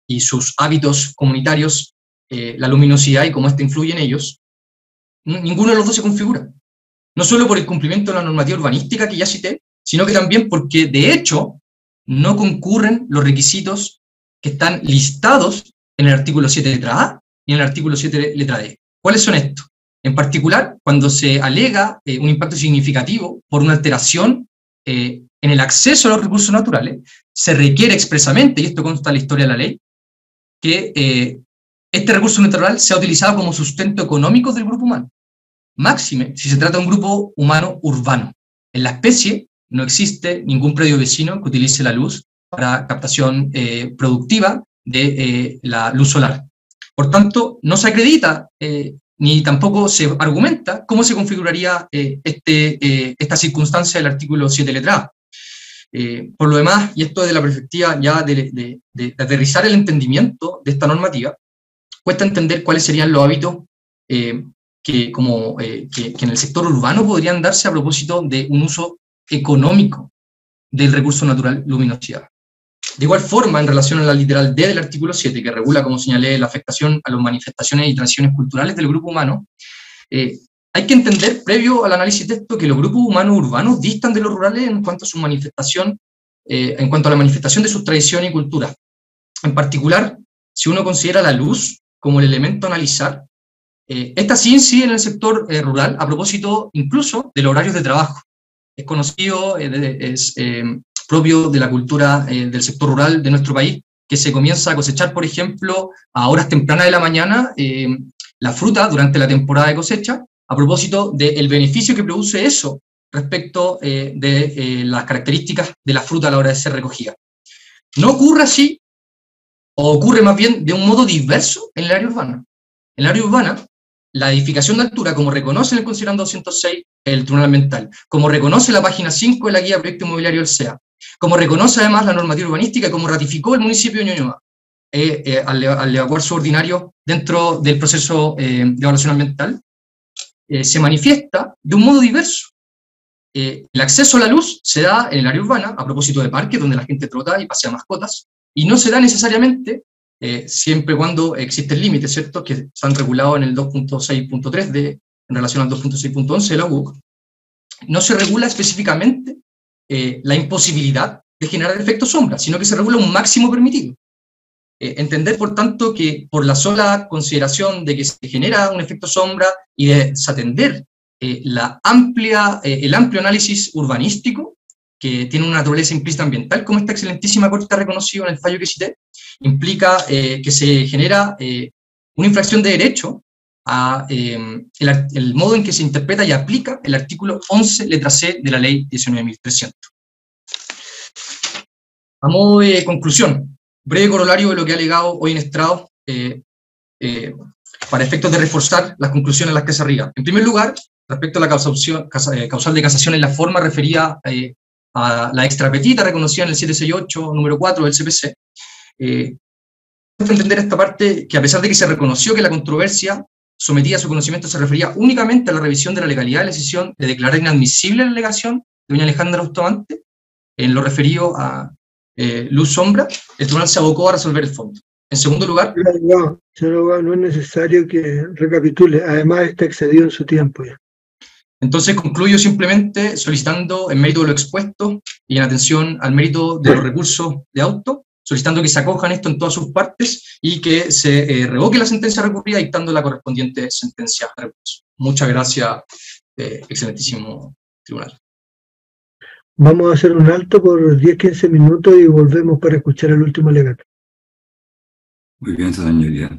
y sus hábitos comunitarios, la luminosidad y cómo ésta influye en ellos. Ninguno de los dos se configura. No solo por el cumplimiento de la normativa urbanística que ya cité, sino que también porque, de hecho, no concurren los requisitos que están listados en el artículo 7 letra A y en el artículo 7 letra D. ¿Cuáles son estos? En particular, cuando se alega un impacto significativo por una alteración en el acceso a los recursos naturales, se requiere expresamente, y esto consta en la historia de la ley, que este recurso natural sea utilizado como sustento económico del grupo humano. Máxime, si se trata de un grupo humano urbano. En la especie no existe ningún predio vecino que utilice la luz para captación productiva de la luz solar. Por tanto, no se acredita ni tampoco se argumenta cómo se configuraría esta circunstancia del artículo 7 letra A. Por lo demás, y esto desde la perspectiva ya de aterrizar el entendimiento de esta normativa, cuesta entender cuáles serían los hábitos que en el sector urbano podrían darse a propósito de un uso económico del recurso natural luminosidad. De igual forma, en relación a la literal D del artículo 7, que regula, como señalé, la afectación a las manifestaciones y tradiciones culturales del grupo humano, hay que entender, previo al análisis de esto, que los grupos humanos urbanos distan de los rurales en cuanto a su manifestación, en cuanto a la manifestación de sus tradiciones y culturas. En particular, si uno considera la luz como el elemento a analizar, esta sí incide en el sector rural, a propósito incluso de los horarios de trabajo. Es conocido, es propio de la cultura del sector rural de nuestro país, que se comienza a cosechar, por ejemplo, a horas tempranas de la mañana, la fruta durante la temporada de cosecha, a propósito del beneficio que produce eso respecto de las características de la fruta a la hora de ser recogida. No ocurre así, o ocurre más bien de un modo diverso en el área urbana. En el área urbana, la edificación de altura, como reconoce en el considerando 206 el Tribunal Ambiental, como reconoce la página 5 de la Guía de Proyecto Inmobiliario del SEA, como reconoce además la normativa urbanística, como ratificó el municipio de Ñuñoa, al evacuar su ordinario dentro del proceso de evaluación ambiental, se manifiesta de un modo diverso. El acceso a la luz se da en el área urbana, a propósito de parques donde la gente trota y pasea mascotas, y no se da necesariamente, siempre y cuando existen límites, ¿cierto?, que están regulados en el 2.6.3 en relación al 2.6.11 de la UUC, no se regula específicamente la imposibilidad de generar efecto sombra, sino que se regula un máximo permitido. Entender, por tanto, que por la sola consideración de que se genera un efecto sombra y de desatender el amplio análisis urbanístico, que tiene una naturaleza implícita ambiental, como esta excelentísima Corte ha reconocido en el fallo que cité, implica que se genera una infracción de derecho a el modo en que se interpreta y aplica el artículo 11, letra C, de la ley 19.300. A modo de conclusión, breve corolario de lo que ha alegado hoy en estrado, para efectos de reforzar las conclusiones a las que se arriba. En primer lugar, respecto a la causal de casación en la forma referida a la extrapetita reconocida en el 768, número 4 del CPC, entender esta parte que a pesar de que se reconoció que la controversia sometida a su conocimiento se refería únicamente a la revisión de la legalidad de la decisión de declarar inadmisible la alegación de doña Alejandra Bustamante, en lo referido a luz sombra, el tribunal se abocó a resolver el fondo. En segundo lugar... No, señor abogado, no es necesario que recapitule, además está excedido en su tiempo ya. Entonces concluyo simplemente solicitando, en mérito de lo expuesto y en atención al mérito de los recursos de auto, solicitando que se acojan esto en todas sus partes y que se revoque la sentencia recurrida dictando la correspondiente sentencia de recurso. Muchas gracias, excelentísimo tribunal. Vamos a hacer un alto por 10-15 minutos y volvemos para escuchar el último alegato. Muy bien, señoría.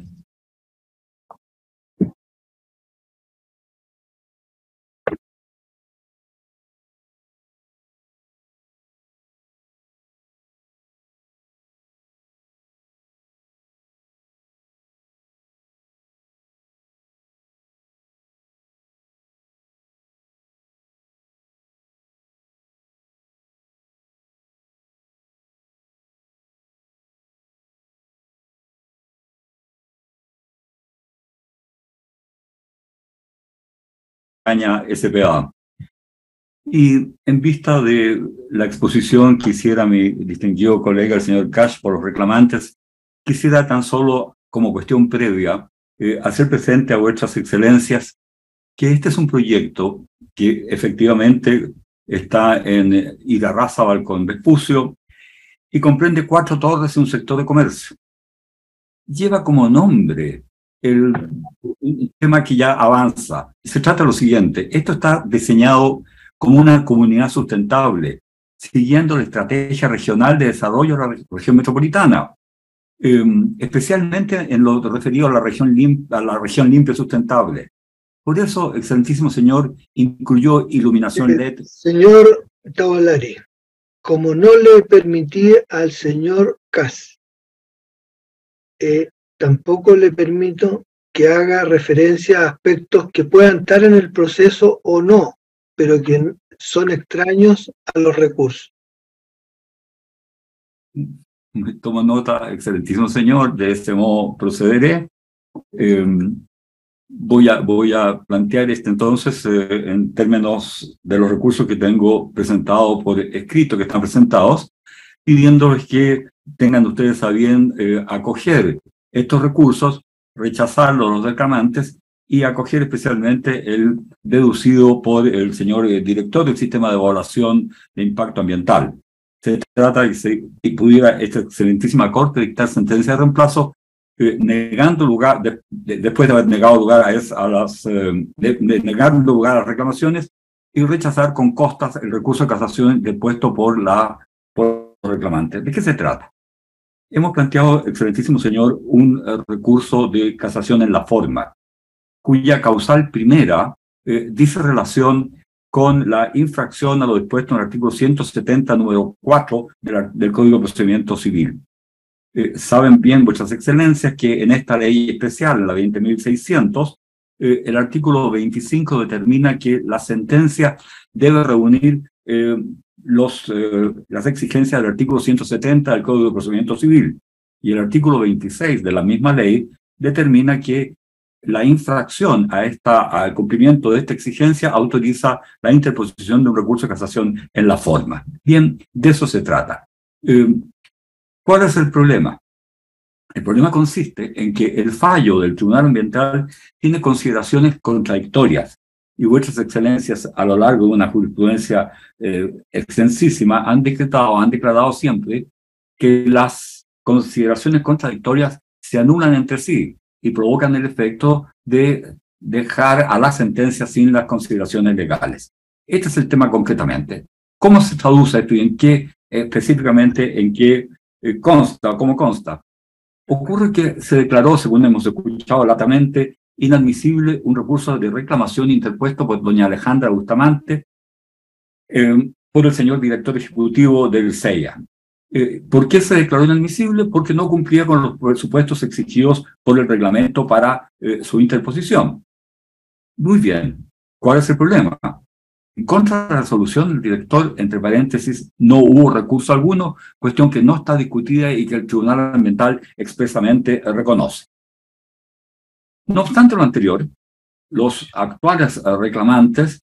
SPA. Y en vista de la exposición que hiciera mi distinguido colega, el señor Cash, por los reclamantes, quisiera tan solo, como cuestión previa, hacer presente a vuestras excelencias que este es un proyecto que efectivamente está en Irarrázaval con Vespucio y comprende 4 torres y un sector de comercio. Lleva como nombre un tema que ya avanza. Se trata de lo siguiente: esto está diseñado como una comunidad sustentable, siguiendo la estrategia regional de desarrollo de la región metropolitana, especialmente en lo referido a la región limpia y sustentable. Por eso, excelentísimo señor, incluyó iluminación LED. Señor Tavolari, como no le permití al señor Cas, tampoco le permito que haga referencia a aspectos que puedan estar en el proceso o no, pero que son extraños a los recursos. Tomo nota, excelentísimo señor, de este modo procederé. Voy a plantear entonces en términos de los recursos que tengo presentados por escrito, que están presentados, pidiéndoles que tengan ustedes a bien acoger estos recursos, rechazarlos los reclamantes y acoger especialmente el deducido por el señor director del sistema de evaluación de impacto ambiental. Se trata de que si pudiera esta excelentísima corte dictar sentencia de reemplazo, negando lugar, después de haber negado lugar negando lugar a las reclamaciones y rechazar con costas el recurso de casación depuesto por los reclamantes. ¿De qué se trata? Hemos planteado, excelentísimo señor, un recurso de casación en la forma, cuya causal primera dice relación con la infracción a lo dispuesto en el artículo 170, número 4 del Código de Procedimiento Civil. Saben bien vuestras excelencias que en esta ley especial, la 20.600, el artículo 25 determina que la sentencia debe reunir las exigencias del artículo 170 del Código de Procedimiento Civil, y el artículo 26 de la misma ley determina que la infracción al cumplimiento de esta exigencia autoriza la interposición de un recurso de casación en la forma. Bien, de eso se trata. ¿Cuál es el problema? El problema consiste en que el fallo del Tribunal Ambiental tiene consideraciones contradictorias, y vuestras excelencias a lo largo de una jurisprudencia extensísima han declarado siempre que las consideraciones contradictorias se anulan entre sí y provocan el efecto de dejar a la sentencia sin las consideraciones legales. Este es el tema concretamente. ¿Cómo se traduce esto y en qué específicamente en qué consta, cómo consta? Ocurre que se declaró, según hemos escuchado latamente, inadmisible un recurso de reclamación interpuesto por doña Alejandra Bustamante por el señor director ejecutivo del CEIA. ¿Por qué se declaró inadmisible? Porque no cumplía con los presupuestos exigidos por el reglamento para su interposición. Muy bien. ¿Cuál es el problema? En contra de la resolución del director, entre paréntesis, no hubo recurso alguno, cuestión que no está discutida y que el Tribunal Ambiental expresamente reconoce. No obstante lo anterior, los actuales reclamantes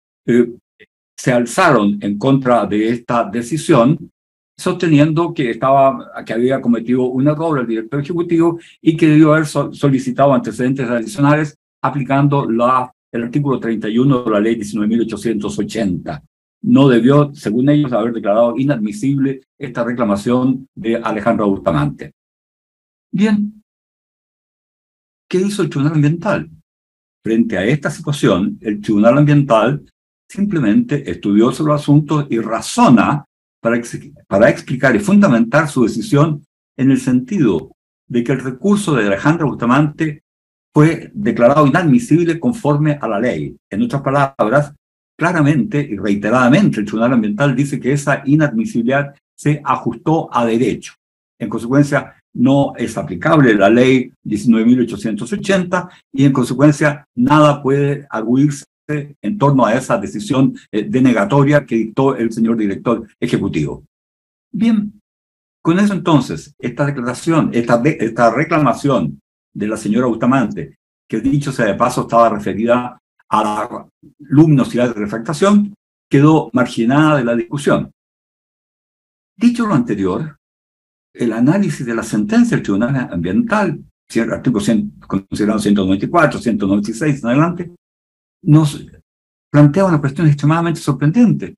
se alzaron en contra de esta decisión, sosteniendo que había cometido un error el director ejecutivo y que debió haber solicitado antecedentes adicionales aplicando el artículo 31 de la ley 19.880. No debió, según ellos, haber declarado inadmisible esta reclamación de Alejandra Bustamante. Bien, ¿qué hizo el Tribunal Ambiental? Frente a esta situación, el Tribunal Ambiental simplemente estudió sobre los asuntos y razona para explicar y fundamentar su decisión en el sentido de que el recurso de Alejandra Bustamante fue declarado inadmisible conforme a la ley. En otras palabras, claramente y reiteradamente el Tribunal Ambiental dice que esa inadmisibilidad se ajustó a derecho. En consecuencia, no es aplicable la ley 19.880 y en consecuencia nada puede arguirse en torno a esa decisión denegatoria que dictó el señor director ejecutivo. Bien, con eso entonces, esta declaración, esta reclamación de la señora Bustamante, que dicho sea de paso estaba referida a la luminosidad de refractación, quedó marginada de la discusión. Dicho lo anterior, el análisis de la sentencia del Tribunal Ambiental, artículo considerado 194, 196 en adelante, nos plantea una cuestión extremadamente sorprendente,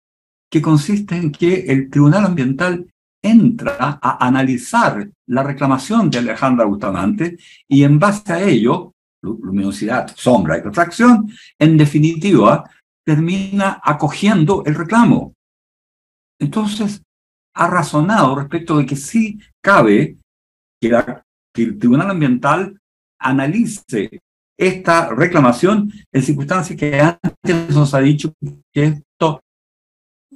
que consiste en que el Tribunal Ambiental entra a analizar la reclamación de Alejandra Bustamante y en base a ello, luminosidad, sombra y refracción, en definitiva, termina acogiendo el reclamo. Entonces, ha razonado respecto de que sí cabe que el Tribunal Ambiental analice esta reclamación en circunstancias que antes nos ha dicho que esto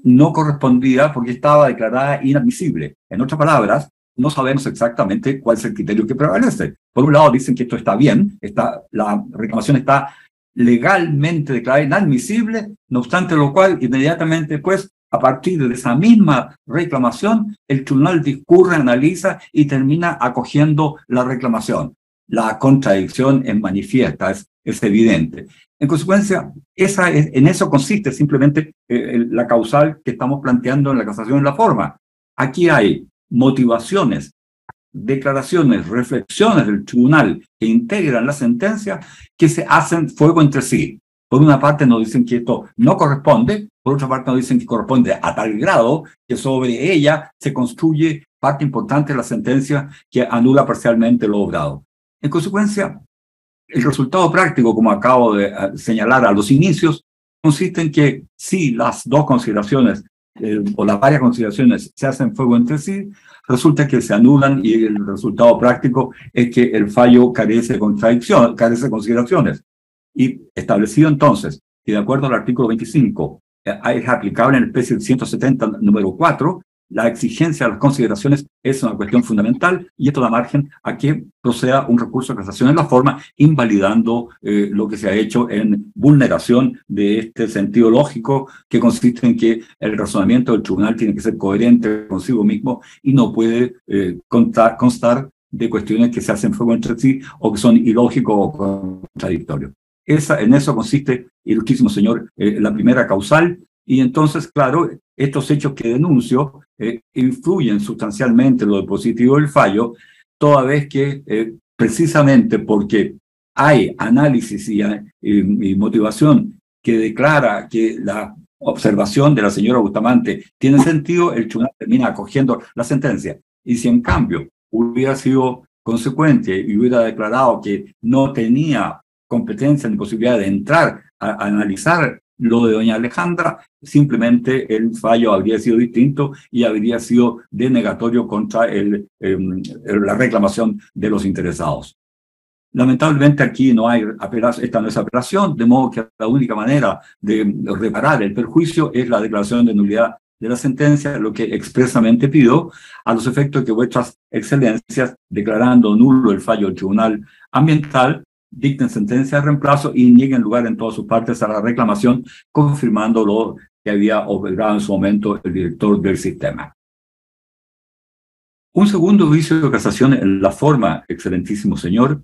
no correspondía porque estaba declarada inadmisible. En otras palabras, no sabemos exactamente cuál es el criterio que prevalece. Por un lado dicen que esto está bien, la reclamación está legalmente declarada inadmisible, no obstante lo cual inmediatamente pues a partir de esa misma reclamación el tribunal discurre, analiza y termina acogiendo la reclamación. La contradicción es manifiesta, es evidente. En consecuencia, en eso consiste simplemente la causal que estamos planteando en la casación en la forma. Aquí hay motivaciones, declaraciones, reflexiones del tribunal que integran la sentencia que se hacen fuego entre sí. Por una parte nos dicen que esto no corresponde, por otra parte nos dicen que corresponde a tal grado que sobre ella se construye parte importante de la sentencia que anula parcialmente lo obrado. En consecuencia, el resultado práctico, como acabo de señalar a los inicios, consiste en que si las dos consideraciones o las varias consideraciones se hacen fuego entre sí, resulta que se anulan y el resultado práctico es que el fallo carece de contradicción, carece de consideraciones. Y establecido entonces que de acuerdo al artículo 25 es aplicable en el especie 170 número 4, la exigencia de las consideraciones es una cuestión fundamental y esto da margen a que proceda un recurso de casación en la forma, invalidando lo que se ha hecho en vulneración de este sentido lógico que consiste en que el razonamiento del tribunal tiene que ser coherente consigo mismo y no puede constar de cuestiones que se hacen fuego entre sí o que son ilógicos o contradictorios. En eso consiste, ilustrísimo señor, la primera causal. Y entonces, claro, estos hechos que denuncio influyen sustancialmente en lo positivo del fallo, toda vez que precisamente porque hay análisis y motivación que declara que la observación de la señora Bustamante tiene sentido, el tribunal termina acogiendo la sentencia. Y si en cambio hubiera sido consecuente y hubiera declarado que no tenía competencia ni posibilidad de entrar a analizar lo de doña Alejandra, simplemente el fallo habría sido distinto y habría sido denegatorio contra la reclamación de los interesados. Lamentablemente aquí no hay esta no es apelación, de modo que la única manera de reparar el perjuicio es la declaración de nulidad de la sentencia, lo que expresamente pido a los efectos de que vuestras excelencias, declarando nulo el fallo del Tribunal Ambiental, dicten sentencia de reemplazo y nieguen lugar en todas sus partes a la reclamación, confirmando lo que había obrado en su momento el director del sistema. Un segundo juicio de casación en la forma, excelentísimo señor,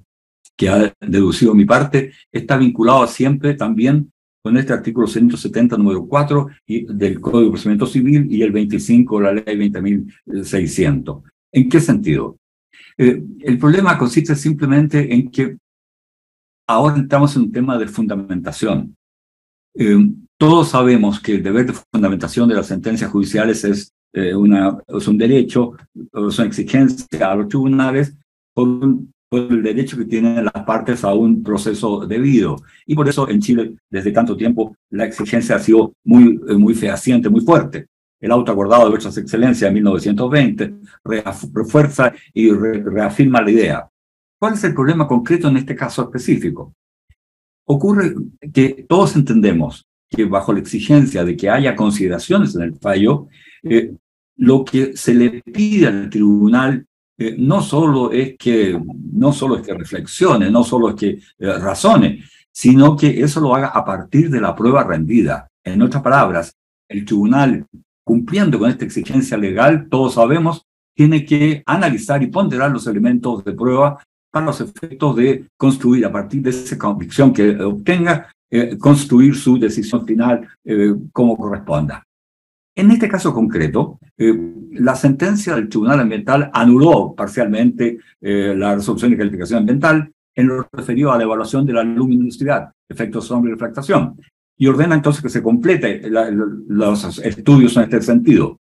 que ha deducido mi parte, está vinculado siempre también con este artículo 170, número 4 del Código de Procedimiento Civil y el 25 de la Ley 20.600. ¿En qué sentido? El problema consiste simplemente en que ahora estamos en un tema de fundamentación. Todos sabemos que el deber de fundamentación de las sentencias judiciales es un derecho, es una exigencia a los tribunales por el derecho que tienen las partes a un proceso debido. Y por eso en Chile, desde tanto tiempo, la exigencia ha sido muy fehaciente, muy fuerte. El auto acordado de vuestras excelencias de 1920 refuerza y reafirma la idea. ¿Cuál es el problema concreto en este caso específico? Ocurre que todos entendemos que bajo la exigencia de que haya consideraciones en el fallo, lo que se le pide al tribunal no solo es que reflexione, no solo es que razone, sino que eso lo haga a partir de la prueba rendida. En otras palabras, el tribunal, cumpliendo con esta exigencia legal, todos sabemos, tiene que analizar y ponderar los elementos de prueba para los efectos de construir, a partir de esa convicción que obtenga, construir su decisión final como corresponda. En este caso concreto, la sentencia del Tribunal Ambiental anuló parcialmente la resolución de calificación ambiental en lo referido a la evaluación de la luminosidad, efectos sombra y refractación, y ordena entonces que se complete los estudios en este sentido.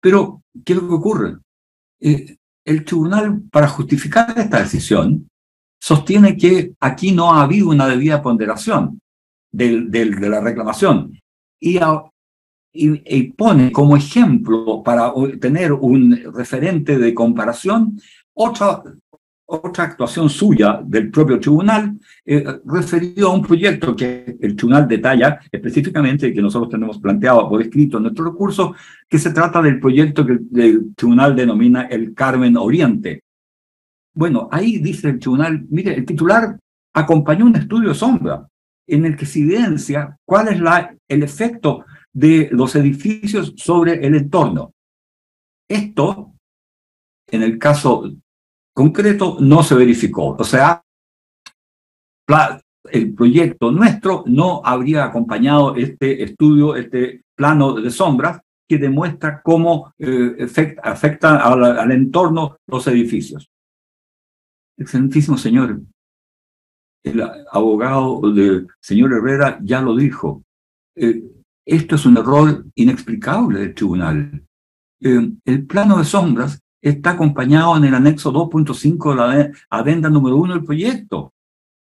Pero, ¿qué es lo que ocurre? El tribunal, para justificar esta decisión, sostiene que aquí no ha habido una debida ponderación de la reclamación y pone como ejemplo, para tener un referente de comparación, otra actuación suya del propio tribunal referido a un proyecto que el tribunal detalla específicamente, que nosotros tenemos planteado por escrito en nuestro recurso, que se trata del proyecto que el tribunal denomina el Carmen Oriente. Bueno, ahí dice el tribunal, mire, el titular acompañó un estudio de sombra en el que se evidencia cuál es el efecto de los edificios sobre el entorno. Esto, en el caso concreto, no se verificó. O sea, el proyecto nuestro no habría acompañado este estudio, este plano de sombras que demuestra cómo afectan al entorno los edificios. Excelentísimo señor, el abogado del señor Herrera ya lo dijo. Esto es un error inexplicable del tribunal. El plano de sombras está acompañado en el anexo 2.5 de la adenda número 1 del proyecto.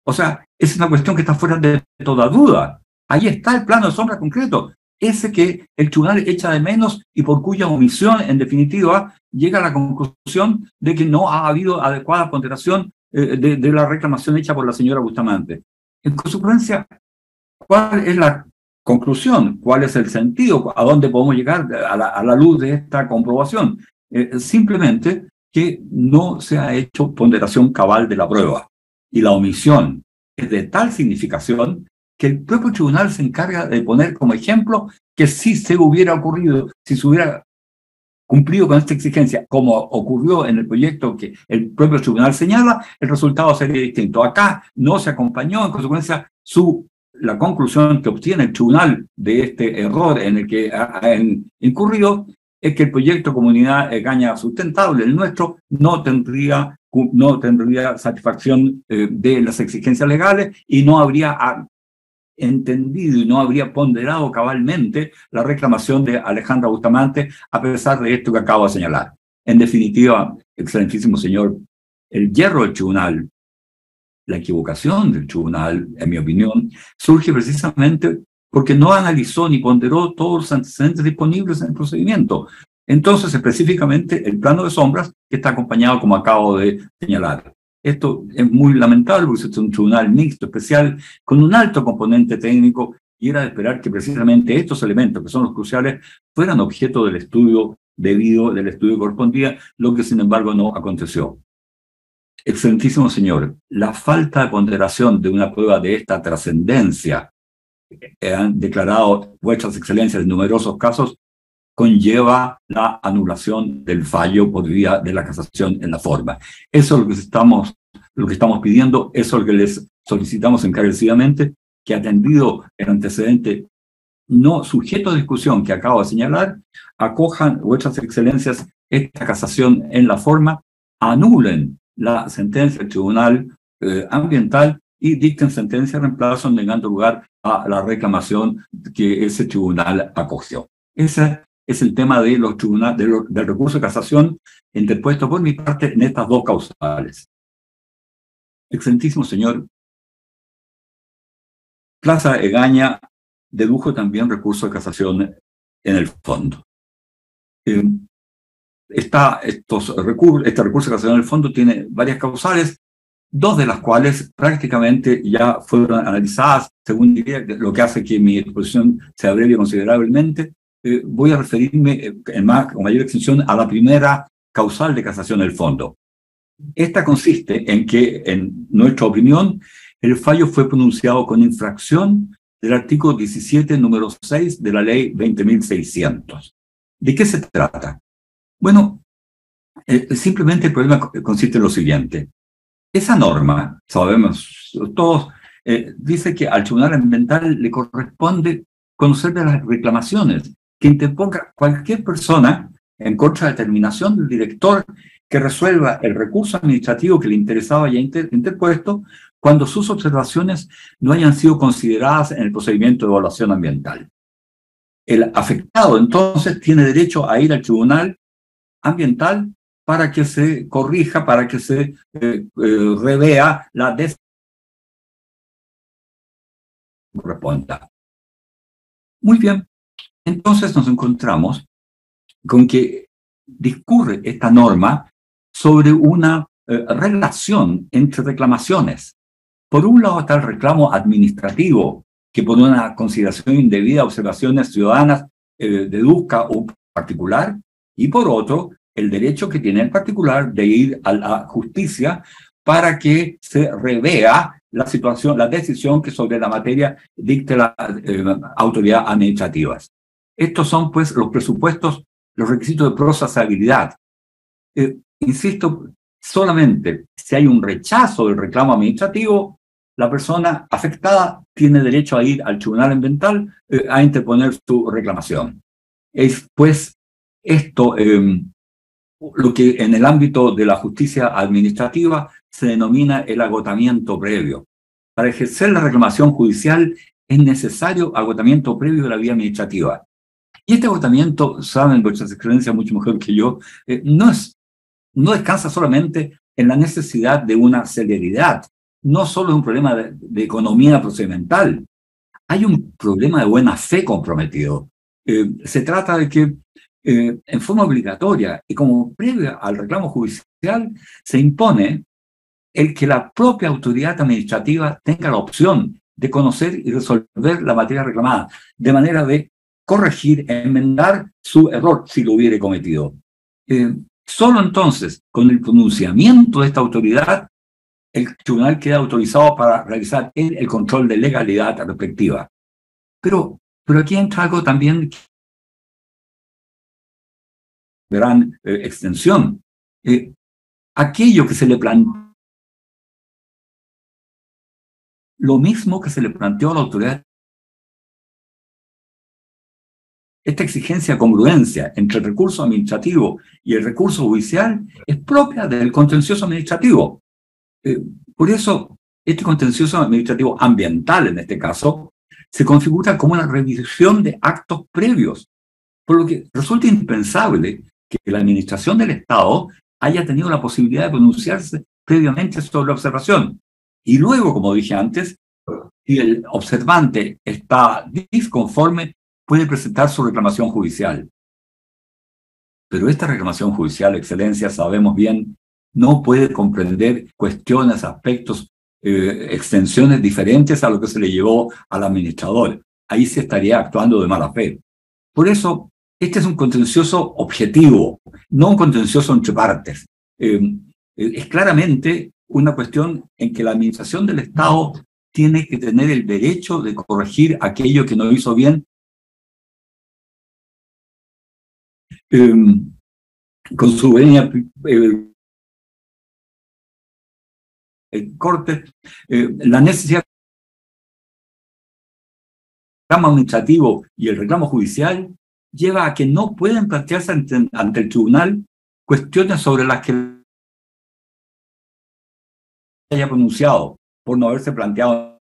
O sea, es una cuestión que está fuera de toda duda. Ahí está el plano de sombras concreto, ese que el tribunal echa de menos y por cuya omisión, en definitiva, llega a la conclusión de que no ha habido adecuada ponderación de la reclamación hecha por la señora Bustamante. En consecuencia, ¿cuál es la conclusión? ¿Cuál es el sentido? ¿A dónde podemos llegar a la luz de esta comprobación? Simplemente que no se ha hecho ponderación cabal de la prueba. Y la omisión es de tal significación que el propio tribunal se encarga de poner como ejemplo que si se hubiera ocurrido, si se hubiera cumplido con esta exigencia, como ocurrió en el proyecto que el propio tribunal señala, el resultado sería distinto. Acá no se acompañó, en consecuencia, la conclusión que obtiene el tribunal de este error en el que ha incurrido es que el proyecto Comunidad Egaña Sustentable, el nuestro, no tendría satisfacción de las exigencias legales y no habría entendido y no habría ponderado cabalmente la reclamación de Alejandra Bustamante, a pesar de esto que acabo de señalar. En definitiva, excelentísimo señor, el yerro del tribunal, la equivocación del tribunal, en mi opinión, surge precisamente porque no analizó ni ponderó todos los antecedentes disponibles en el procedimiento. Entonces, específicamente, el plano de sombras que está acompañado, como acabo de señalar. Esto es muy lamentable porque es un tribunal mixto, especial, con un alto componente técnico, y era de esperar que precisamente estos elementos, que son los cruciales, fueran objeto del estudio debido, del estudio que correspondía, lo que sin embargo no aconteció. Excelentísimo señor, la falta de ponderación de una prueba de esta trascendencia, han declarado vuestras excelencias en numerosos casos, conlleva la anulación del fallo por vía de la casación en la forma. Eso es lo que estamos pidiendo, eso es lo que les solicitamos encarecidamente, que atendido el antecedente no sujeto de discusión que acabo de señalar, acojan vuestras excelencias esta casación en la forma, anulen la sentencia del Tribunal Ambiental y dicten sentencia de reemplazo negando lugar a la reclamación que ese tribunal acogió. Ese es el tema de los tribunales, del recurso de casación interpuesto por mi parte en estas dos causales. Excelentísimo señor, Plaza Egaña dedujo también recurso de casación en el fondo. Este recurso de casación en el fondo tiene varias causales, dos de las cuales prácticamente ya fueron analizadas, según diría, lo que hace que mi exposición se abrevie considerablemente. Voy a referirme con mayor extensión a la primera causal de casación del fondo. Esta consiste en que, en nuestra opinión, el fallo fue pronunciado con infracción del artículo 17, número 6 de la ley 20.600. ¿De qué se trata? Bueno, simplemente el problema consiste en lo siguiente. Esa norma, sabemos todos, dice que al Tribunal Ambiental le corresponde conocer de las reclamaciones que interponga cualquier persona en contra de determinación del director que resuelva el recurso administrativo que le interesaba ya interpuesto cuando sus observaciones no hayan sido consideradas en el procedimiento de evaluación ambiental. El afectado, entonces, tiene derecho a ir al Tribunal Ambiental para que se corrija, para que se revea la corresponda. Muy bien, entonces nos encontramos con que discurre esta norma sobre una relación entre reclamaciones. Por un lado está el reclamo administrativo, que por una consideración indebida de observaciones ciudadanas deduzca un particular, y por otro, el derecho que tiene el particular de ir a la justicia para que se revea la situación, la decisión que sobre la materia dicte la autoridad administrativa. Estos son, pues, los presupuestos, los requisitos de procesabilidad. Insisto, solamente si hay un rechazo del reclamo administrativo, la persona afectada tiene derecho a ir al Tribunal Ambiental a interponer su reclamación. Es, pues, esto lo que en el ámbito de la justicia administrativa se denomina el agotamiento previo. Para ejercer la reclamación judicial es necesario agotamiento previo de la vía administrativa. Y este agotamiento, saben vuestras excelencias mucho mejor que yo, no descansa solamente en la necesidad de una celeridad, no solo es un problema de economía procedimental, hay un problema de buena fe comprometido. Se trata de que en forma obligatoria y como previa al reclamo judicial se impone el que la propia autoridad administrativa tenga la opción de conocer y resolver la materia reclamada, de manera de corregir, enmendar su error si lo hubiere cometido. Solo entonces, con el pronunciamiento de esta autoridad, el tribunal queda autorizado para realizar el control de legalidad respectiva. Pero aquí entra algo también de gran extensión. Aquello que se le planteó, lo mismo que se le planteó a la autoridad, esta exigencia de congruencia entre el recurso administrativo y el recurso judicial es propia del contencioso administrativo. Por eso, este contencioso administrativo ambiental, en este caso, se configura como una revisión de actos previos, por lo que resulta indispensable que la administración del Estado haya tenido la posibilidad de pronunciarse previamente sobre la observación. Y luego, como dije antes, si el observante está disconforme, puede presentar su reclamación judicial. Pero esta reclamación judicial, excelencia, sabemos bien, no puede comprender cuestiones, aspectos, extensiones diferentes a lo que se le llevó al administrador. Ahí se estaría actuando de mala fe. Por eso, este es un contencioso objetivo, no un contencioso entre partes. Es claramente una cuestión en que la administración del Estado tiene que tener el derecho de corregir aquello que no hizo bien con su venia el corte, la necesidad reclamo administrativo y el reclamo judicial lleva a que no pueden plantearse ante el tribunal cuestiones sobre las que haya pronunciado por no haberse planteado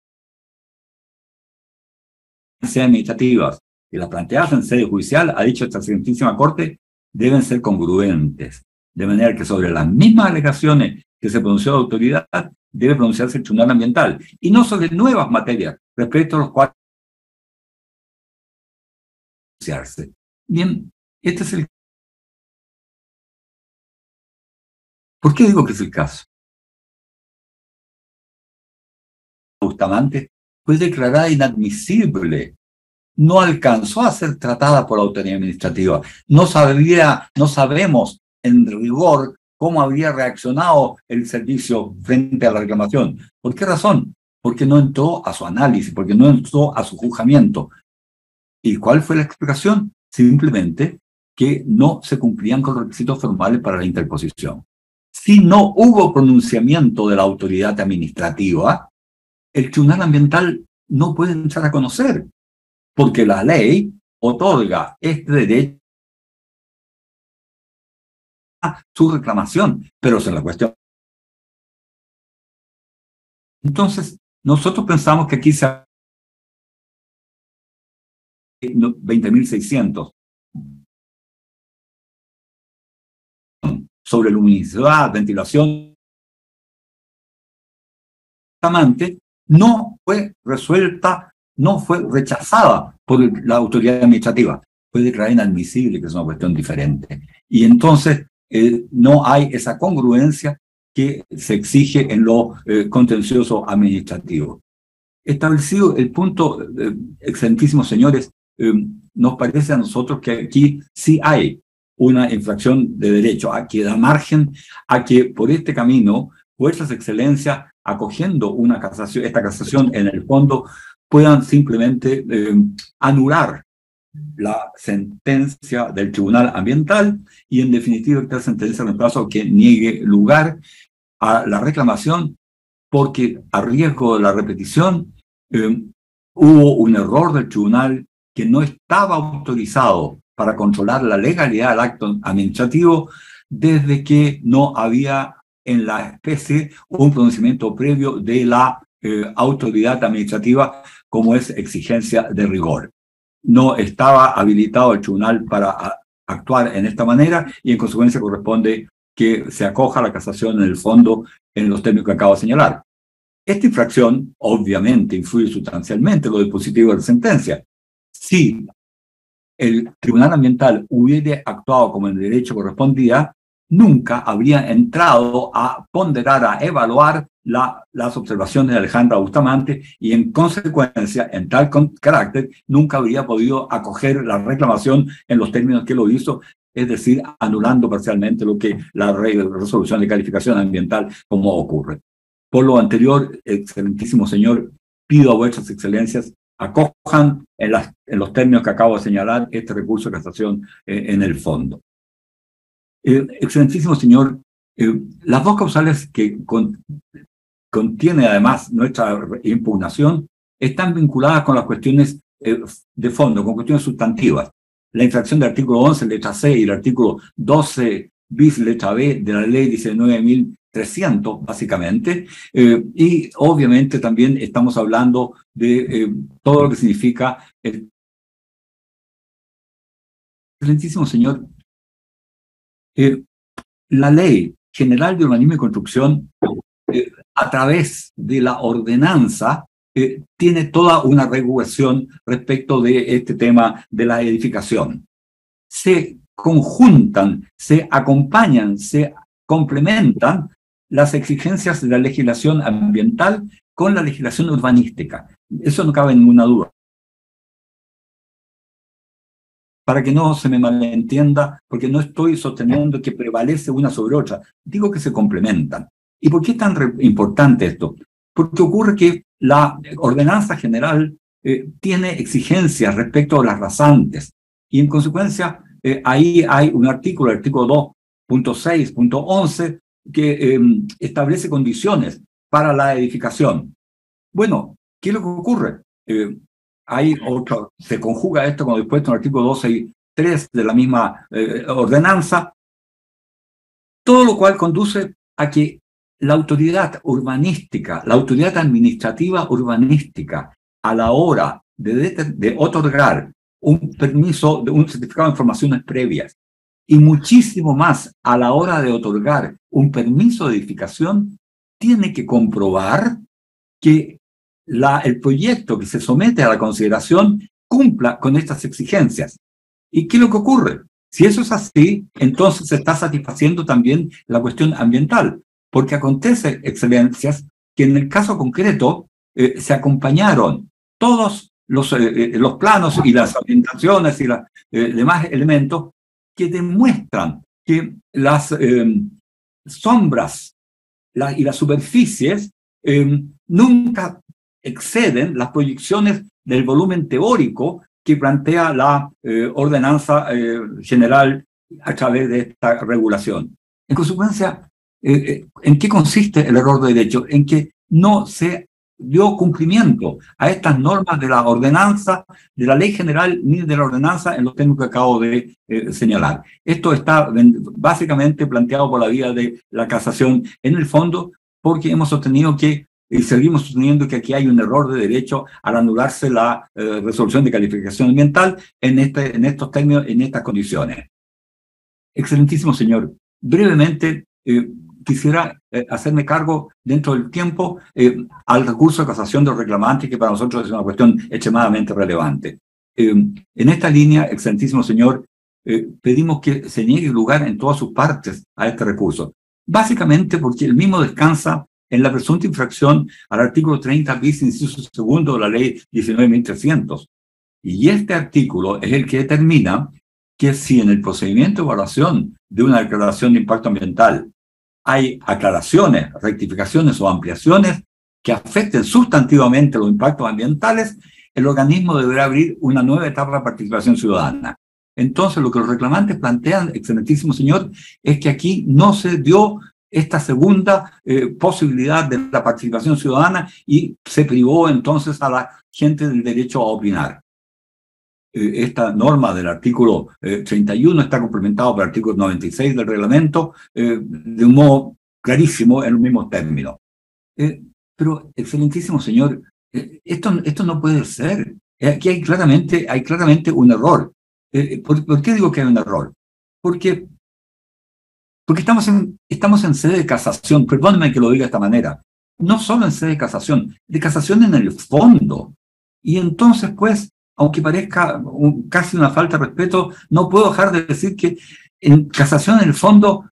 en sede administrativas y las planteadas en sede judicial, ha dicho esta excelentísima Corte, deben ser congruentes, de manera que sobre las mismas alegaciones que se pronunció la autoridad debe pronunciarse el Tribunal Ambiental y no sobre nuevas materias respecto a los cuales pronunciarse. Bien, este es el... ¿Por qué digo que es el caso? Bustamante fue declarada inadmisible. No alcanzó a ser tratada por la autoridad administrativa. No sabemos en rigor cómo habría reaccionado el servicio frente a la reclamación. ¿Por qué razón? Porque no entró a su análisis, porque no entró a su juzgamiento. ¿Y cuál fue la explicación? Simplemente que no se cumplían con los requisitos formales para la interposición. Si no hubo pronunciamiento de la autoridad administrativa, el Tribunal Ambiental no puede entrar a conocer, porque la ley otorga este derecho a su reclamación, pero es en la cuestión. Entonces, nosotros pensamos que aquí se 20.600 sobre luminosidad, ventilación, no fue resuelta, no fue rechazada por la autoridad administrativa. Fue declarada inadmisible, que es una cuestión diferente. Y entonces no hay esa congruencia que se exige en lo contencioso administrativo. Establecido el punto, excelentísimos señores, nos parece a nosotros que aquí sí hay una infracción de derecho, a que da margen a que por este camino vuestras excelencias, acogiendo esta casación en el fondo, puedan simplemente anular la sentencia del Tribunal Ambiental y, en definitiva, esta sentencia en el plazo que niegue lugar a la reclamación, porque a riesgo de la repetición hubo un error del tribunal que no estaba autorizado para controlar la legalidad del acto administrativo desde que no había en la especie un pronunciamiento previo de la autoridad administrativa, como es exigencia de rigor. No estaba habilitado el tribunal para actuar en esta manera y en consecuencia corresponde que se acoja la casación en el fondo en los términos que acabo de señalar. Esta infracción obviamente influye sustancialmente en lo dispositivo de la sentencia. Si el Tribunal Ambiental hubiera actuado como el derecho correspondía, nunca habría entrado a ponderar, a evaluar las observaciones de Alejandra Bustamante y, en consecuencia, en tal carácter, nunca habría podido acoger la reclamación en los términos que lo hizo, es decir, anulando parcialmente lo que la resolución de calificación ambiental como ocurre. Por lo anterior, excelentísimo señor, pido a vuestras excelencias acojan en los términos que acabo de señalar este recurso de casación en el fondo. Excelentísimo señor, las dos causales que contiene además nuestra impugnación están vinculadas con las cuestiones de fondo, con cuestiones sustantivas. La infracción del artículo 11, letra C, y el artículo 12 bis, letra B, de la ley 19.300, básicamente, y obviamente también estamos hablando de todo lo que significa el... Excelentísimo señor, la Ley General de Urbanismo y Construcción, a través de la ordenanza, tiene toda una regulación respecto de este tema de la edificación. Se conjuntan, se acompañan, se complementan las exigencias de la legislación ambiental con la legislación urbanística. Eso no cabe ninguna duda. Para que no se me malentienda, porque no estoy sosteniendo que prevalece una sobre otra, digo que se complementan. ¿Y por qué es tan importante esto? Porque ocurre que la ordenanza general tiene exigencias respecto a las rasantes, y en consecuencia ahí hay un artículo, el artículo 2.6.11, que establece condiciones para la edificación. Bueno, ¿qué es lo que ocurre? hay otro, se conjuga esto con lo dispuesto en el artículo 12.3 de la misma ordenanza, todo lo cual conduce a que la autoridad urbanística, la autoridad administrativa urbanística, a la hora de otorgar un permiso, un certificado de informaciones previas, y muchísimo más a la hora de otorgar un permiso de edificación, tiene que comprobar que el proyecto que se somete a la consideración cumpla con estas exigencias. ¿Y qué es lo que ocurre? Si eso es así, entonces se está satisfaciendo también la cuestión ambiental, porque acontece, excelencias, que en el caso concreto se acompañaron todos los planos y las orientaciones y los demás elementos que demuestran que las sombras y las superficies nunca exceden las proyecciones del volumen teórico que plantea la ordenanza general a través de esta regulación. En consecuencia, ¿en qué consiste el error de derecho? En que no se dio cumplimiento a estas normas de la ordenanza, de la ley general, ni de la ordenanza en los términos que acabo de señalar. Esto está básicamente planteado por la vía de la casación en el fondo, porque hemos sostenido que, y seguimos sosteniendo que aquí hay un error de derecho al anularse la resolución de calificación ambiental en estos términos, en estas condiciones. Excelentísimo señor, brevemente quisiera hacerme cargo dentro del tiempo al recurso de casación de los reclamantes, que para nosotros es una cuestión extremadamente relevante. En esta línea, excelentísimo señor, pedimos que se niegue lugar en todas sus partes a este recurso, básicamente porque el mismo descansa en la presunta infracción al artículo 30 bis, inciso segundo de la ley 19.300. Y este artículo es el que determina que si en el procedimiento de evaluación de una declaración de impacto ambiental hay aclaraciones, rectificaciones o ampliaciones que afecten sustantivamente los impactos ambientales, el organismo deberá abrir una nueva etapa de participación ciudadana. Entonces, lo que los reclamantes plantean, excelentísimo señor, es que aquí no se dio esta segunda posibilidad de la participación ciudadana y se privó entonces a la gente del derecho a opinar. Esta norma del artículo 31 está complementado por el artículo 96 del reglamento de un modo clarísimo en los mismos términos. Pero, excelentísimo señor, esto no puede ser. Aquí hay claramente un error. ¿Por qué digo que hay un error? Porque estamos en sede de casación, perdónenme que lo diga de esta manera, no solo en sede de casación en el fondo. Y entonces, pues, aunque parezca casi una falta de respeto, no puedo dejar de decir que en casación en el fondo,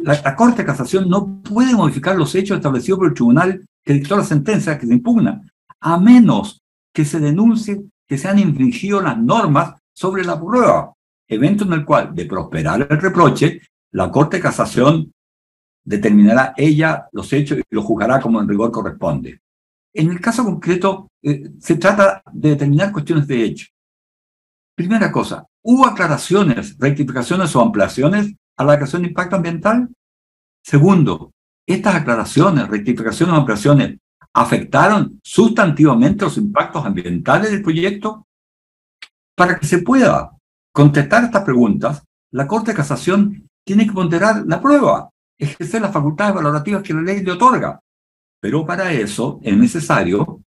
la Corte de Casación no puede modificar los hechos establecidos por el tribunal que dictó la sentencia que se impugna, a menos que se denuncie que se han infringido las normas sobre la prueba, evento en el cual, de prosperar el reproche, la Corte de Casación determinará ella los hechos y los juzgará como en rigor corresponde. En el caso concreto, se trata de determinar cuestiones de hecho. Primera cosa, ¿hubo aclaraciones, rectificaciones o ampliaciones a la declaración de impacto ambiental? Segundo, ¿estas aclaraciones, rectificaciones o ampliaciones afectaron sustantivamente los impactos ambientales del proyecto? Para que se pueda contestar estas preguntas, la Corte de Casación tiene que ponderar la prueba, ejercer las facultades valorativas que la ley le otorga. Pero para eso es necesario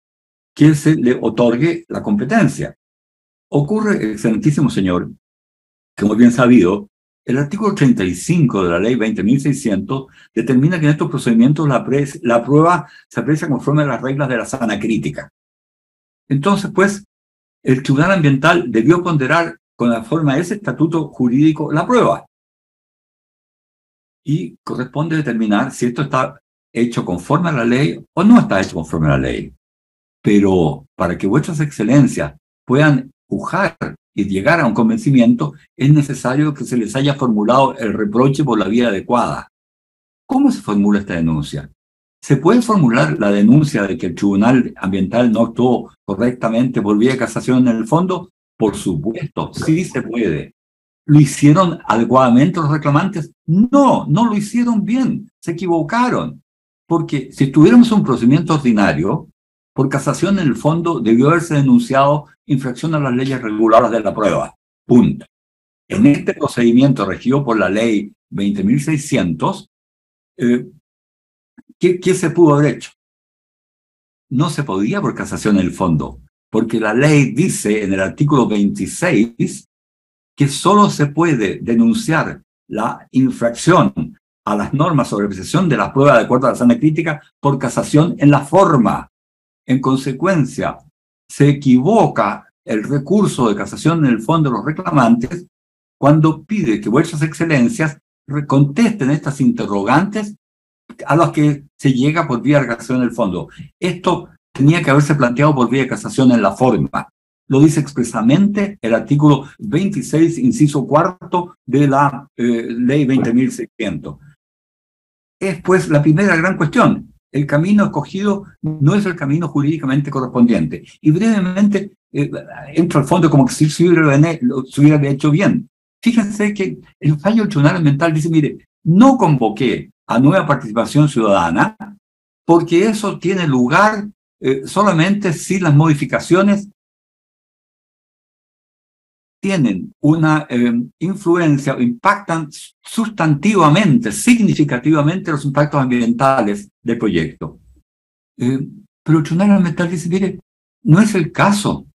que se le otorgue la competencia. Ocurre, excelentísimo señor, que muy bien sabido, el artículo 35 de la ley 20.600 determina que en estos procedimientos la prueba se aprecia conforme a las reglas de la sana crítica. Entonces, pues, el Tribunal Ambiental debió ponderar con la forma de ese estatuto jurídico la prueba. Y corresponde determinar si esto está hecho conforme a la ley o no está hecho conforme a la ley. Pero para que vuestras excelencias puedan juzgar y llegar a un convencimiento, es necesario que se les haya formulado el reproche por la vía adecuada. ¿Cómo se formula esta denuncia? ¿Se puede formular la denuncia de que el Tribunal Ambiental no actuó correctamente por vía de casación en el fondo? Por supuesto, sí se puede. ¿Lo hicieron adecuadamente los reclamantes? No, no lo hicieron bien, se equivocaron. Porque si tuviéramos un procedimiento ordinario, por casación en el fondo debió haberse denunciado infracción a las leyes reguladoras de la prueba. Punto. En este procedimiento regido por la ley 20.600, ¿qué se pudo haber hecho? No se podía por casación en el fondo, porque la ley dice en el artículo 26 que solo se puede denunciar la infracción a las normas sobre apreciación de las pruebas de acuerdo a la sana crítica por casación en la forma. En consecuencia, se equivoca el recurso de casación en el fondo de los reclamantes cuando pide que vuestras excelencias contesten estas interrogantes a las que se llega por vía de casación en el fondo. Esto tenía que haberse planteado por vía de casación en la forma. Lo dice expresamente el artículo 26, inciso cuarto de la ley 20.600. Es pues la primera gran cuestión. El camino escogido no es el camino jurídicamente correspondiente. Y brevemente entro al fondo como que si se hubiera hecho bien. Fíjense que el fallo del Tribunal Ambiental dice, mire, no convoqué a nueva participación ciudadana porque eso tiene lugar solamente si las modificaciones tienen una influencia o impactan sustantivamente, significativamente los impactos ambientales del proyecto. Pero el Tribunal Ambiental dice, mire, no es el caso,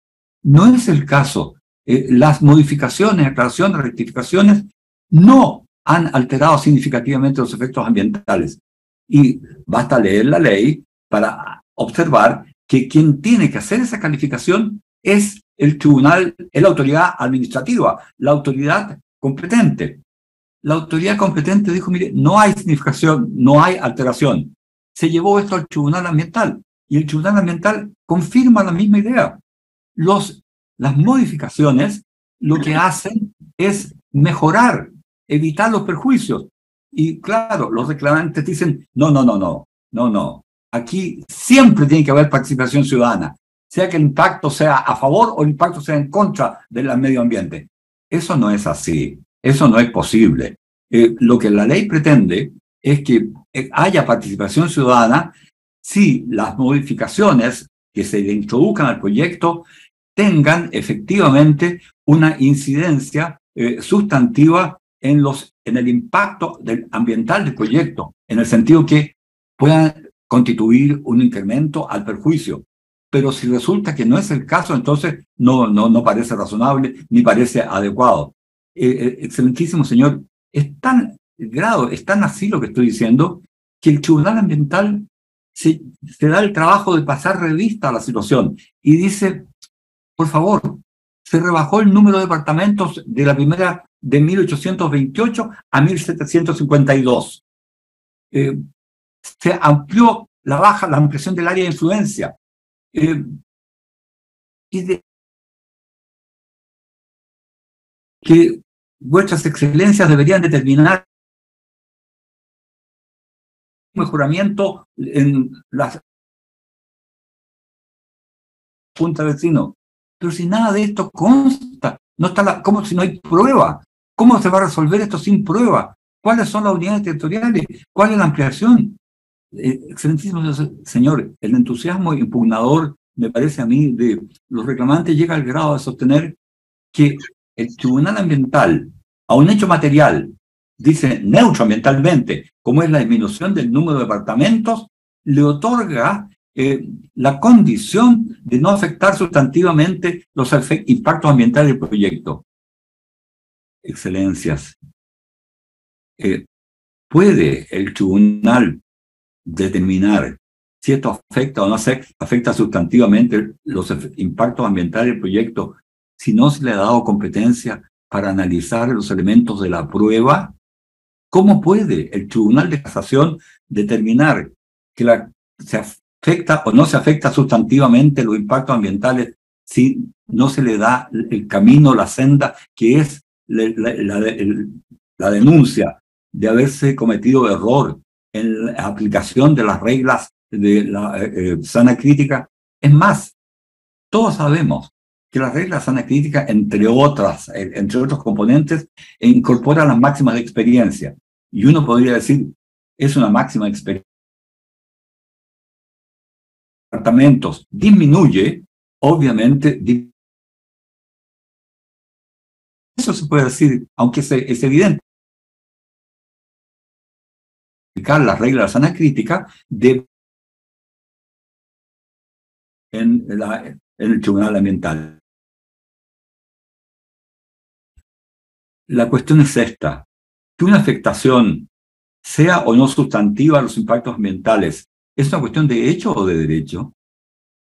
no es el caso. Las modificaciones, aclaraciones, rectificaciones no han alterado significativamente los efectos ambientales. Y basta leer la ley para observar que quien tiene que hacer esa calificación es el tribunal, es la autoridad administrativa, la autoridad competente. La autoridad competente dijo, mire, no hay significación, no hay alteración. Se llevó esto al Tribunal Ambiental y el Tribunal Ambiental confirma la misma idea. Las modificaciones lo que hacen es mejorar, evitar los perjuicios. Y claro, los reclamantes dicen, no. Aquí siempre tiene que haber participación ciudadana, sea que el impacto sea a favor o el impacto sea en contra del medio ambiente. Eso no es así, eso no es posible. Lo que la ley pretende es que haya participación ciudadana si las modificaciones que se le introduzcan al proyecto tengan efectivamente una incidencia sustantiva en el impacto ambiental del proyecto, en el sentido que puedan constituir un incremento al perjuicio. Pero si resulta que no es el caso, entonces no parece razonable ni parece adecuado. Excelentísimo señor, es tan así lo que estoy diciendo, que el Tribunal Ambiental se da el trabajo de pasar revista a la situación y dice, por favor, se rebajó el número de departamentos de la primera de 1828 a 1752. Se amplió la ampliación del área de influencia. Que vuestras excelencias deberían determinar un mejoramiento en las juntas de vecinos. Pero si nada de esto consta, no está ¿cómo si no hay prueba? ¿Cómo se va a resolver esto sin prueba? ¿Cuáles son las unidades territoriales? ¿Cuál es la ampliación? Excelentísimo señor, el entusiasmo impugnador, me parece a mí, de los reclamantes llega al grado de sostener que el Tribunal Ambiental, a un hecho material, dice neutro ambientalmente, como es la disminución del número de departamentos, le otorga la condición de no afectar sustantivamente los impactos ambientales del proyecto. Excelencias, ¿puede el tribunal determinar si esto afecta o no afecta sustantivamente los impactos ambientales del proyecto si no se le ha dado competencia para analizar los elementos de la prueba? ¿Cómo puede el Tribunal de Casación determinar que se afecta o no se afecta sustantivamente los impactos ambientales si no se le da el camino, la senda, que es la denuncia de haberse cometido error en la aplicación de las reglas de la sana crítica? Es más, todos sabemos que las reglas sana crítica, entre otros componentes, incorporan las máximas de experiencia. Y uno podría decir, es una máxima de experiencia departamentos disminuye, obviamente, eso se puede decir, aunque es evidente. Las reglas de la sana crítica en el Tribunal Ambiental. La cuestión es esta, que una afectación, sea o no sustantiva a los impactos ambientales, ¿es una cuestión de hecho o de derecho?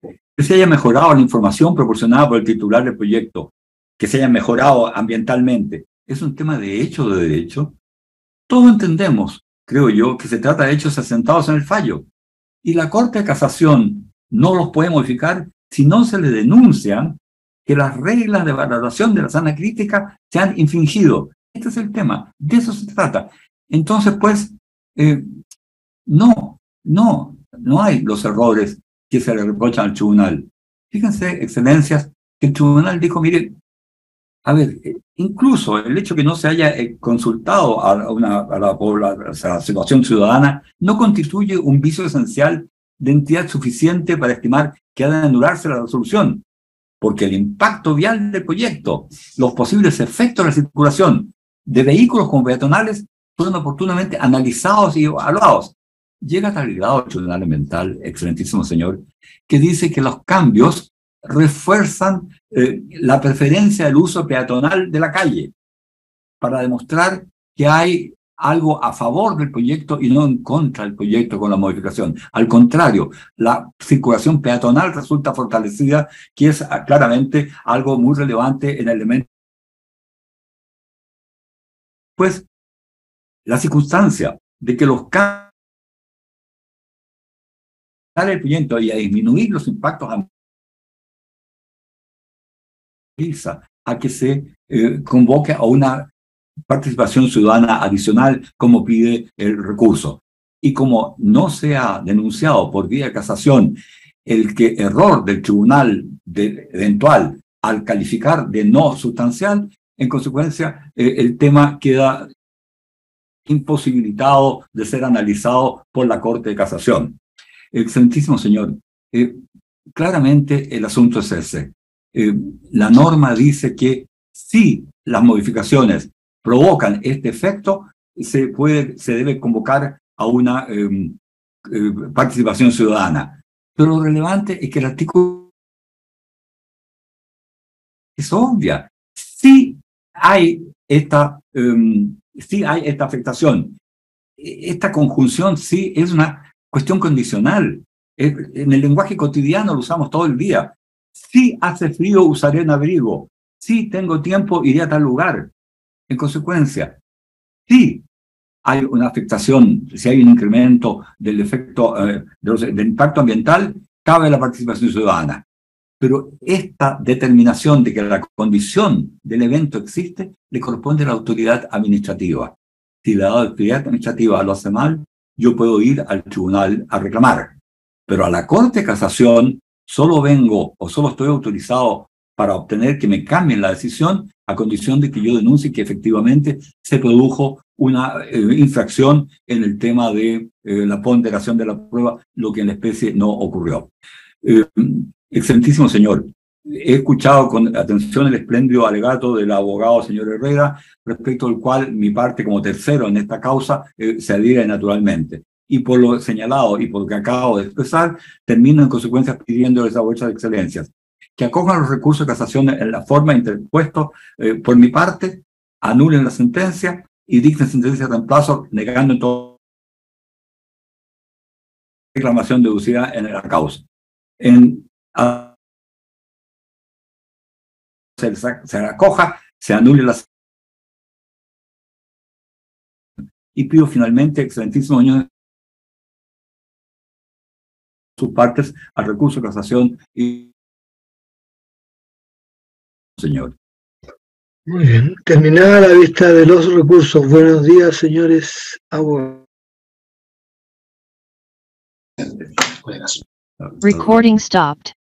Que se haya mejorado la información proporcionada por el titular del proyecto, que se haya mejorado ambientalmente, ¿es un tema de hecho o de derecho? Todos entendemos, creo yo, que se trata de hechos asentados en el fallo. Y la Corte de Casación no los puede modificar si no se le denuncian que las reglas de valoración de la sana crítica se han infringido. Este es el tema, de eso se trata. Entonces, pues, no hay los errores que se le reprochan al tribunal. Fíjense, excelencias, que el tribunal dijo, mire, a ver, incluso el hecho que no se haya consultado a la situación ciudadana no constituye un vicio esencial de entidad suficiente para estimar que ha de anularse la resolución, porque el impacto vial del proyecto, los posibles efectos de la circulación de vehículos como peatonales fueron oportunamente analizados y evaluados. Llega a tal grado el Tribunal Ambiental, excelentísimo señor, que dice que los cambios refuerzan la preferencia del uso peatonal de la calle para demostrar que hay algo a favor del proyecto y no en contra del proyecto con la modificación. Al contrario, la circulación peatonal resulta fortalecida, que es claramente algo muy relevante en el elemento. Pues la circunstancia de que los cambios del proyecto y a disminuir los impactos a que se convoque a una participación ciudadana adicional como pide el recurso. Y como no se ha denunciado por vía de casación el error del tribunal eventual al calificar de no sustancial, en consecuencia el tema queda imposibilitado de ser analizado por la Corte de Casación. Excelentísimo señor, claramente el asunto es ese. La norma dice que si las modificaciones provocan este efecto, se debe convocar a una participación ciudadana. Pero lo relevante es que el artículo es obvia. Si hay esta afectación, esta conjunción sí es una cuestión condicional. En el lenguaje cotidiano lo usamos todo el día. Si hace frío, usaré un abrigo. Si tengo tiempo, iré a tal lugar. En consecuencia, si hay una afectación, si hay un incremento del efecto del impacto ambiental, cabe la participación ciudadana. Pero esta determinación de que la condición del evento existe, le corresponde a la autoridad administrativa. Si la autoridad administrativa lo hace mal, yo puedo ir al tribunal a reclamar. Pero a la Corte de Casación solo vengo o solo estoy autorizado para obtener que me cambien la decisión a condición de que yo denuncie que efectivamente se produjo una infracción en el tema de la ponderación de la prueba, lo que en la especie no ocurrió. Excelentísimo señor, he escuchado con atención el espléndido alegato del abogado señor Herrera, respecto al cual mi parte como tercero en esta causa se adhiere naturalmente. Y por lo señalado y por lo que acabo de expresar, termino en consecuencia pidiéndoles a vuestras excelencias que acojan los recursos de casación en la forma interpuestos por mi parte, anulen la sentencia y dicten sentencia de reemplazo, negando en todo reclamación deducida en la causa. Se acoja, se anule la sentencia. Y pido finalmente, excelentísimo señor, sus partes al recurso de casación y señor. Muy bien. Terminada la vista de los recursos. Buenos días, señores abogados. Recording stopped.